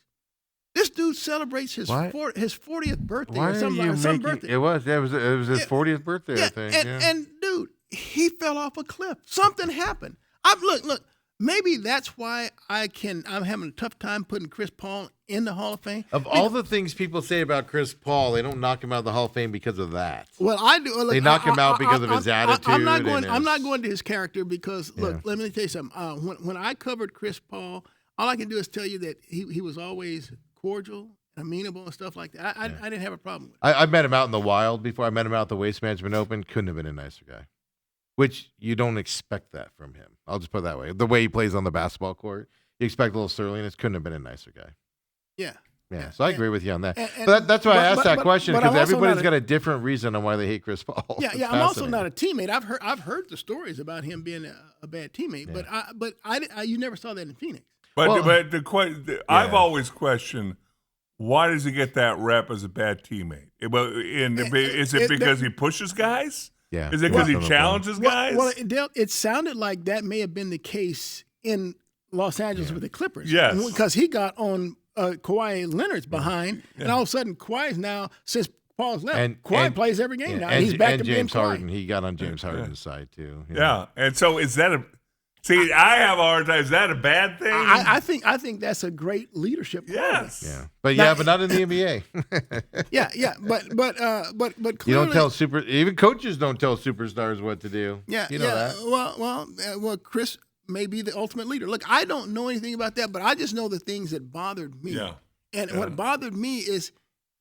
This dude celebrates his 40th birthday Why or something are you like some making, birthday. It was his 40th birthday, I think. And dude, he fell off a cliff. Something happened. Look. Maybe that's why I'm having a tough time putting Chris Paul in the Hall of Fame. Of all the things people say about Chris Paul, they don't knock him out of the Hall of Fame because of that. Well, I do. Look, They knock him out because of his attitude. I'm not going. and I'm not his- going to his character because look. Let me tell you something. When I covered Chris Paul, all I can do is tell you that he was always cordial, amenable, and stuff like that. I didn't have a problem with it. I met him out in the wild before. I met him out at the Waste Management Open. Couldn't have been a nicer guy. Which you don't expect that from him. I'll just put it that way. The way he plays on the basketball court, you expect a little surliness. Couldn't have been a nicer guy. Yeah. So I agree with you on that. And- but that's why I asked that question, but because I'm also everybody's not got a different reason on why they hate Chris Paul. Yeah. It's I'm also not fascinating. a teammate. I've heard the stories about him being a bad teammate, but you never saw that in Phoenix. But Well- I've always questioned, why does he get that rep as a bad teammate? Is it because he pushes guys? Yeah. Is it because he Well, challenges guys? Well, it sounded like that may have been the case in Los Angeles with the Clippers. Yes. Because he got on Kawhi Leonard's behind, and all of a sudden Kawhi's now, since Paul's left, Kawhi plays every game now. And, He's back and to being James Kawhi. Harden. He got on James Harden's side, too. yeah. And so is that see, I have a hard time. Is that a bad thing? I think that's a great leadership quality. yes. Yeah. But not in the NBA. Yeah. But clearly, You don't tell even coaches don't tell superstars what to do. Yeah, You know that. Well, Chris may be the ultimate leader. Look, I don't know anything about that, but I just know the things that bothered me. Yeah. And what bothered me is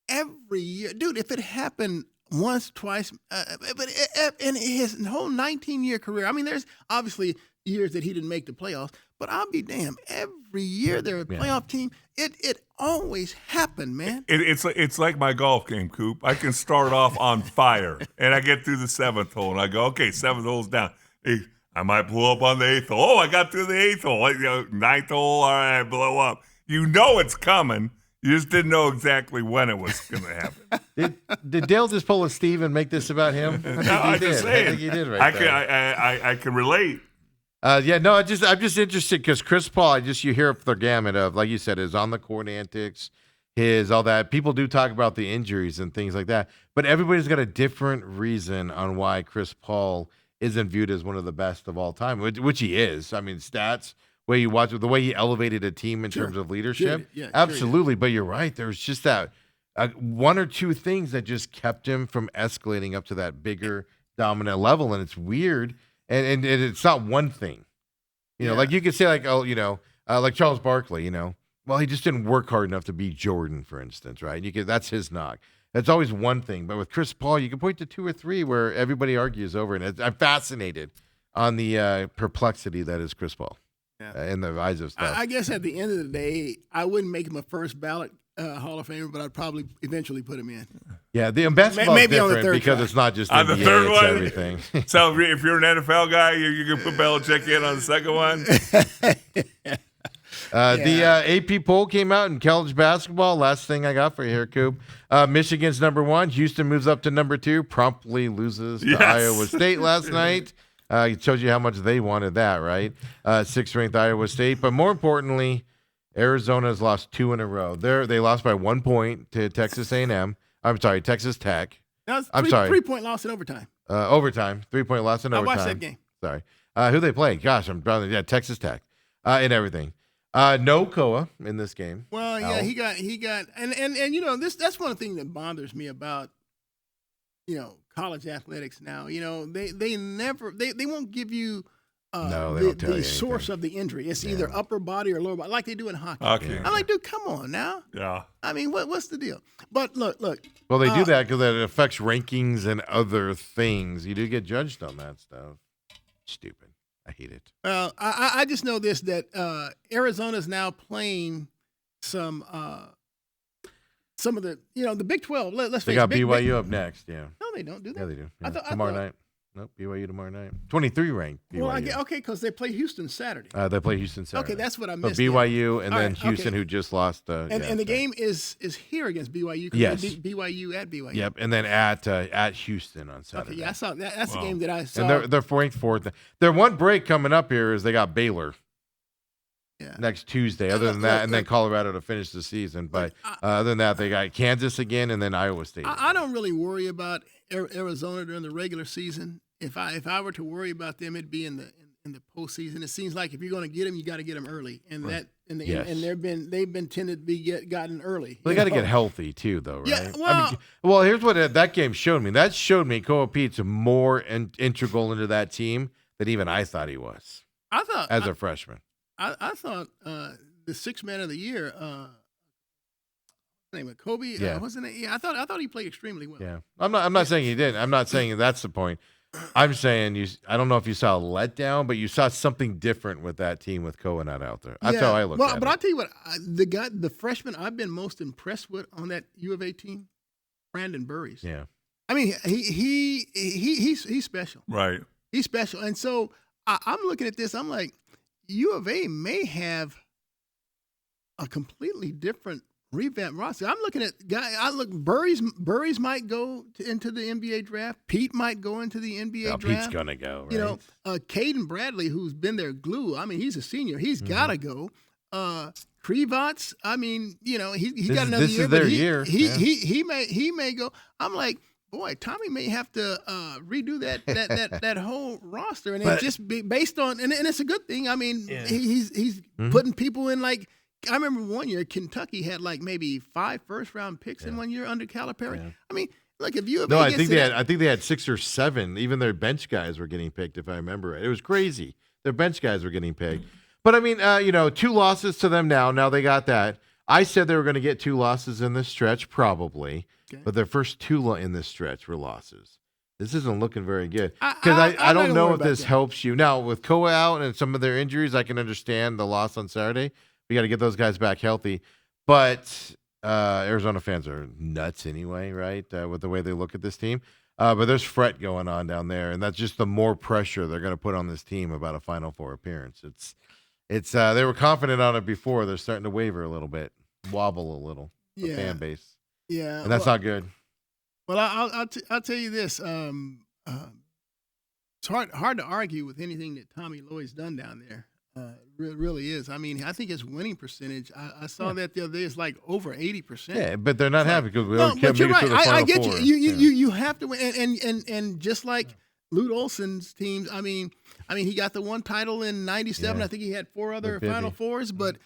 every year, dude, if it happened once, twice, but in his whole 19-year career, I mean, there's obviously years that he didn't make the playoffs, but I'll be damned, every year they're a playoff team. It always happened, man. It's like my golf game, Coop. I can start off on fire, and I get through the 7th hole, and I go, okay, 7th hole's down. I might blow up on the 8th hole. Oh, I got through the 8th hole. 9th hole, all right, I blow up. You know it's coming. You just didn't know exactly when it was going to happen. Did Dale just pull a Steve and make this about him? I think he I'm did. just saying. I think he did right there. I can relate. I'm just interested because Chris Paul, you hear up the gamut of, like you said, his on the court antics, his all that. People do talk about the injuries and things like that, but everybody's got a different reason on why Chris Paul isn't viewed as one of the best of all time, which he is. I mean, stats, way you watch it, the way he elevated a team in terms of leadership, absolutely. But you're right. There's just that one or two things that just kept him from escalating up to that bigger, dominant level, and it's weird. And it's not one thing, like you could say like Charles Barkley, well, he just didn't work hard enough to beat Jordan, for instance, right? That's his knock. That's always one thing. But with Chris Paul, you can point to 2 or 3 where everybody argues over it. And I'm fascinated on the perplexity that is Chris Paul in the eyes of stuff. I guess at the end of the day, I wouldn't make him a first ballot Hall of Famer, but I'd probably eventually put him in. Yeah, the basketball is Maybe on the different third because try. it's not just On the NBA, third it's one? everything. So if you're an NFL guy, you can put Belichick in on the second one. The AP poll came out in college basketball. Last thing I got for you here, Coop. Michigan's number 1. Houston moves up to number 2. Promptly loses to Yes. Iowa State last night. It shows you how much they wanted that, right? 6th-ranked Iowa State. But more importantly, Arizona has lost 2 in a row. They lost by 1 point to Texas A&M. I'm sorry, Texas Tech. That was I'm sorry. 3-point loss in overtime. Overtime. 3-point loss in I overtime. watched that game. Sorry. Who they play? Gosh, I'm probably Texas Tech and everything. No Koa in this game. Well, yeah, he got, and that's one thing that bothers me about, college athletics now. They never won't give you No, they don't tell you the source anything. of the injury. It's either upper body or lower body, like they do in hockey. Okay. I'm like, dude, come on now. Yeah. I mean, what's the deal? But look. Well, they do that because it affects rankings and other things. You do get judged on that stuff. Stupid. I hate it. Well, I just know this, that Arizona's now playing some of the, the Big 12. Let's They face got it, BYU up next. Yeah. No, they don't do that. Yeah, they do. I Yeah. thought- Tomorrow night. Nope, BYU tomorrow night. 23 ranked BYU. Well, okay, because they play Houston Saturday. They play Houston Saturday. Okay, that's what I So missed. BYU and All then right, Houston, okay. who just lost. And the game is here against BYU. 'Cause Yes. they beat BYU at BYU. Yep, and then at Houston on Saturday. Okay, yeah, I saw that. That's the Wow. game that I saw. And they're ranked fourth. Their one break coming up here is they got Baylor yeah. next Tuesday. Other than that, and then Colorado to finish the season. But other than that, they got Kansas again, and then Iowa State. I don't really worry about Arizona during the regular season. If I were to worry about them, it'd be in the postseason. It seems like if you're going to get them, you got to get them early, and Yes. and they've been tended to be gotten early. They got to get healthy too, though, right? Yeah, well, here's what that game showed me. That showed me Koa Pete's more integral into that team than even I thought he was I thought as a freshman. I thought the sixth man of the year, name of Kobe, Yeah. wasn't it? Yeah, I thought he played extremely well. Yeah, I'm not saying he didn't. I'm not saying that's the point. I'm saying I don't know if you saw a letdown, but you saw something different with that team with Koa not out there. That's how I look at it. But I'll tell you what, the freshman I've been most impressed with on that U of A team, Brandon Burries. Yeah. I mean, he's special. Right. He's special, and so I'm looking at this. I'm like, U of A may have a completely different revamp roster. I'm looking at Burries might go into the NBA draft. Pete might go into the NBA draft. Pete's gonna go. Right? You know, Caden Bradley, who's been their glue. I mean, he's a senior. He's got to go. Krivats, I mean, you know, he got another this year. is their but year. He may go. I'm like, boy, Tommy may have to redo that whole roster, and it just be based on, and it's a good thing. I mean, he's putting people in like. I remember one year Kentucky had like maybe 5 first-round picks in 1 year under Calipari. Yeah. I mean, look, if you I think they had 6 or 7. Even their bench guys were getting picked, if I remember right. It was crazy. Their bench guys were getting picked. But I mean, 2 losses to them now. Now they got that. I said they were going to get 2 losses in this stretch, probably. Okay. But their first 2 in this stretch were losses. This isn't looking very good. Because I don't know if this helps you. Now, with Koa out and some of their injuries, I can understand the loss on Saturday. We got to get those guys back healthy. But Arizona fans are nuts anyway, right, with the way they look at this team. But there's fret going on down there, and that's just the more pressure they're going to put on this team about a Final Four appearance. It's they were confident on it before. They're starting to waver a little bit, wobble a little, the fan base. Yeah. And that's not good. Well, I'll tell you this. It's hard to argue with anything that Tommy Lloyd's done down there. Really is. I mean, I think his winning percentage. I saw that the other day. It's like over 80%. Yeah, but they're not happy because we no, can't but you're make it right. to the Final I get Four. you have to win, and just like Lute Olson's teams. I mean, he got the one title in '97. Yeah. I think he had 4 other Final Fours, but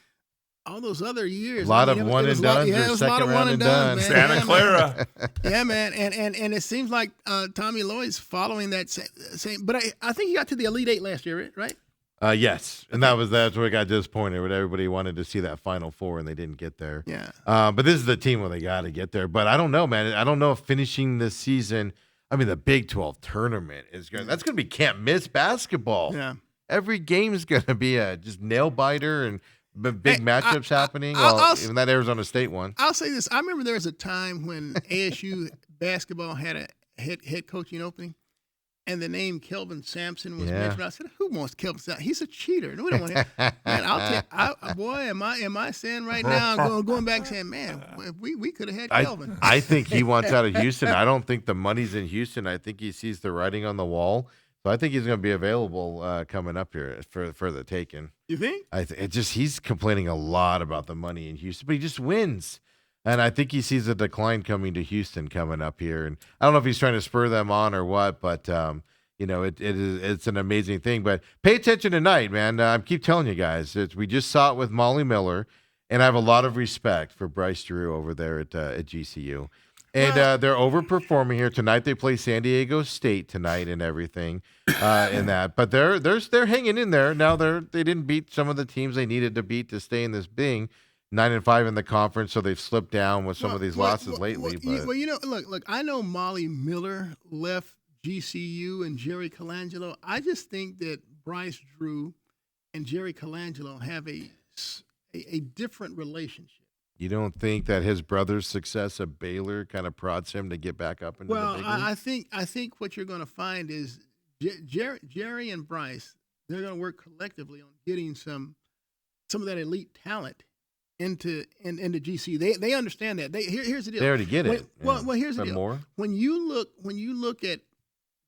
all those other years, A lot of one and done, second round and done. Santa Clara. Yeah, man, and it seems like Tommy Lloyd's following that same. But I think he got to the Elite Eight last year, right? Yes, and that's where I got disappointed. When everybody wanted to see that Final Four and they didn't get there. Yeah. But this is the team where they got to get there. But I don't know, man. I don't know if finishing this season. I mean, the Big 12 tournament is going. That's going to be can't miss basketball. Yeah. Every game is going to be a just nail biter and big matchups happening. Even that Arizona State one. I'll say this: I remember there was a time when ASU basketball had a head coaching opening. And the name Kelvin Sampson was mentioned. I said, "Who wants Kelvin Sampson? He's a cheater. We don't want him." Man, am I saying right now, going back saying, man, we could have had Kelvin. I think he wants out of Houston. I don't think the money's in Houston. I think he sees the writing on the wall. So I think he's going to be available coming up here for the taking. You think? He's complaining a lot about the money in Houston, but he just wins. And I think he sees a decline coming to Houston coming up here. And I don't know if he's trying to spur them on or what, but, it's an amazing thing. But pay attention tonight, man. I keep telling you guys, we just saw it with Molly Miller, and I have a lot of respect for Bryce Drew over there at GCU. And they're overperforming here tonight. They play San Diego State tonight and everything in that. But they're hanging in there. Now they didn't beat some of the teams they needed to beat to stay in this thing. 9-5 in the conference, so they've slipped down with some of these losses lately. But look. I know Molly Miller left GCU and Jerry Colangelo. I just think that Bryce Drew and Jerry Colangelo have a different relationship. You don't think that his brother's success at Baylor kind of prods him to get back up into the big league? I think what you're going to find is Jerry and Bryce, they're going to work collectively on getting some of that elite talent into GCU. They understand that. Here's the deal. They already get it. Well, here's the But deal. more? When you look at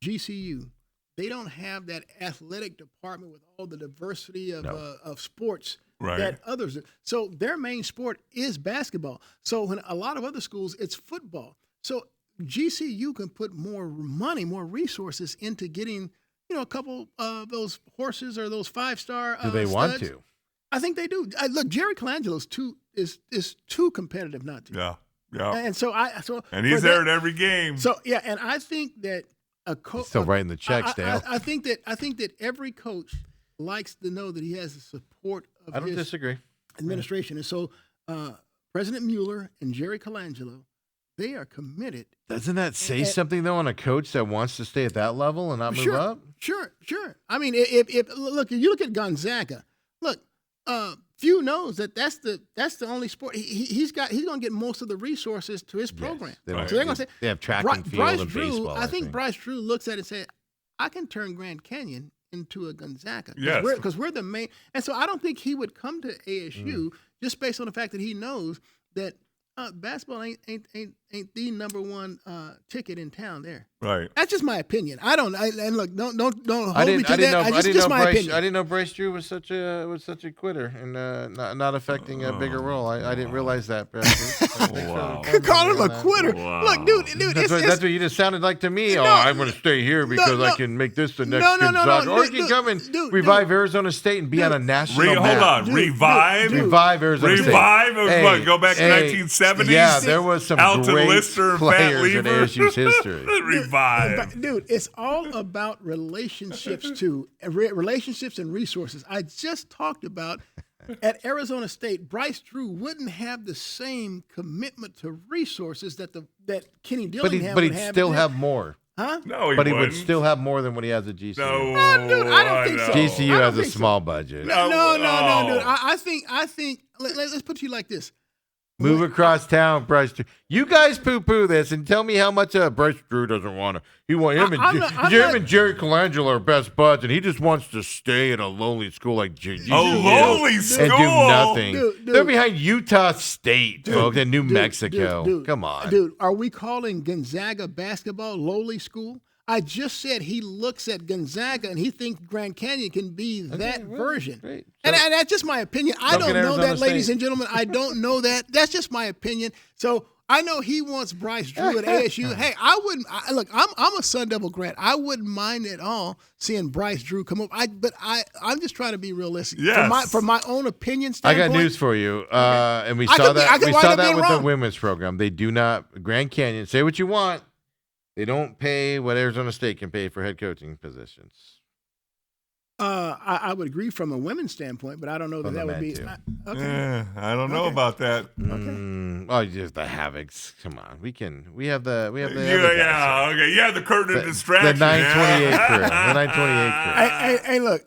GCU, they don't have that athletic department with all the diversity of sports Right. that others do. So their main sport is basketball. So when a lot of other schools, it's football. So GCU can put more money, more resources into getting, a couple of those horses or those 5-star. Do they want studs. to? I think they do. Look, Jerry Colangelo's is too competitive not to. Yeah. And so And he's there at every game. So yeah, and I think that a coach Still writing the checks, Dale. I think that every coach likes to know that he has the support of I don't his disagree. administration, and so President Mueller and Jerry Colangelo, they are committed. Doesn't that say something though on a coach that wants to stay at that level and not move up? Sure. I mean, if you look at Gonzaga, few knows that's the only sport he's going to get most of the resources to his program. Yes, So they're going to say they have track and field Bryce and Drew. baseball. I think Bryce Drew looks at it and says, "I can turn Grand Canyon into a Gonzaga." Yes. Because we're the main. And so I don't think he would come to ASU just based on the fact that he knows that basketball ain't the number one ticket in town there. Right. That's just my opinion. And look, don't hold I me didn't, to I didn't that. know. It's just my opinion. I didn't know Bryce Drew was such a quitter and not affecting a bigger role. I didn't realize that. Wow. Call him a quitter. Wow. Look, dude, That's what you just sounded like to me. No, I'm going to stay here because I can make this the next Gonzaga. Or you can come and revive Arizona State and be on a national map. Hold on. Revive? Revive Arizona State. Revive? It was what, go back to 1970s? Yeah, there was some Alton great Lister and Pat players in Lever. ASU's history. Revive. Dude, it's all about relationships too. Relationships and resources. I just talked about at Arizona State, Bryce Drew wouldn't have the same commitment to resources that Kenny Dillingham But would he'd have. still have more. Huh? No, he But he would wouldn't. still have more than what he has at GCU. No, Dude, I don't think so. GCU I don't has a think so. small budget. No, dude. Oh. I think. Let's put it to you like this. Move across town, Bryce Drew. You guys poo-poo this and tell me how much Bryce Drew doesn't want to. He want him and Jerry Colangelo are best buds, and he just wants to stay at a lowly school like GCU. lowly school? And do nothing. Dude. They're behind Utah State, folks, and New Mexico. Dude, Come on. Dude, are we calling Gonzaga basketball lowly school? I just said he looks at Gonzaga and he thinks Grand Canyon can be that version. Great. And that's just my opinion. I don't get know Arizona that, ladies State. and gentlemen. I don't know that. That's just my opinion. So I know he wants Bryce Drew at ASU. Hey, I wouldn't. Look, I'm a Sun Devil grad. I wouldn't mind at all seeing Bryce Drew come up. But I'm just trying to be realistic. Yes. From my own opinion I standpoint. got news for you, and we I saw could be- that. I could We wind saw up that being with the wrong. women's program. They do not Grand Canyon. Say what you want. They don't pay what Arizona State can pay for head coaching positions. I would agree from a women's standpoint, but I don't know that From the that would men, be. too. Okay. I don't know about that. Oh, just the Havocs. Come on, we have the other guys. Okay. Yeah, the curtain of The distraction. 928 crew. The 928 crew. Hey, look,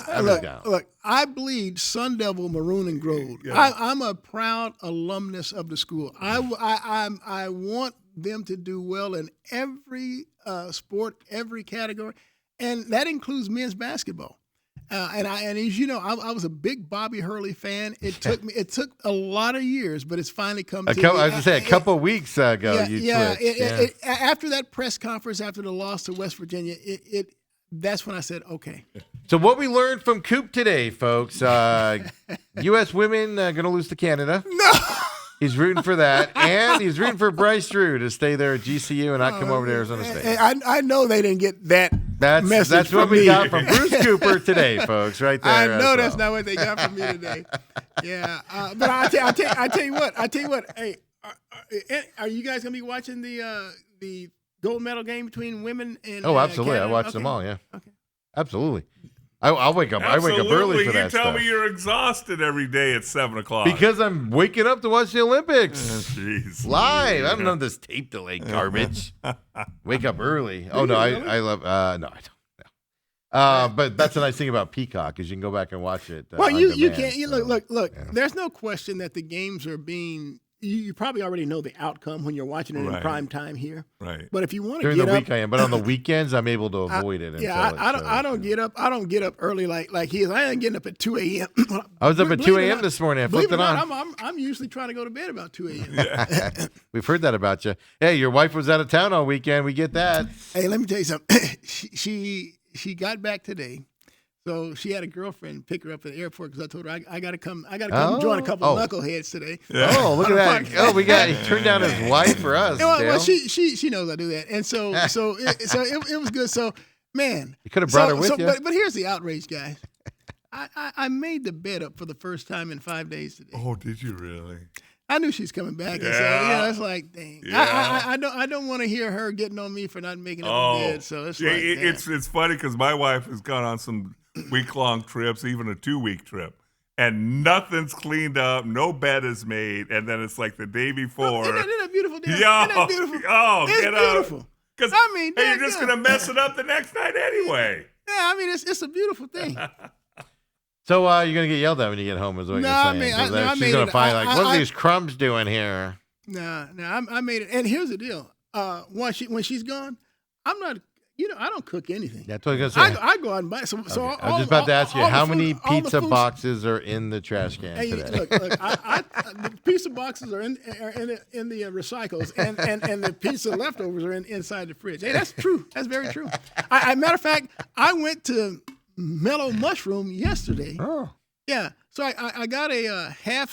I'm just down. look. I bleed Sun Devil, maroon and gold. Yeah. I'm a proud alumnus of the school. I want them to do well in every sport, every category, and that includes men's basketball. And as you know, I was a big Bobby Hurley fan. It took a lot of years, but it's finally come. I was gonna say a couple weeks ago. After that press conference, after the loss to West Virginia, that's when I said, okay. So what we learned from Coop today, folks, U.S. women going to lose to Canada. No. He's rooting for that, and he's rooting for Bryce Drew to stay there at GCU and not come over to Arizona State. I know they didn't get that message That's what from we me. got from Bruce Cooper today, folks, right there. I know as that's well. not what they got from me today. Yeah, but I tell you what. Hey, are you guys gonna be watching the gold medal game between women and? Oh, absolutely. Canada? I watched Okay. them all, yeah. Okay. Absolutely. I'll wake up. I wake up early for You that tell stuff. me you're exhausted every day at 7:00. Because I'm waking up to watch the Olympics. Jeez. Live. I don't know this tape delay garbage. Wake up early. Oh, no, I love, no, I don't. No. But that's the nice thing about Peacock is you can go back and watch it. Well, on you demand, can't. so, Look. yeah. There's no question that the games are being you probably already know the outcome when you're watching it in Right. prime time here. Right. But if you want to During get the up, week I am, but on the weekends I'm able to avoid it. yeah, until I it don't. shows, I don't get up. I don't get up early like he is. I ain't getting up at 2 a.m. I was up at Believe 2 it or a.m. not- this morning. I believe flipped it it or on. not, I'm usually trying to go to bed about 2 a.m. We've heard that about you. Hey, your wife was out of town all weekend. We get that. Hey, let me tell you something. she got back today, so she had a girlfriend pick her up at the airport because I told her I got to come. I got to come join a couple Oh. of knuckleheads today. Oh, look at that. Oh, we got he turned down his wife for us. Well, Dale. she knows I do that, and so it was good. So man, You could have brought her with you. But here's the outrage, guys. I made the bed up for the first time in 5 days today. Oh, did you really? I knew she's coming back, and so Yeah. it's like, dang. Yeah. I don't want to hear her getting on me for not making up Oh, the bed. So it's yeah, like, it's funny because my wife has gone on some week-long trips, even a 2-week trip, and nothing's cleaned up, no bed is made, and then it's like the day before. Isn't that beautiful? Dan? Yo, Isn't that beautiful? oh, It's get beautiful. up. Because I mean, hey, you're dang, just yeah. gonna mess it up the next night anyway. Yeah, I mean, it's a beautiful thing. So you're gonna get yelled at when you get home, is what No, you're I saying. mean, 'Cause I she's made gonna it. find what are I- these crumbs doing here? Nah, I made it. And here's the deal. When she's gone, I'm not. I don't cook anything. That's what I was gonna say. I go out and buy. So I was just about to ask you, how many pizza boxes? boxes are in the trash can Hey, today? look, the pizza boxes are in the recycles, and the pizza leftovers are inside the fridge. Hey, that's true. That's very true. Matter of fact, I went to Mellow Mushroom yesterday. Oh. Yeah, so I got a half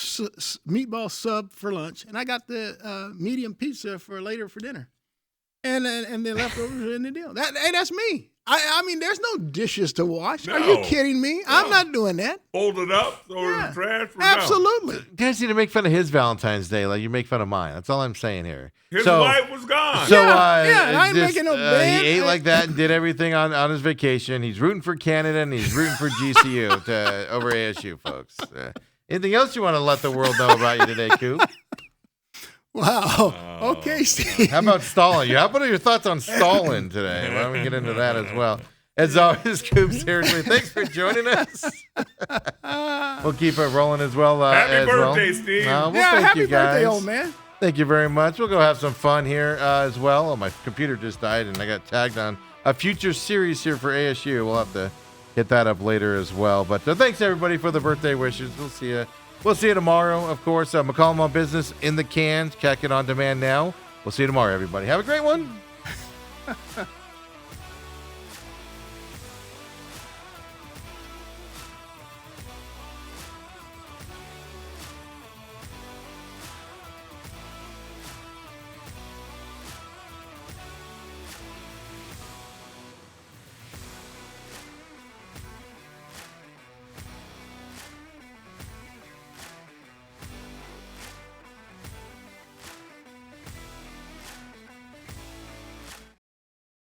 meatball sub for lunch, and I got the medium pizza for later for dinner, and the leftovers are in the deal. Hey, that's me. I mean, there's no dishes to wash. Are you No. kidding me? I'm not doing that. Hold it up, throw it in Yeah, the trash. we're absolutely. You guys need to make fun of his Valentine's Day like you make fun of mine. That's all I'm saying here. done. His so, wife was gone. So Yeah, I ain't making no bed. He ate like that and did everything on his vacation. He's rooting for Canada and he's rooting for GCU over ASU, folks. Anything else you want to let the world know about you today, Coop? Wow. Okay, Steve. How about Stalin? What are your thoughts on Stalin today? Why don't we get into that as well? As always, Coop, seriously, thanks for joining us. We'll keep it rolling as well. Happy as birthday, well. Steve. Well, Yeah, thank happy you guys. birthday, old man. Thank you very much. We'll go have some fun here as well. Oh, my computer just died, and I got tagged on a future series here for ASU. We'll have to hit that up later as well. But thanks, everybody, for the birthday wishes. We'll see you. We'll see you tomorrow, of course. McCollum on Business in the cans. Check it on demand now. We'll see you tomorrow, everybody. Have a great one.